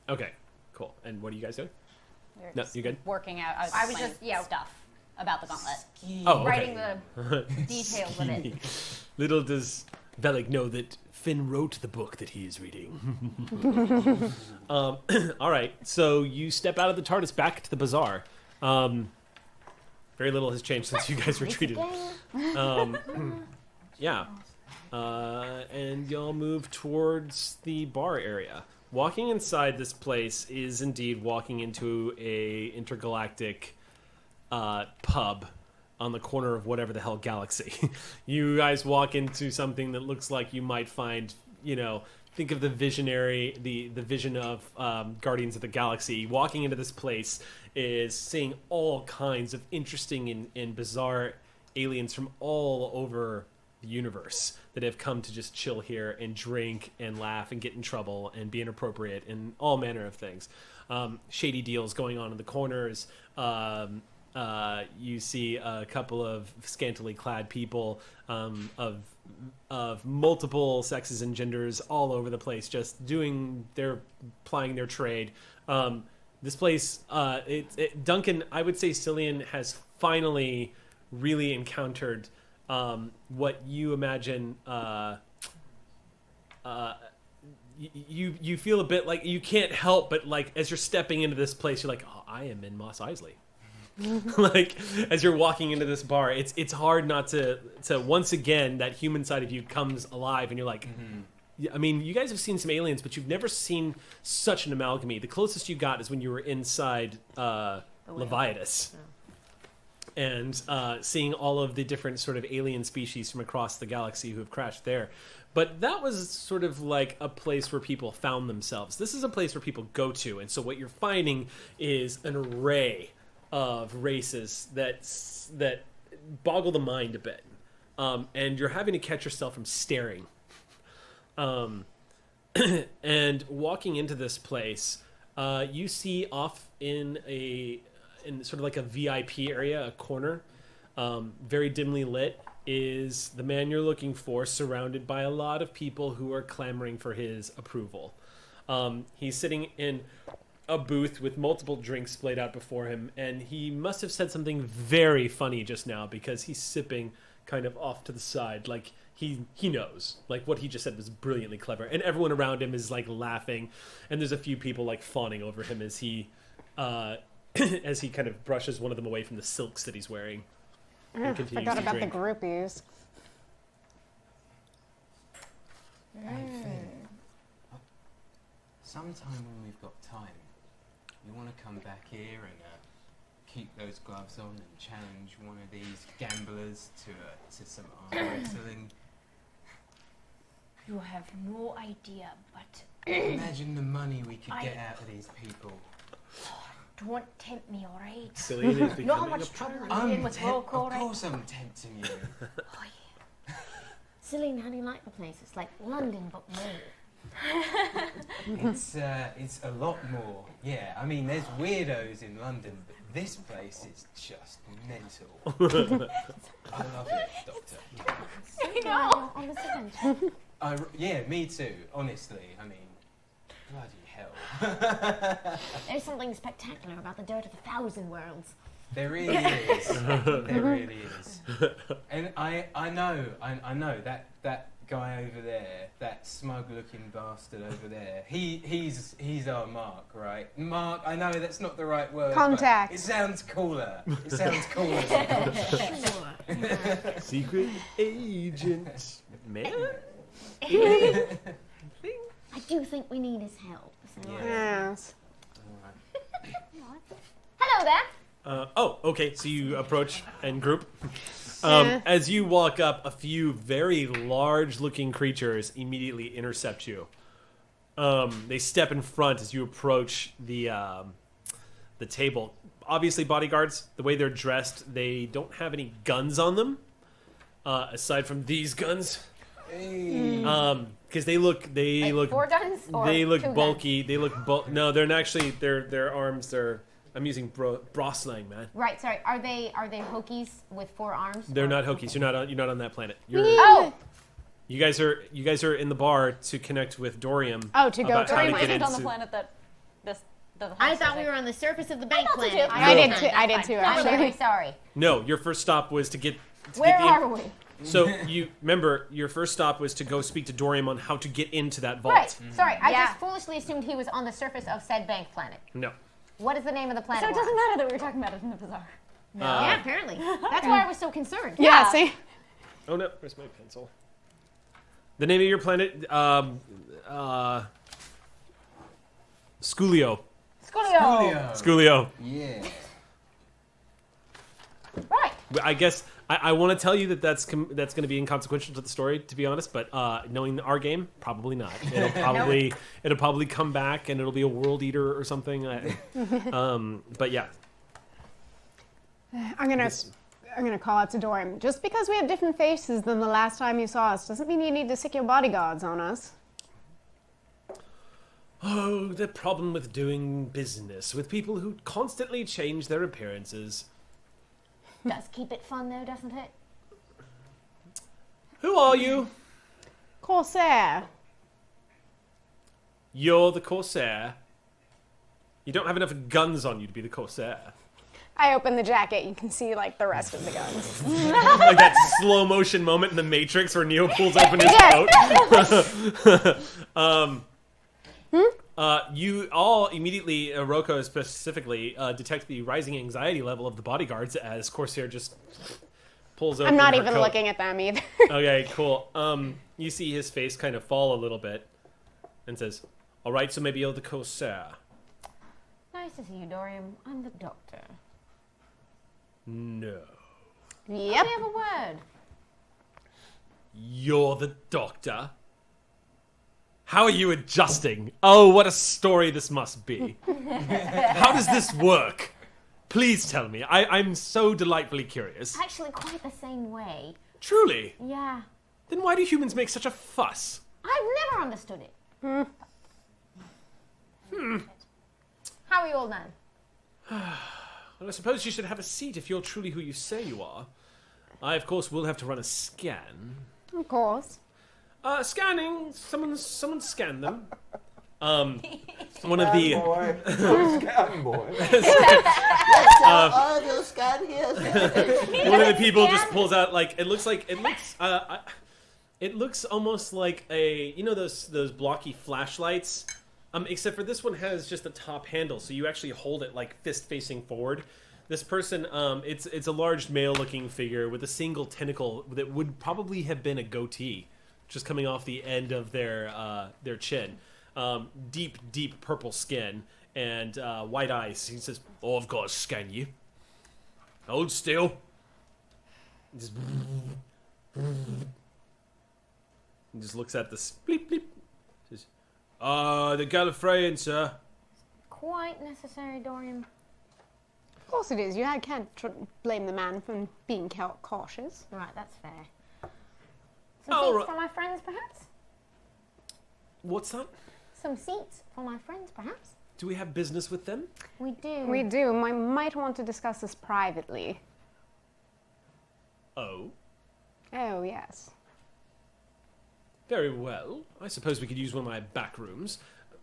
Okay, cool. And what are you guys doing? No, you good? Working out. I was just, stuff about the gauntlet. Oh, okay. writing the details of it. Little does Velik know that Finn wrote the book that he is reading. All right, so you step out of the TARDIS back to the bazaar. Very little has changed since you guys retreated. Yeah. And y'all move towards the bar area. Walking inside this place is indeed walking into a intergalactic pub on the corner of whatever the hell galaxy. You guys walk into something that looks like you might find, think of the visionary, the vision of Guardians of the Galaxy. Walking into this place is seeing all kinds of interesting and bizarre aliens from all over the universe that have come to just chill here and drink and laugh and get in trouble and be inappropriate and all manner of things. Shady deals going on in the corners. You see a couple of scantily clad people of multiple sexes and genders all over the place, just plying their trade. This place, Duncan, I would say Cillian has finally really encountered what you imagine. You feel a bit like you can't help but like as you're stepping into this place, you're like, oh, I am in Mos Eisley. Like as you're walking into this bar, it's hard not to once again that human side of you comes alive, and you're like, I mean, you guys have seen some aliens, but you've never seen such an amalgamy. The closest you got is when you were inside Leviathan, and seeing all of the different sort of alien species from across the galaxy who have crashed there. But that was sort of like a place where people found themselves. This is a place where people go to, and so what you're finding is an array of races that boggle the mind a bit, and you're having to catch yourself from staring. And walking into this place, you see off in sort of like a VIP area, a corner, very dimly lit, is the man you're looking for, surrounded by a lot of people who are clamoring for his approval. He's sitting in a booth with multiple drinks splayed out before him, and he must have said something very funny just now because he's sipping kind of off to the side, like he knows, like what he just said was brilliantly clever, and everyone around him is like laughing, and there's a few people like fawning over him as he as he kind of brushes one of them away from the silks that he's wearing. And continues Forgot to about drink. the groupies. Sometime when we've got time, we want to come back here and keep those gloves on and challenge one of these gamblers to some arm wrestling. You have no idea, but Imagine the money we could get out of these people. don't tempt me, alright? Celine is You know how becoming much a trouble pirate. I'm in with roll Of call, right? course I'm tempting you. Oh, yeah. Celine, how do you like the place? It's like London, but more. It's a lot more. Yeah, I mean, there's weirdos in London, but this place is just mental. I love it, Doctor. I know. On this adventure. Yeah, me too. Honestly, I mean, bloody hell. There's something spectacular about the dirt of 1,000 worlds. There really is. There really is. And I know that guy over there, that smug-looking bastard over there. He's our Mark, right? Mark. I know that's not the right word. but Contact. It sounds cooler. It sounds cooler. Secret agent. Man? I do think we need his help. So Yes. Hello there. Okay, so you approach and group. Yeah. As you walk up, a few very large-looking creatures immediately intercept you. They step in front as you approach the table. Obviously, bodyguards. The way they're dressed, they don't have any guns on them, aside from these guns. Because they look 4 guns or they look 2 bulky. They look no, they're not actually their arms are. I'm using bra slang, man. Guns? Right. Sorry. Are they Hokies with 4 arms? They're or- not Hokies. You're not on that planet. Oh. You guys are in the bar to connect with Dorium. Oh, to go about to how Dorium get Isn't on the into- planet that the I house thought is we in. were on the surface of the bank thought so planet. too. I did That's too. fine. I did too. I'm really Actually. sorry. No, your first stop was to get. Where the are we? So you remember your first stop was to go speak to Dorium on how to get into that vault. Right. Sorry. I Yeah. just foolishly assumed he was on the surface of said bank planet. No. What is the name of the planet? So it we're doesn't on? matter that we were talking about it in the bazaar. Yeah, apparently. That's why I was so concerned. Yeah, see? Oh no, where's my pencil? The name of your planet, Sculio. Sculio. Sculio. Yeah. Right. I guess I want to tell you that's going to be inconsequential to the story, to be honest. But knowing our game, probably not. It'll probably come back and it'll be a world eater or something. But yeah, I'm gonna call out to Dorian. Just because we have different faces than the last time you saw us doesn't mean you need to sick your bodyguards on us. oh, the problem with doing business with people who constantly change their appearances. Does keep it fun though, doesn't it? Who are you? Corsair. You're the Corsair. You don't have enough guns on you to be the Corsair. I open the jacket. You can see like the rest of the guns. Like that slow motion moment in the Matrix where Neo pulls open his coat. You all immediately, Roko specifically, detect the rising anxiety level of the bodyguards as Corsair just pulls open I'm not her even coat. looking at them either. Okay, cool. You see his face kind of fall a little bit and says, all right, so maybe you're the Corsair. Nice to see you, Dorian. I'm the doctor. No. Yep. We have a word. You're the doctor? How are you adjusting? Oh, what a story this must be. How does this work? Please tell me. I'm so delightfully curious. Actually, quite the same way. Truly? Yeah. Then why do humans make such a fuss? I've never understood it. How are you all done? Well, I suppose you should have a seat if you're truly who you say you are. I, of course, will have to run a scan. Of course. Scanning. Someone scan them. One of the... Boy. Scan boy. I will scan here. One of the people just pulls out it looks almost like a those blocky flashlights, except for this one has just a top handle, so you actually hold it like fist facing forward. This person, it's a large male looking figure with a single tentacle that would probably have been a goatee, just coming off the end of their chin. Deep purple skin and white eyes. He says, "Oh, I've got to scan you." Hold still. Just, he just looks at this. Bleep, bleep. Says, the Gallifreyan, sir. Quite necessary, Dorian. Of course it is. You can't blame the man for being cautious. Right, that's fair. Some All seats right. for my friends, perhaps? What's that? Some seats for my friends, perhaps? Do we have business with them? We do. We do. We might want to discuss this privately. Oh. Oh, yes. Very well. I suppose we could use one of my back rooms.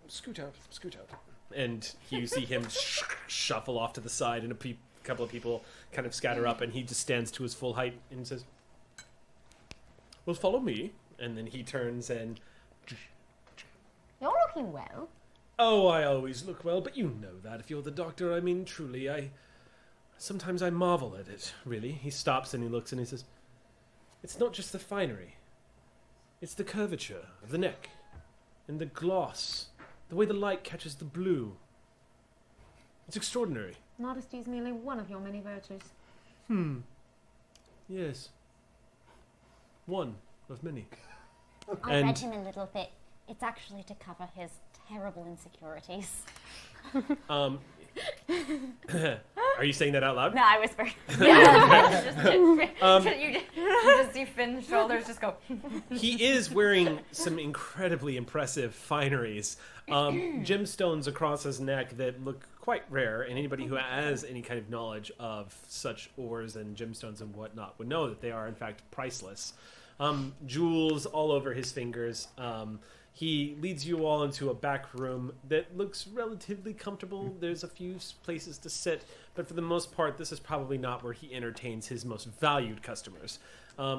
Scoot out, scoot out. And you see him shuffle off to the side, and a couple of people kind of scatter up, and he just stands to his full height and says, well, follow me. And then he turns and... You're looking well. Oh, I always look well, but you know that. If you're the doctor, I mean, truly, sometimes I marvel at it, really. He stops and he looks and he says, it's not just the finery. It's the curvature of the neck, and the gloss, the way the light catches the blue. It's extraordinary. Modesty is merely one of your many virtues. Yes. One of many. I And- read him a little bit. It's actually to cover his terrible insecurities. Are you saying that out loud? No, I whisper. You just see Finn's shoulders just go. He is wearing some incredibly impressive fineries. Gemstones across his neck that look quite rare, and anybody who has any kind of knowledge of such ores and gemstones and whatnot would know that they are, in fact, priceless. Jewels all over his fingers. He leads you all into a back room that looks relatively comfortable. There's a few places to sit, but for the most part, this is probably not where he entertains his most valued customers.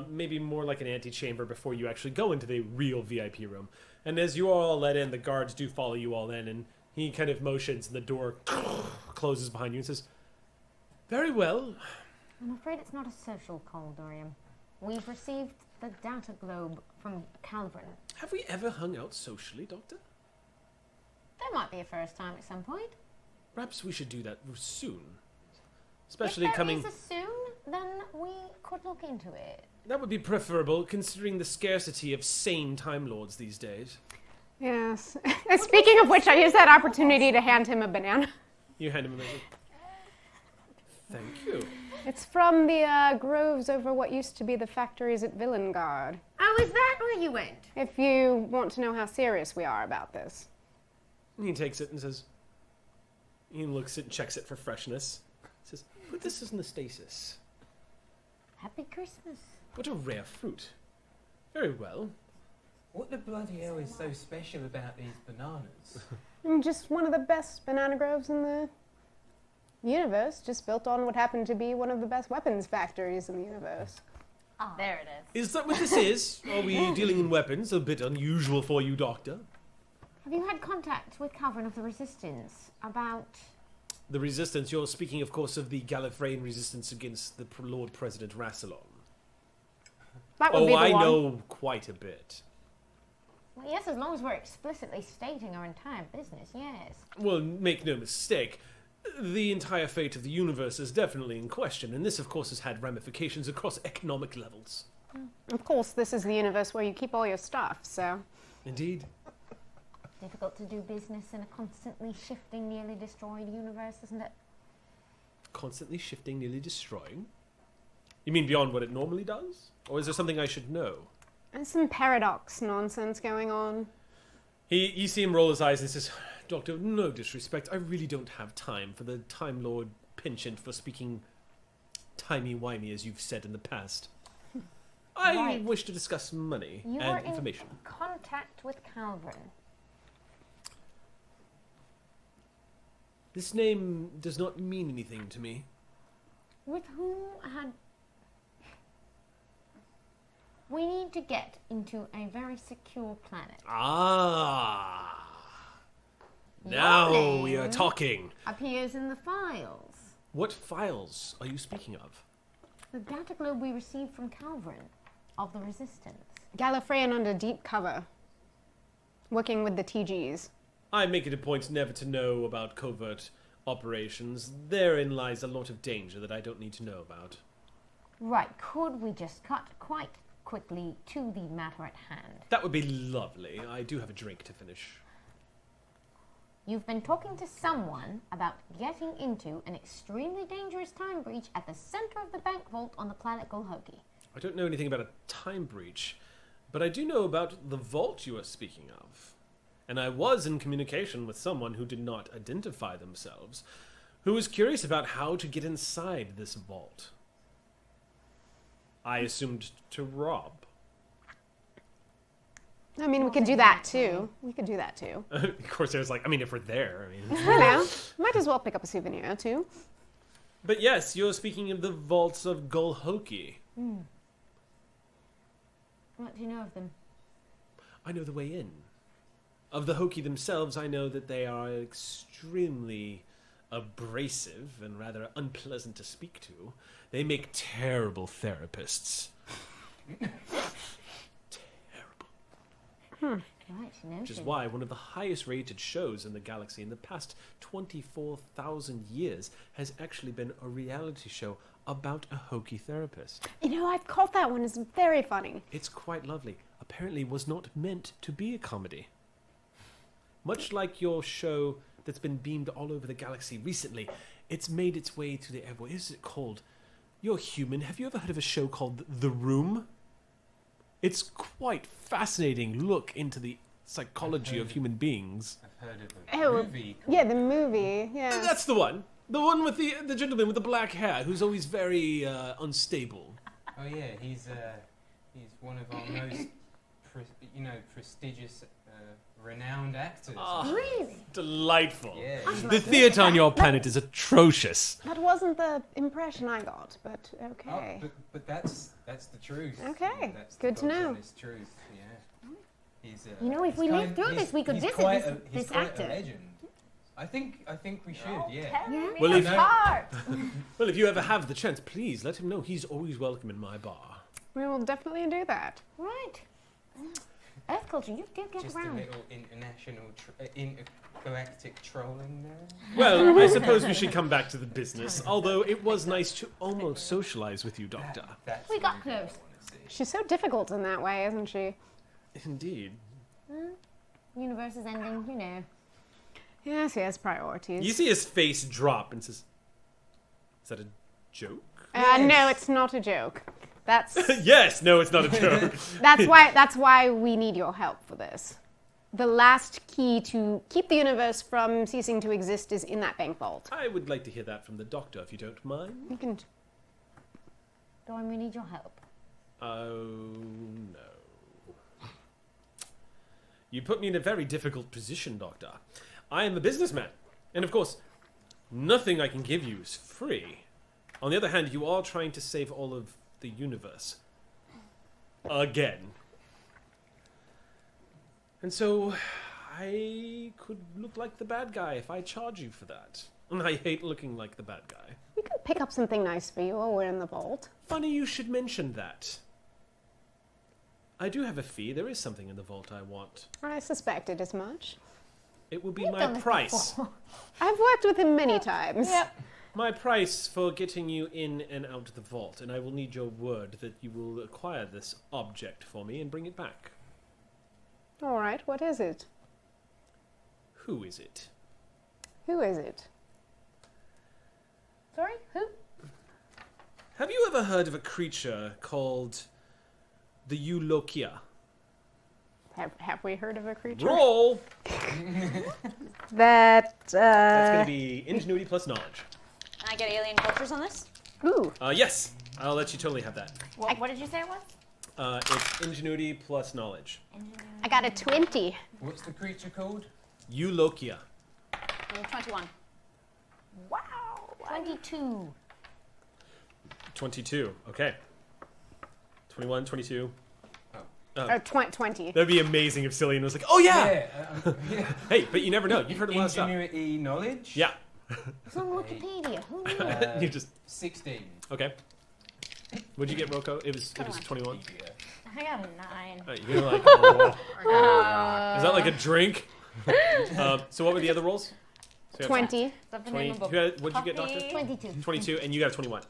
Maybe more like an antechamber before you actually go into the real VIP room. And as you are all let in, the guards do follow you all in, and he kind of motions, and the door closes behind you and says, very well. I'm afraid it's not a social call, Dorian. We've received the data globe from Calvin. Have we ever hung out socially, Doctor? There might be a first time at some point. Perhaps we should do that soon. Especially if there coming... is a soon, then we could look into it. That would be preferable, considering the scarcity of sane Time Lords these days. Yes. Speaking of which, I use that opportunity to hand him a banana. You hand him a message. Thank you. It's from the groves over what used to be the factories at Villengard. Oh, is that where you went? If you want to know how serious we are about this. He takes it and says... He looks it and checks it for freshness. Says, put this in the stasis. Happy Christmas. What a rare fruit. Very well. What the bloody hell is so special about these bananas? Just one of the best banana groves in the universe, just built on what happened to be one of the best weapons factories in the universe. Oh, there it is. Is that what this is? Are we dealing in weapons? A bit unusual for you, Doctor. Have you had contact with Calvin of the Resistance about... The resistance, you're speaking, of course, of the Gallifreyan resistance against the Lord President Rassilon. That would be the I one. know quite a bit. Well, yes, as long as we're explicitly stating our entire business, yes. Well, make no mistake, the entire fate of the universe is definitely in question, and this, of course, has had ramifications across economic levels. Of course, this is the universe where you keep all your stuff, so... Indeed. Difficult to do business in a constantly shifting, nearly destroyed universe, isn't it? Constantly shifting, nearly destroying? You mean beyond what it normally does? Or is there something I should know? There's some paradox nonsense going on. You see him roll his eyes and says, Doctor, no disrespect, I really don't have time for the Time Lord penchant for speaking timey-wimey, as you've said in the past. I Right. wish to discuss money You are and in information. contact with Calvin. This name does not mean anything to me. With whom had... We need to get into a very secure planet. Ah! Now we are name talking. Appears in the files. What files are you speaking of? The data globe we received from Calvin of the Resistance. Gallifreyan under deep cover. Working with the TGs. I make it a point never to know about covert operations, therein lies a lot of danger that I don't need to know about. Right, could we just cut quite quickly to the matter at hand? That would be lovely. I do have a drink to finish. You've been talking to someone about getting into an extremely dangerous time breach at the center of the bank vault on the planet Golhoki. I don't know anything about a time breach, but I do know about the vault you are speaking of. And I was in communication with someone who did not identify themselves, who was curious about how to get inside this vault. I assumed to rob. I mean, we could do that too. We could do that too. Of course, I was like, I mean, if we're there, I mean. You know, might as well pick up a souvenir too. But yes, you're speaking of the vaults of Golhoki. What do you know of them? I know the way in. Of the Hoki themselves, I know that they are extremely abrasive and rather unpleasant to speak to. They make terrible therapists. Right, noted. Which is why one of the highest rated shows in the galaxy in the past 24,000 years has actually been a reality show about a Hoki therapist. You know, I've caught that one. It's very funny. It's quite lovely. Apparently was not meant to be a comedy. Much like your show that's been beamed all over the galaxy recently, it's made its way to the air. What is it called? You're human. Have you ever heard of a show called The Room? It's quite fascinating look into the psychology of human beings. I've heard of a movie. Yeah, the movie. Yeah. That's the one. The one with the gentleman with the black hair who's always very unstable. Oh yeah, he's one of our most prestigious, renowned actors. Really? Delightful. Yeah. The theatre on your planet is atrocious. That wasn't the impression I got, but okay. Oh, but that's the truth. Okay, That's the good to God's know. honest truth. Yeah. He's, You know, if we live through this, we could he's visit quite this he's quite actor. a legend. I think we should. Yeah. Well, if Heart. well, if you ever have the chance, please let him know he's always welcome in my bar. We will definitely do that. Right. Earth culture, you do get Just around. a little international, intergalactic trolling there. Well, I suppose we should come back to the business, although it was nice to almost socialize with you, Doctor. That's We the got reason I close. wanna see. She's so difficult in that way, isn't she? Indeed. Universe is ending, you know. Yes, yes, priorities. You see his face drop and says, "Is that a joke?" No, it's not a joke. That's Yes, no, it's not a joke. that's why we need your help for this. The last key to keep the universe from ceasing to exist is in that bank vault. I would like to hear that from the Doctor, if you don't mind. You can. Dawn, we need your help. Oh, no. You put me in a very difficult position, Doctor. I am a businessman, and of course, nothing I can give you is free. On the other hand, you are trying to save all of the universe. Again. And so, I could look like the bad guy if I charge you for that. And I hate looking like the bad guy. We could pick up something nice for you while we're in the vault. Funny you should mention that. I do have a fee. There is something in the vault I want. I suspected as much. It will be We've my done this price. before. I've worked with him many times. Yep. My price for getting you in and out of the vault, and I will need your word that you will acquire this object for me and bring it back. All right, what is it? Who is it? Who is it? Sorry, who? Have you ever heard of a creature called the Eulokia? Have we heard of a creature? Roll! That, That's going to be ingenuity plus knowledge. Can I get alien cultures on this? Ooh. Yes, I'll let you totally have that. What did you say it was? It's ingenuity plus knowledge. I got a 20. What's the creature called? Eulokia. 21. Wow. 22. 22. Okay. 21, 22. Oh, 20. That'd be amazing if Cillian was like, "Oh yeah, Yeah. hey!" But you never know. You've heard a lot of stuff. Ingenuity knowledge. Yeah. It's on Wikipedia. Who knew? You just 16. okay. What'd you get, Rocco? It was 21. I got a 9. You're like, oh. Is that like a drink? So what were the other rolls? So you got 20. Is that the 20. name of a What'd you get, Doctor? puppy? 22. 22, and you got a 21.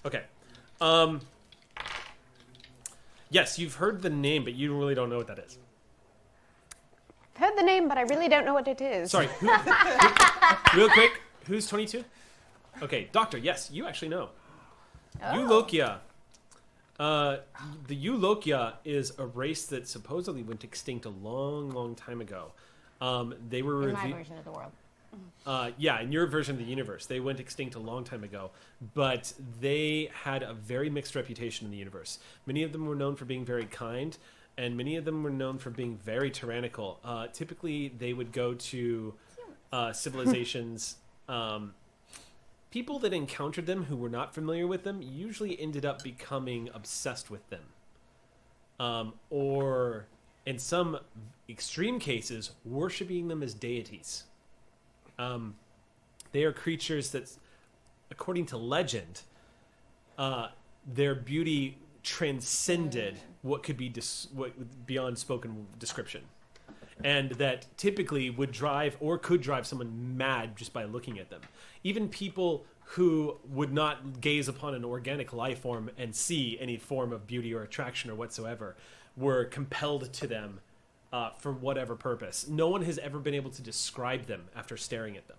Okay. Yes, you've heard the name, but you really don't know what that is. I've heard the name, but I really don't know what it is. Sorry. Real quick, who's 22? Okay, Doctor, yes, you actually know. Eulokia. The Eulokia is a race that supposedly went extinct a long, long time ago. They were In my version of the world. yeah, in your version of the universe, they went extinct a long time ago, but they had a very mixed reputation in the universe. Many of them were known for being very kind, and many of them were known for being very tyrannical. Typically, they would go to civilizations. People that encountered them who were not familiar with them usually ended up becoming obsessed with them. Or, in some extreme cases, worshipping them as deities. They are creatures that, according to legend, their beauty transcended what could be beyond spoken description, and that typically would drive or could drive someone mad just by looking at them. Even people who would not gaze upon an organic life form and see any form of beauty or attraction or whatsoever were compelled to them for whatever purpose. No one has ever been able to describe them after staring at them.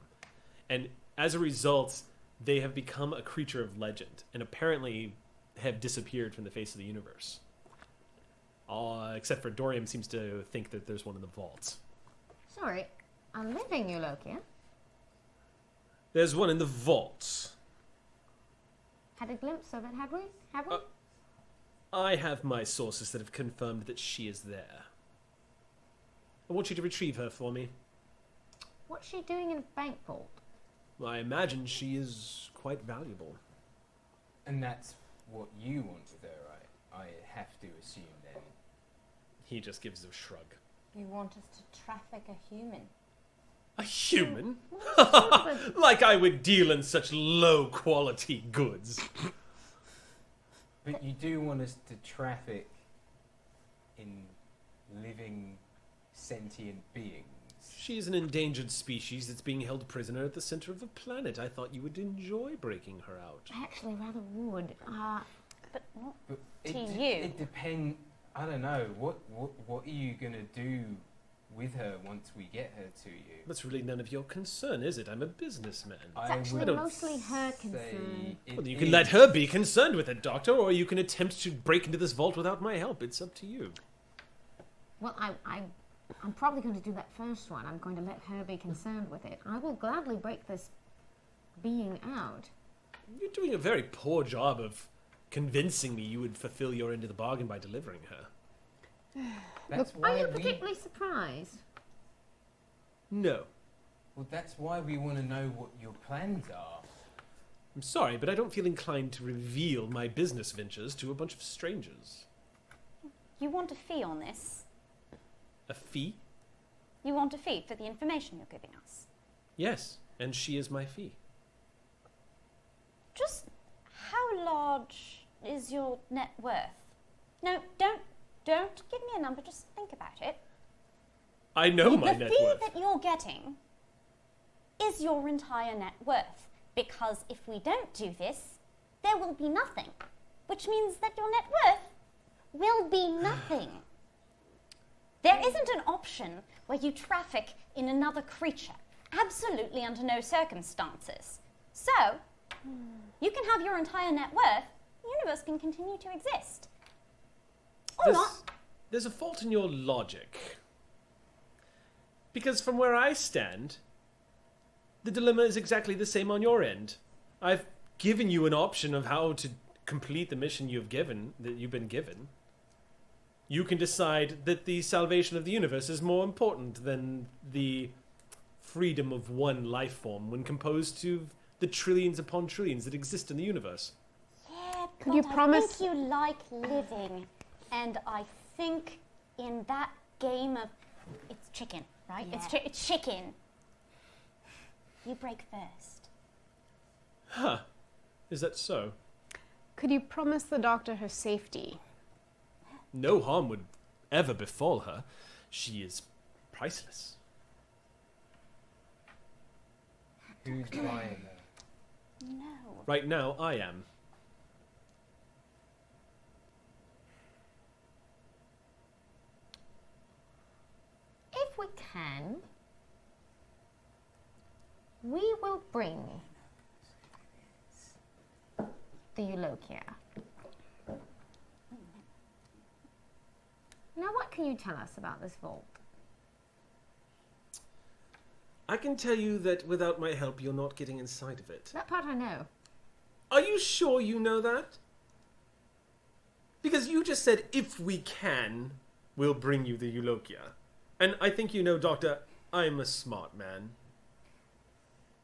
And as a result, they have become a creature of legend and apparently have disappeared from the face of the universe. Except for Dorian seems to think that there's one in the vaults. Sorry, a living Eulokia? There's one in the vaults. Had a glimpse of it, have we? Have we? I have my sources that have confirmed that she is there. I want you to retrieve her for me. What's she doing in the bank vault? I imagine she is quite valuable. And that's what you want with her, I have to assume then. He just gives a shrug. You want us to traffic a human? A human? Like I would deal in such low-quality goods. But you do want us to traffic in living, sentient beings. She's an endangered species that's being held prisoner at the center of the planet. I thought you would enjoy breaking her out. I actually rather would. But not But to you. It depends. I don't know. What are you gonna do with her once we get her to you? That's really none of your concern, is it? I'm a businessman. It's actually would mostly her say concern. it Well, you can is. let her be concerned with it, Doctor, or you can attempt to break into this vault without my help. It's up to you. Well, I'm probably going to do that first one. I'm going to let her be concerned with it. I will gladly break this being out. You're doing a very poor job of convincing me you would fulfill your end of the bargain by delivering her. That's Are why you we. particularly surprised? No. Well, that's why we want to know what your plans are. I'm sorry, but I don't feel inclined to reveal my business ventures to a bunch of strangers. You want a fee on this? A fee? You want a fee for the information you're giving us? Yes, and she is my fee. Just how large is your net worth? No, don't give me a number, just think about it. I know my the net fee worth. that you're getting is your entire net worth. Because if we don't do this, there will be nothing. Which means that your net worth will be nothing. There isn't an option where you traffic in another creature. Absolutely under no circumstances. So, you can have your entire net worth, the universe can continue to exist. Or not. There's a fault in your logic. Because from where I stand, the dilemma is exactly the same on your end. I've given you an option of how to complete the mission you've been given. You can decide that the salvation of the universe is more important than the freedom of one life form when composed to the trillions upon trillions that exist in the universe. Yeah, Could but you promise- I think you like living. And I think in that game of... It's chicken, right? Yeah. It's chicken. You break first. Huh. Is that so? Could you promise the doctor her safety? No harm would ever befall her. She is priceless. Who's buying them? No. Right now, I am. If we can, we will bring the Eulokia. Now, what can you tell us about this vault? I can tell you that without my help, you're not getting inside of it. That part I know. Are you sure you know that? Because you just said, if we can, we'll bring you the Eulokia. And I think you know, Doctor, I'm a smart man.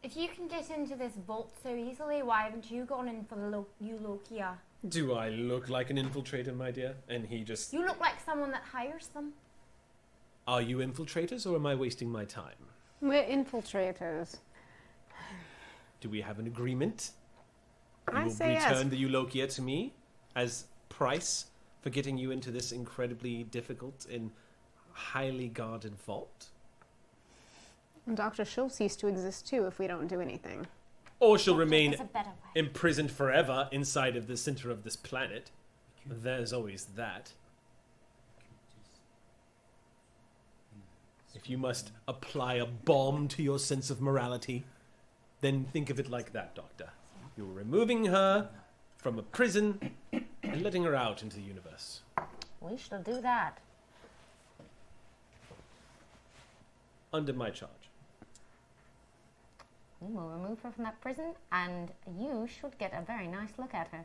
If you can get into this vault so easily, why haven't you gone in for the Eulokia? Do I look like an infiltrator, my dear? And he just... You look like someone that hires them. Are you infiltrators, or am I wasting my time? We're infiltrators. Do we have an agreement? You I will say yes. return the Eulokia to me as price for getting you into this incredibly difficult and highly guarded vault? And Dr. she'll cease to exist too if we don't do anything. Or she'll remain There's a better way. imprisoned forever inside of the center of this planet. There's always that. If you must apply a bomb to your sense of morality, then think of it like that, Doctor. You're removing her from a prison and letting her out into the universe. We shall do that. Under my charge. We will remove her from that prison, and you should get a very nice look at her.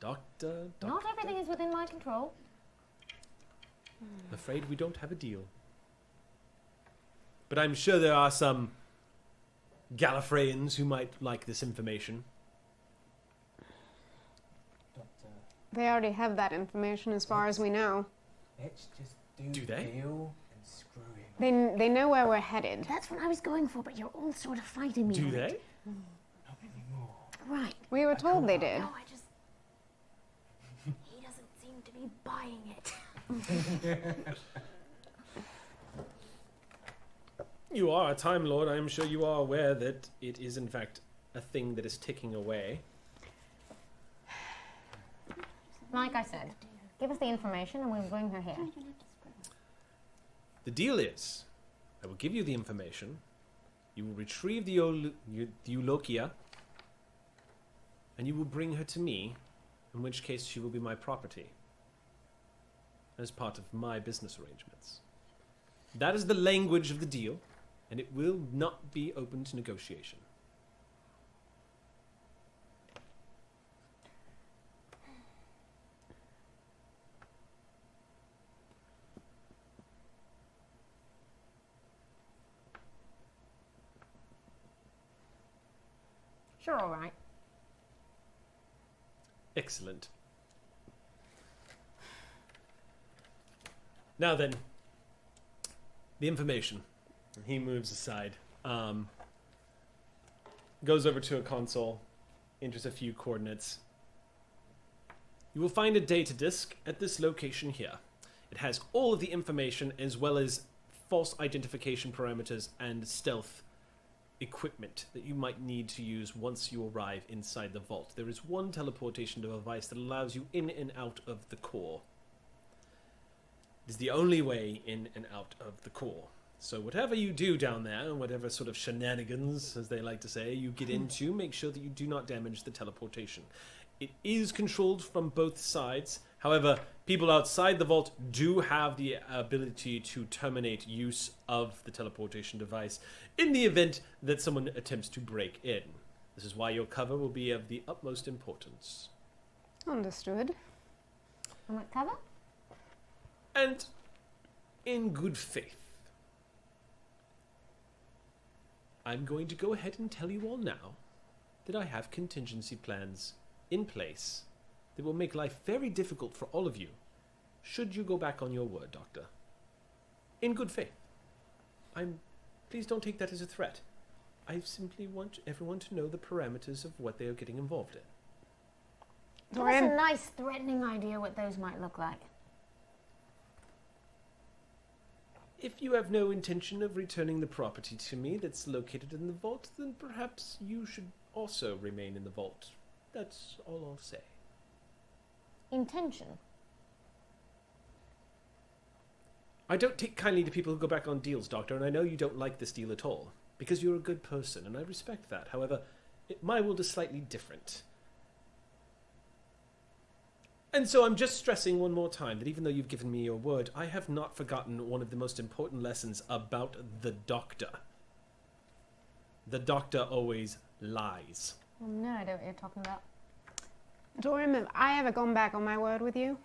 Doctor, Not everything is within my control. I'm afraid we don't have a deal. But I'm sure there are some Gallifreyans who might like this information. Doctor, They already have that information as far as we know. let's just Do the they? deal and screw him. They know where we're headed. That's what I was going for, but you're all sort of fighting me. Do on they? it. Not anymore. Right. We were told they did. No, I just... He doesn't seem to be buying it. You are a Time Lord. I am sure you are aware that it is, in fact, a thing that is ticking away. Like I said, give us the information and we'll bring her here. The deal is, I will give you the information, you will retrieve the Eulokia, and you will bring her to me, in which case she will be my property, as part of my business arrangements. That is the language of the deal, and it will not be open to negotiation. Sure, all right. Excellent. Now then, the information. He moves aside, goes over to a console, enters a few coordinates. You will find a data disk at this location here. It has all of the information as well as false identification parameters and stealth equipment that you might need to use once you arrive inside the vault. There is one teleportation device that allows you in and out of the core. It is the only way in and out of the core. So whatever you do down there, whatever sort of shenanigans, as they like to say, you get into, make sure that you do not damage the teleportation. It is controlled from both sides. However, people outside the vault do have the ability to terminate use of the teleportation device in the event that someone attempts to break in. This is why your cover will be of the utmost importance. Understood. And what cover? And in good faith, I'm going to go ahead and tell you all now that I have contingency plans in place that will make life very difficult for all of you should you go back on your word, Doctor. In good faith. Please don't take that as a threat. I simply want everyone to know the parameters of what they are getting involved in. Give us a nice, threatening idea what those might look like. if you have no intention of returning the property to me that's located in the vault, then perhaps you should also remain in the vault. That's all I'll say. Intention. I don't take kindly to people who go back on deals, Doctor, and I know you don't like this deal at all, because you're a good person, and I respect that. However, my world is slightly different. And so I'm just stressing one more time that even though you've given me your word, I have not forgotten one of the most important lessons about the Doctor. The Doctor always lies. Well, no idea what you're talking about. Dorian, have I ever gone back on my word with you?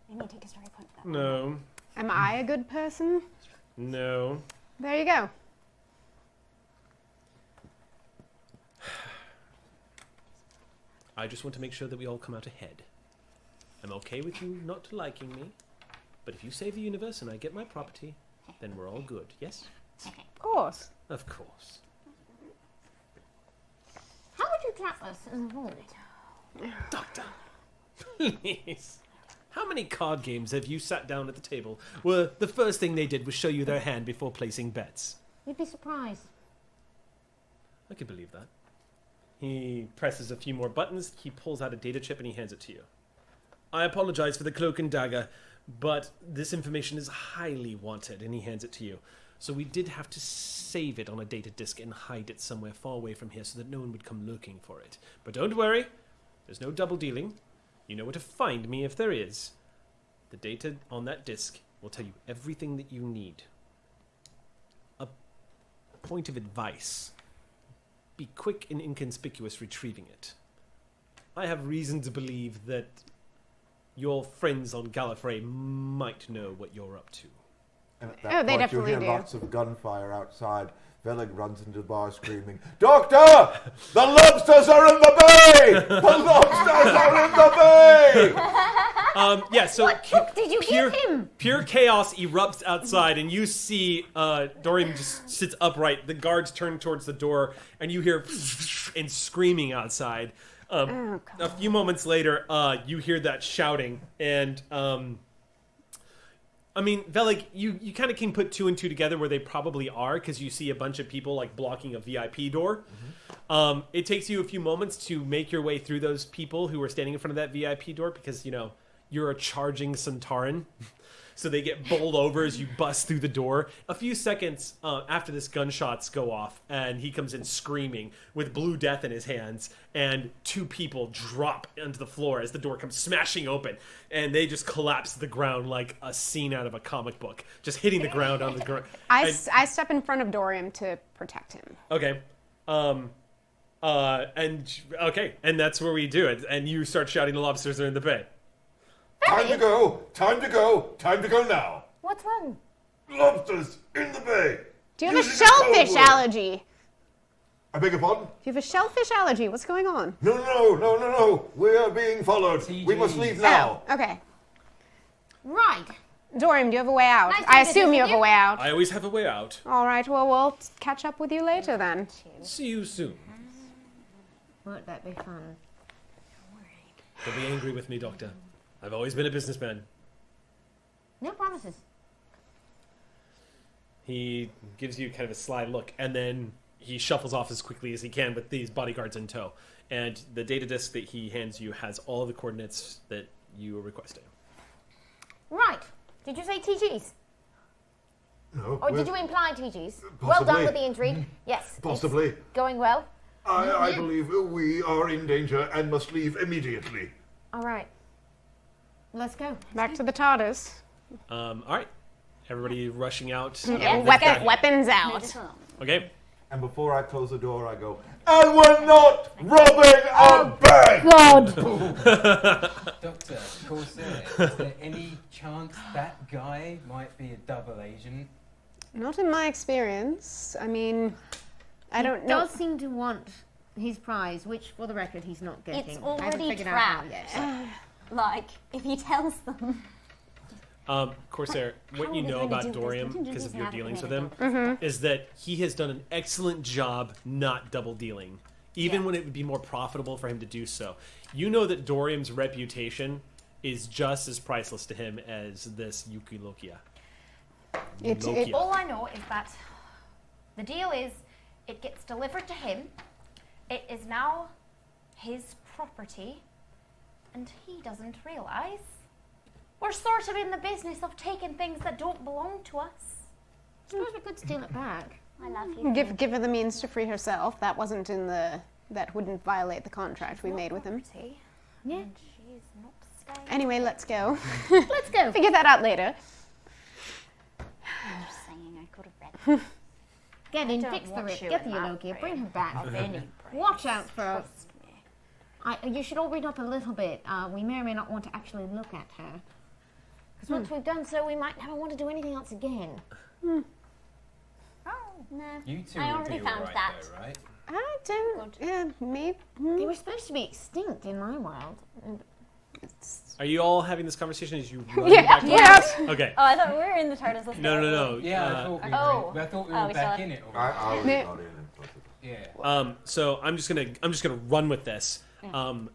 I need to take a story point for that. No. Am I a good person? No. There you go. I just want to make sure that we all come out ahead. I'm okay with you not liking me, but if you save the universe and I get my property, then we're all good, yes? Of course. Of course. How would you trap us in the vault? Doctor, please. How many card games have you sat down at the table where the first thing they did was show you their hand before placing bets? You'd be surprised. I could believe that. He presses a few more buttons, he pulls out a data chip, and he hands it to you. I apologize for the cloak and dagger, but this information is highly wanted, and he hands it to you. So we did have to save it on a data disk and hide it somewhere far away from here so that no one would come looking for it. But don't worry, there's no double dealing. You know where to find me if there is. The data on that disk will tell you everything that you need. A point of advice. Be quick and inconspicuous retrieving it. I have reason to believe that your friends on Gallifrey might know what you're up to. And at Oh, that they point, definitely you hear do. lots of gunfire outside. Velig runs into the bar screaming, "Doctor! The lobsters are in the bay! The lobsters are in the bay!" Yeah, so What book did you pure, give him? pure chaos erupts outside, and you see Dorian just sits upright. The guards turn towards the door, and you hear and screaming outside. A few moments later, you hear that shouting, and I mean, Velig, you kind of can put two and two together where they probably are, because you see a bunch of people like blocking a VIP door. It takes you a few moments to make your way through those people who are standing in front of that VIP door, because, you know, you're a charging Centauran. So they get bowled over as you bust through the door. A few seconds after this, gunshots go off, and he comes in screaming with Blue Death in his hands, and two people drop onto the floor as the door comes smashing open, and they just collapse to the ground like a scene out of a comic book, just hitting the ground on the ground. I step in front of Dorian to protect him. Okay. And that's where we do it, and you start shouting, "The lobsters are in the bay." Time to go! Time to go! Time to go now! What's wrong? Lobsters in the bay! Do you have a Using code shellfish word. allergy? I beg your pardon? Do you have a shellfish allergy? What's going on? No. We are being followed. We must leave now. Oh, okay. Right. Dorian, do you have a way out? Nice I to assume visit you have you. a way out. I always have a way out. All right, well, we'll catch up with you later then. See you soon. Won't that be fun? Don't be angry with me, Doctor. I've always been a businessman. No promises. He gives you kind of a sly look, and then he shuffles off as quickly as he can with these bodyguards in tow. And the data disk that he hands you has all of the coordinates that you were requesting. Right. Did you say TGs? No. Or did you imply TGs? Well Possibly. done with the intrigue. Yes. Possibly. It's going well. I believe we are in danger and must leave immediately. All right. Let's go. Back to the TARDIS. All right. Everybody rushing out. Yeah, weapons out. Okay. And before I close the door, I go, "And we're not robbing a bank!" Doctor, Corsair, is there any chance that guy might be a double agent? Not in my experience. I mean, I don't He know. does seem to want his prize, which, for the record, he's not getting. It's I haven't already figured out how trapped. yet. Like, if he tells them. Corsair, what you are we know going to about do this? Dorian, Contingencies because of your haven't dealings with committed. him, is that he has done an excellent job not double dealing, even when it would be more profitable for him to do so. You know that Dorian's reputation is just as priceless to him as this Yuki Lokia. Nokia. All I know is that the deal is it gets delivered to him. It is now his property, and he doesn't realize we're sort of in the business of taking things that don't belong to us. I suppose we could steal it back. I love you. Give her the means to free herself. That wasn't in the. That wouldn't violate the contract we made with him. Property, Yeah. and she's not staying. Anyway, let's go. Let's go. Figure that out later. I'm just saying, I could have read. Get in, don't fix the want rip, you get in the that Eulogia, frame bring her back. Of any Watch praise, out for. trust me. You should all read up a little bit. We may or may not want to actually look at her. Because once we've done so, we might never want to do anything else again. Oh, no. You two I will already be found alright that. though, right? I don't. Yeah, maybe. They were supposed to be extinct in my world. Are you all having this conversation as you run Yeah. back to Yeah. the Okay. Oh, I thought we were in the TARDIS. Let's No, go. no, no. Yeah, I thought we were. oh. I thought we Oh, were we back still in it I already. already Yeah. got in and closed it. Yeah. So I'm just gonna run with this.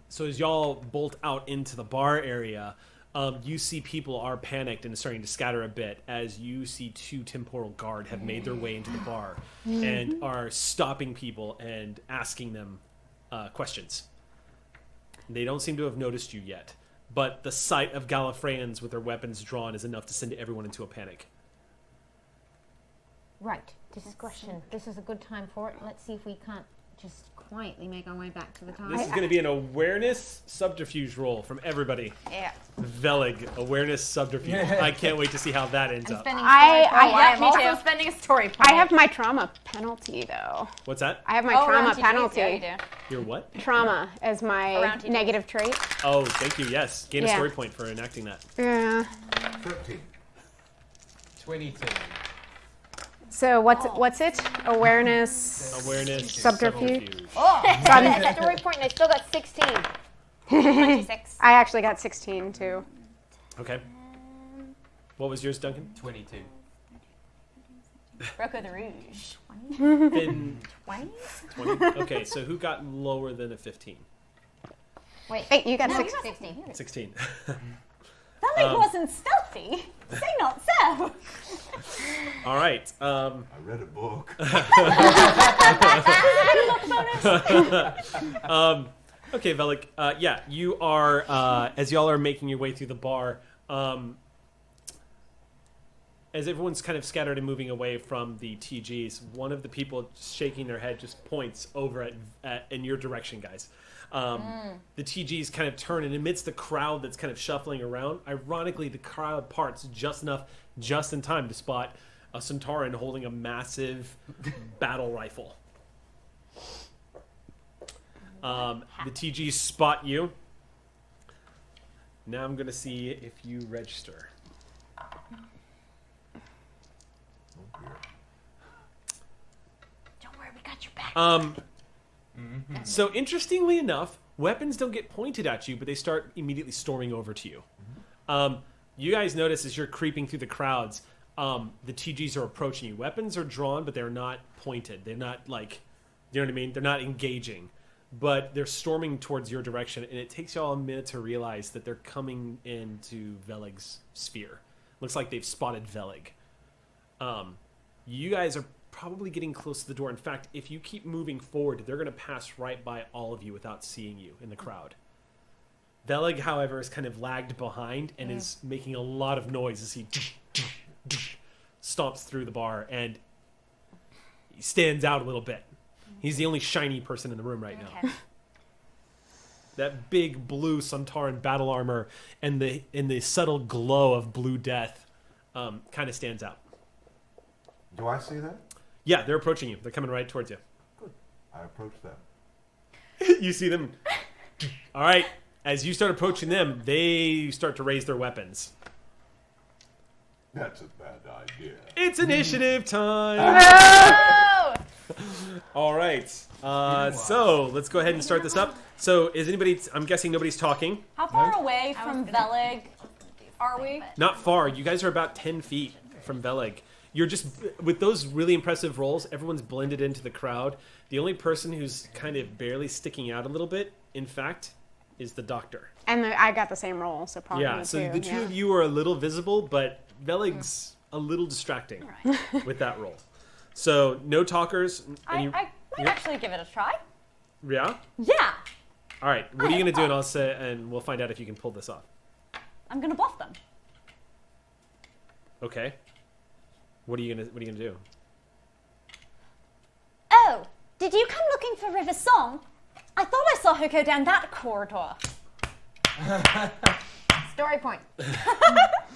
So as y'all bolt out into the bar area, you see people are panicked and starting to scatter a bit as you see 2 temporal guard have made their way into the bar and are stopping people and asking them questions. They don't seem to have noticed you yet, but the sight of Gallifreyans with their weapons drawn is enough to send everyone into a panic. Right. Discretion. This is a good time for it. Let's see if we can't just quietly make our way back to the TARDIS. This is going to be an awareness subterfuge roll from everybody. Yeah. Velig, awareness subterfuge. I can't wait to see your that ends up. Spending I I'm also spending a story point. I have my trauma penalty though. What's that? I have my Oh, trauma around TTs, penalty. yeah, you do. Your what? Trauma as my Around TTs. negative trait. Oh, thank you. Yes, gain a Yeah. story point for enacting that. Yeah. 13. 22. So what's it? Awareness. Awareness Subterfuge. Oh, I got a story point and I still got 16. 26. I actually got 16 too. Okay. What was yours, Duncan? 22. Rocco the Rouge. In 20? 20. Okay, so who got lower than a 15? Wait, Hey, you got no, 16. 16. That wasn't stealthy. Say not so. All right. I read a book. Okay, Velik. Yeah, you are, as y'all are making your way through the bar, as everyone's kind of scattered and moving away from the TGs, one of the people shaking their head just points over in your direction, guys. The TGs kind of turn, and amidst the crowd that's kind of shuffling around, ironically, the crowd parts just enough, just in time to spot a Centauran holding a massive battle rifle. The TGs spot you. Now I'm going to see if you register. Don't worry, we got your back. So interestingly enough, weapons don't get pointed at you, but they start immediately storming over to you. You guys notice as you're creeping through the crowds, the TGs are approaching you. Weapons are drawn, but they're not pointed. They're not like, you know what I mean? They're not engaging, but they're storming towards your direction, and it takes y'all a minute to realize that they're coming into Velig's sphere. Looks like they've spotted Velig. You guys are probably getting close to the door. In fact, if you keep moving forward, they're going to pass right by all of you without seeing you in the crowd. Velig, however, is kind of lagged behind and is making a lot of noise as he stomps through the bar, and he stands out a little bit. He's the only shiny person in the room right now. Okay. That big blue Centauran battle armor and the subtle glow of blue death kind of stands out. Do I see that? Yeah, they're approaching you. They're coming right towards you. Good. I approach them. You see them. All right. As you start approaching them, they start to raise their weapons. That's a bad idea. It's initiative time. Oh! All right. So let's go ahead and start this up. So is anybody? I'm guessing nobody's talking. How far away from Velig are we? Not far. You guys are about 10 feet from Velig. You're just, with those really impressive rolls, everyone's blended into the crowd. The only person who's kind of barely sticking out a little bit, in fact, is the doctor. And I got the same roll, so probably Yeah, so too. the two of you are a little visible, but Velig's a little distracting with that roll. So no talkers. I might actually give it a try. Yeah. Yeah, All right. What are you gonna do? And I'll say, and we'll find out if you can pull this off. I'm gonna bluff them. Okay. What are you gonna do? Oh, did you come looking for River Song? I thought I saw her go down that corridor. Story point.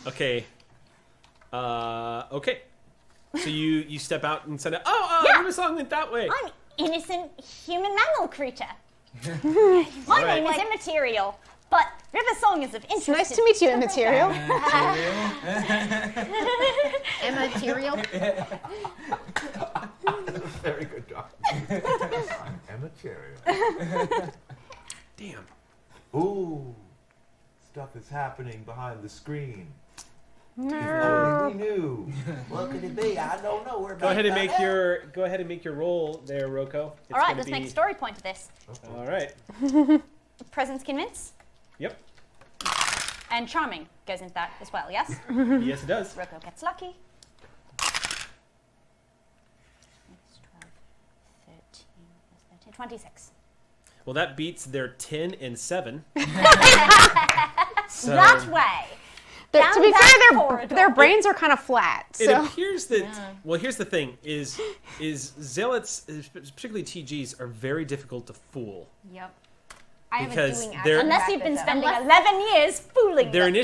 Okay. Okay. So you step out and send it. Yeah. River Song went that way. I'm innocent human mammal creature. My Right. name is Immaterial, but River Song is of interest. Nice to meet you, Immaterial. Immaterial. Very good job. I'm immaterial. Damn. Ooh, stuff is happening behind the screen. If only we knew. What could it be? I don't know. We're Go ahead and make your roll there, Roko. It's All right, gonna let's make be- a story point of this. All right. Presence convince, Yep. and charming goes into that as well. Yes. Yes, it does. Roko gets lucky. 26. Well, that beats their 10 and 7. So That way. To Down be that fair, corridor. their brains are kind of flat. it So appears that. Well, here's the thing: is zealots, particularly TGs, are very difficult to fool. Yep. I have Because a doing they're- action. Unless you've been practice, spending 11 years fooling Their them.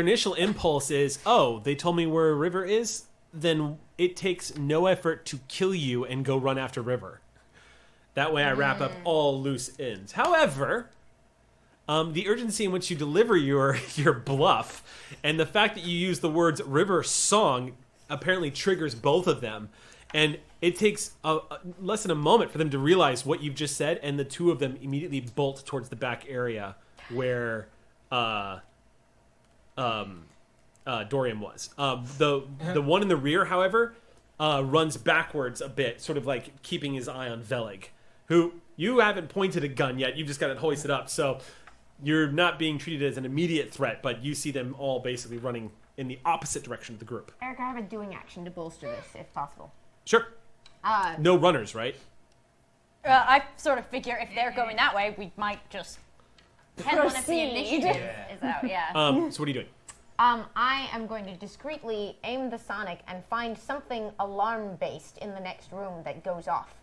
initial impulse is, oh, they told me where a river is. Then it takes no effort to kill you and go run after river. That way, I wrap up all loose ends. However, the urgency in which you deliver your bluff, and the fact that you use the words "river song" apparently triggers both of them, and it takes less than a moment for them to realize what you've just said, and the two of them immediately bolt towards the back area where Dorian was. The one in the rear, however, runs backwards a bit, sort of like keeping his eye on Velig, who you haven't pointed a gun yet. You've just got it hoisted up, so you're not being treated as an immediate threat, but you see them all basically running in the opposite direction of the group. Eric, I have a doing action to bolster this, if possible. Sure. No runners, right? I sort of figure if they're going that way, we might just Depends on if the proceed. initiative is out, yeah. So what are you doing? I am going to discreetly aim the Sonic and find something alarm-based in the next room that goes off,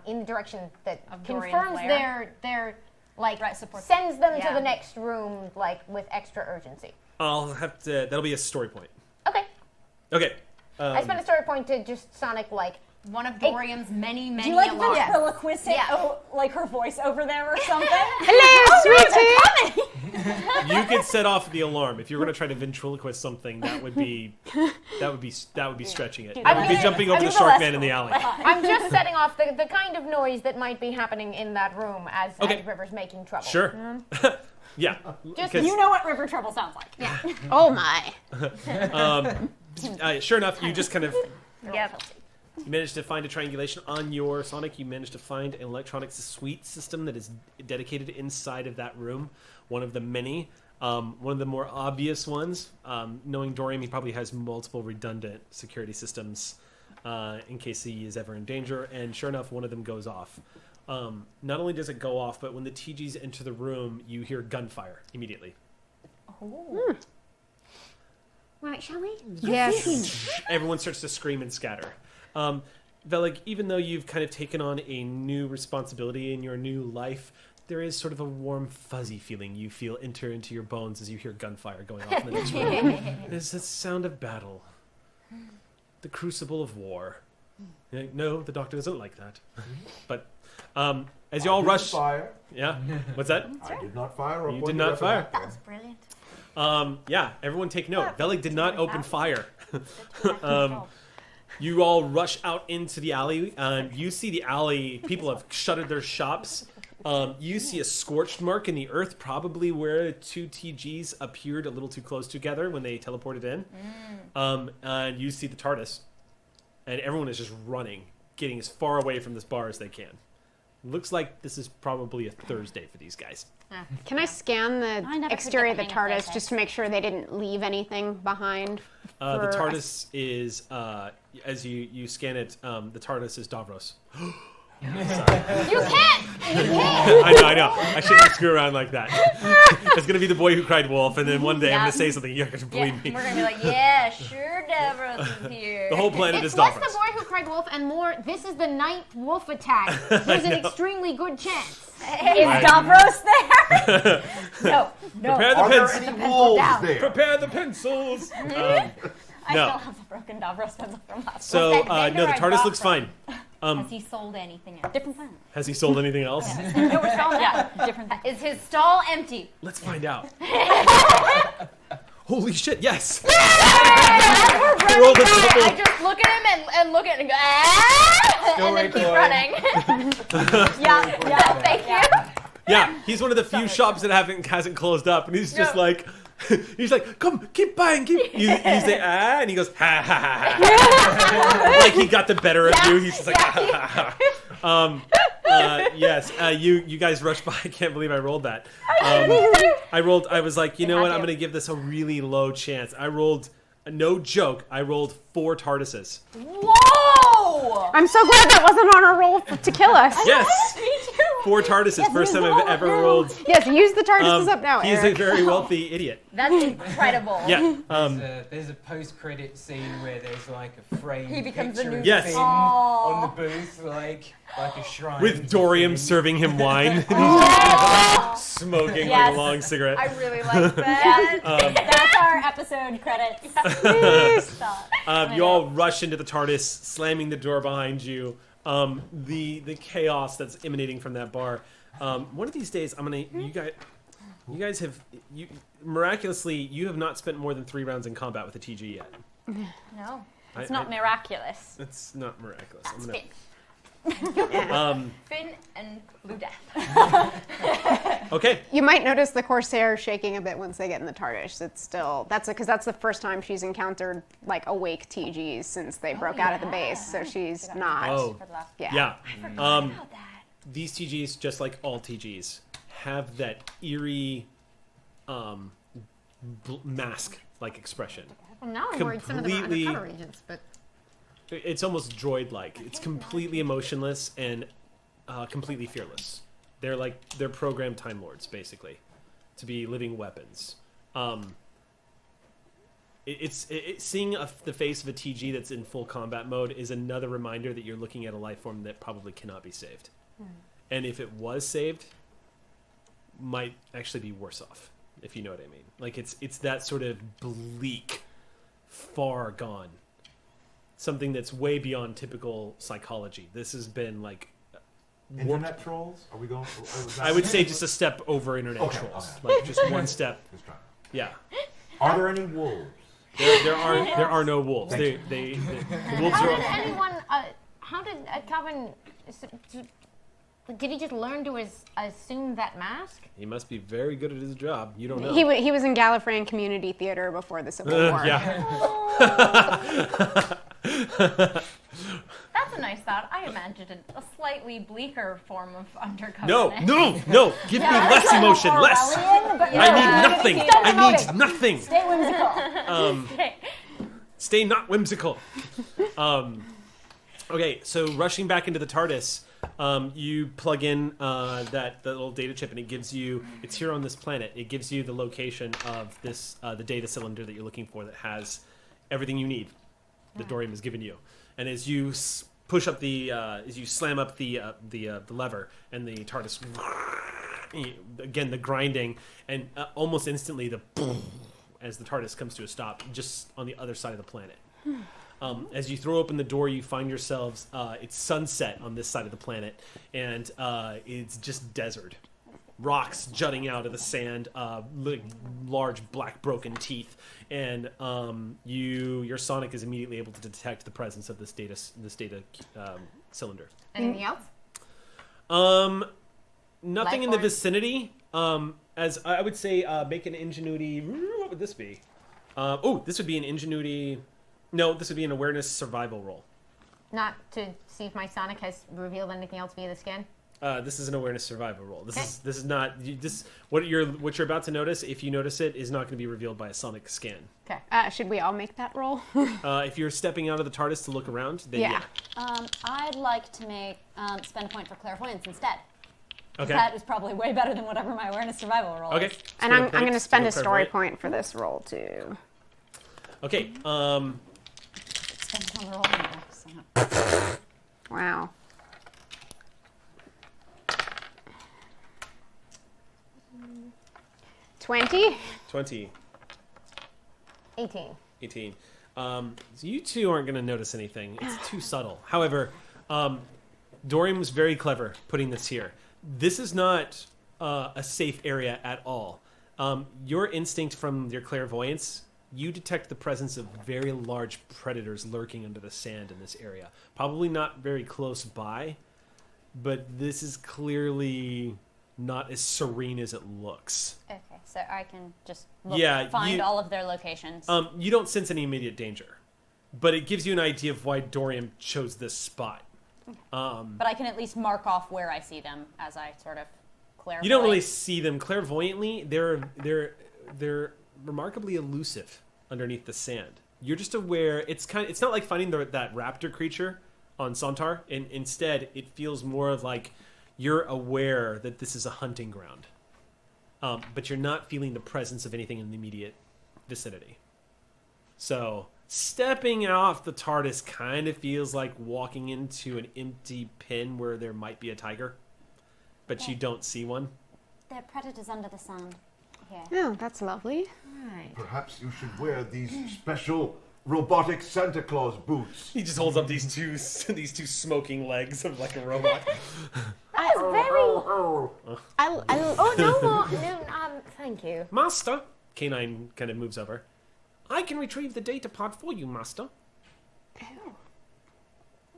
in the direction that Of Dorian's confirms lair? their like Right, support. sends them to Yeah. the next room like with extra urgency. I'll have to. That'll be a story point. Okay, Okay. I spent a story point to just Sonic like One of Dorian's many, many Do you like alarms. ventriloquist it, Yeah. like her voice over there or something? hello, sweetie. You could set off the alarm if you were going to try to ventriloquist something. That would be stretching it. That would be jumping over the shark man in the alley. I'm just setting off the kind of noise that might be happening in that room as Okay. River's making trouble. Sure. Yeah. Just 'Cause, You know what river trouble sounds like. Yeah. Oh my. sure enough, you just kind of Yeah. you managed to find a triangulation on your Sonic. You managed to find an electronics suite system that is dedicated inside of that room. One of the many. One of the more obvious ones. Knowing Dorian, he probably has multiple redundant security systems in case he is ever in danger. And sure enough, one of them goes off. Not only does it go off, but when the TGs enter the room, you hear gunfire immediately. Right, shall we? Yes. Everyone starts to scream and scatter. Velig, even though you've kind of taken on a new responsibility in your new life, there is sort of a warm, fuzzy feeling you feel enter into your bones as you hear gunfire going off in the next room. There's the sound of battle, the crucible of war. You're like, no, the doctor doesn't like that. But as you all rush, Fire. yeah, what's that? I did not fire. You did not fire. That was brilliant. Yeah, everyone take note. Velig did not open fire. You all rush out into the alley. You see the alley. People have shuttered their shops. You see a scorched mark in the earth, probably where two TGs appeared a little too close together when they teleported in. And you see the TARDIS. And everyone is just running, getting as far away from this bar as they can. Looks like this is probably a Thursday for these guys. Can I scan I the never exterior of the forget the name of TARDIS that just to make sure they didn't leave anything behind The TARDIS is, as you scan it, the TARDIS is Davros. You can't! I know. I shouldn't screw around like that. It's going to be the boy who cried wolf, and then one day I'm going to say something. You're going to believe me. We're gonna be like, yeah, sure, Davros is here. The whole planet It's is less Davros. the boy who cried wolf and more, this is the ninth wolf attack. There's an extremely good chance. Is Davros there? No. Prepare the Are there pencils. any wolves there? Prepare the pencils. I No. still have the broken Davros pencil from last So, Was that no, the vendor I TARDIS bought looks from? fine. Has he sold anything else? Different planet. Has he sold anything else? No, we're selling different. Is his stall empty? Let's find out. Holy shit, yes! We're Roll the running by, double. I just look at him and look at him and go, ah! And then keep running. yeah, thank you. Yeah, he's one of the few shops that hasn't closed up, and he's just like, he's like, come, keep buying, keep. You say and he goes ha ha ha ha. Like he got the better of you. He's just like ha ha ha. Yes, you guys rushed by. I can't believe I rolled that. I was like, you know what? I'm gonna give this a really low chance. I rolled, no joke. I rolled 4 TARDISes. Whoa! I'm so glad that wasn't on our roll to kill us. Yes. Me too. 4 TARDISes. First time I've ever rolled. Yes, use the TARDISes up now, He's Eric. a very wealthy idiot. That's incredible. Yeah. There's a post-credit scene where there's like a framed He becomes the picture new of Yes. Finn Aww. on the booth, like a shrine. With to Dorium Finn. serving him wine. And he's smoking like Yes. a long cigarette. I really like that. That's our episode credits. Stop. You all rush into the TARDIS, slamming the door behind you. The chaos that's emanating from that bar. One of these days, you guys have miraculously you have not spent more than 3 rounds in combat with a TG yet. No, it's I- not miraculous. That's not miraculous. That's I'm Finn. Finn and Blue Death. Okay. You might notice the Corsair shaking a bit once they get in the TARDIS. It's still because that's the first time she's encountered like awake TGs since they broke out at the base. So she's not. Oh. Yeah. Yeah. These TGs, just like all TGs, have that eerie mask-like expression. Well, now I'm worried some of them are Completely- undercover agents, but It's almost droid-like. It's completely emotionless and completely fearless. They're programmed Time Lords, basically, to be living weapons. Seeing the face of a TG that's in full combat mode is another reminder that you're looking at a life form that probably cannot be saved. And if it was saved, might actually be worse off, if you know what I mean. Like it's that sort of bleak, far gone. Something that's way beyond typical psychology. This has been like Internet trolls? Are we going? I would say just a step over internet Okay, trolls. okay. Like just one step. Just trying. Yeah. Are there any wolves? There are no wolves. The wolves how are. did anyone? How did Calvin? Did he just learn to assume that mask? He must be very good at his job. You don't know. He was in Gallifreyan Community Theater before the Civil War. Yeah. That's a nice thought. I imagined a slightly bleaker form of undercover. No. Give me less emotion. Less. I need nothing. I need nothing. Stay whimsical. Stay not whimsical. Okay, so rushing back into the TARDIS, you plug in that little data chip, and it gives you. It's here on this planet. It gives you the location of this the data cylinder that you're looking for that has everything you need. That Dorium has given you, and as you push up as you slam up the lever, and the TARDIS again the grinding, and almost instantly the boom as the TARDIS comes to a stop just on the other side of the planet. As you throw open the door, you find yourselves, it's sunset on this side of the planet, and it's just desert. Rocks jutting out of the sand, large black broken teeth, and your Sonic is immediately able to detect the presence of this data cylinder. Anything else? Nothing in the vicinity. As I would say, make an ingenuity. What would this be? This would be an ingenuity. No, this would be an awareness survival roll. Not to see if my Sonic has revealed anything else via the scan? This is an awareness survival roll. This is not what you're about to notice. If you notice it, is not going to be revealed by a sonic scan. Okay. Should we all make that roll? If you're stepping out of the TARDIS to look around, then yeah. I'd like to make spend a point for clairvoyance instead. Okay. That is probably way better than whatever my awareness survival roll Okay. is. And I'm going to spend a story point for this roll too. Okay. Spend some roll anyway, so. Wow. $20. 20. 18. So you two aren't going to notice anything. It's too subtle. However, Dorian was very clever putting this here. This is not a safe area at all. Your instinct from your clairvoyance, you detect the presence of very large predators lurking under the sand in this area. Probably not very close by, but this is clearly not as serene as it looks. Okay, so I can just find all of their locations. You don't sense any immediate danger, but it gives you an idea of why Dorian chose this spot. But I can at least mark off where I see them as I sort of clairvoy. You don't really see them clairvoyantly. They're remarkably elusive underneath the sand. You're just aware. It's not like finding that raptor creature on Sontar. Instead, it feels more of like you're aware that this is a hunting ground, but you're not feeling the presence of anything in the immediate vicinity. So stepping off the TARDIS kind of feels like walking into an empty pen where there might be a tiger, but you don't see one. There are predators under the sand here. Oh, that's lovely. Right. Perhaps you should wear these special robotic Santa Claus boots. He just holds up these two smoking legs of like a robot. That's very. Oh no more. No, thank you. Master, K9 kind of moves over. I can retrieve the data pod for you, Master.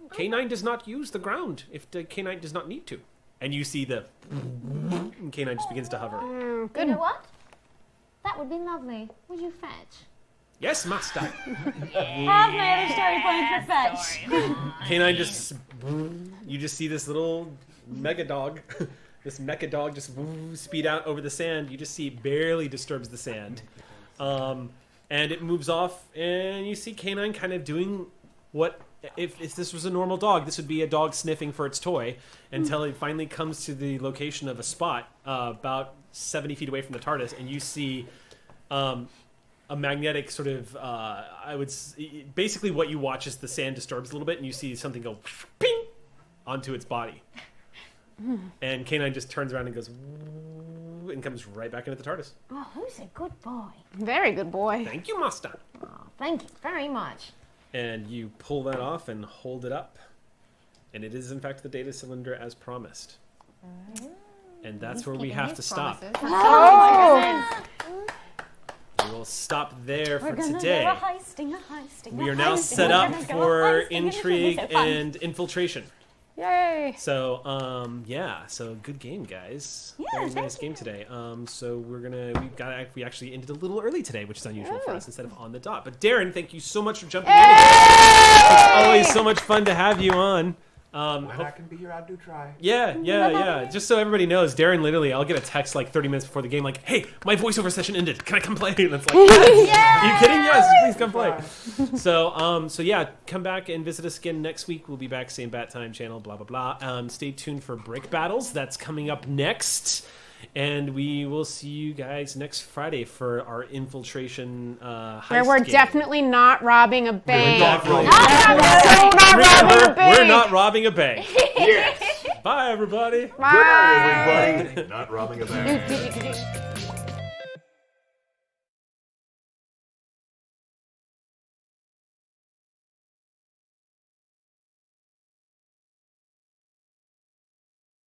K9 does not use the ground if the K9 does not need to. And you see the and K9 just begins to hover. Good. You know what? That would be lovely. Would you fetch? Yes, Master. Have my other story point for fetch. K9 just you just see this little mega dog. This mecha dog just speed out over the sand. You just see it barely disturbs the sand. And it moves off, and you see K9 kind of doing what, if this was a normal dog, this would be a dog sniffing for its toy, until it finally comes to the location of a spot about 70 feet away from the TARDIS, and you see a magnetic sort of, basically what you watch is the sand disturbs a little bit, and you see something go ping onto its body. And K9 just turns around and goes and comes right back into the TARDIS. Oh, who's a good boy? Very good boy. Thank you, Master. Oh, thank you very much. And you pull that off and hold it up. And it is, in fact, the data cylinder as promised. And that's where we have to stop. Oh! We will stop there for We're gonna today. do a heisting. We are now set up for intrigue and infiltration. Yay! So, so good game, guys. Yeah, Very nice game today. So we actually ended a little early today, which is unusual for us, instead of on the dot. But Darren, thank you so much for jumping in. It's always so much fun to have you on. When I can be here, I do try. Yeah. Just so everybody knows, Darren literally, I'll get a text like 30 minutes before the game, like, "Hey, my voiceover session ended. Can I come play?" And it's like, "Yes! Are you kidding? Yes, please come play." So yeah, come back and visit us again next week. We'll be back, same bat time channel, blah blah blah. Stay tuned for Brick Battles. That's coming up next. And we will see you guys next Friday for our infiltration heist Where we're game. definitely not robbing a bank. We're not robbing a bank. Yes. Bye, everybody. Bye. Everybody, not robbing a bank.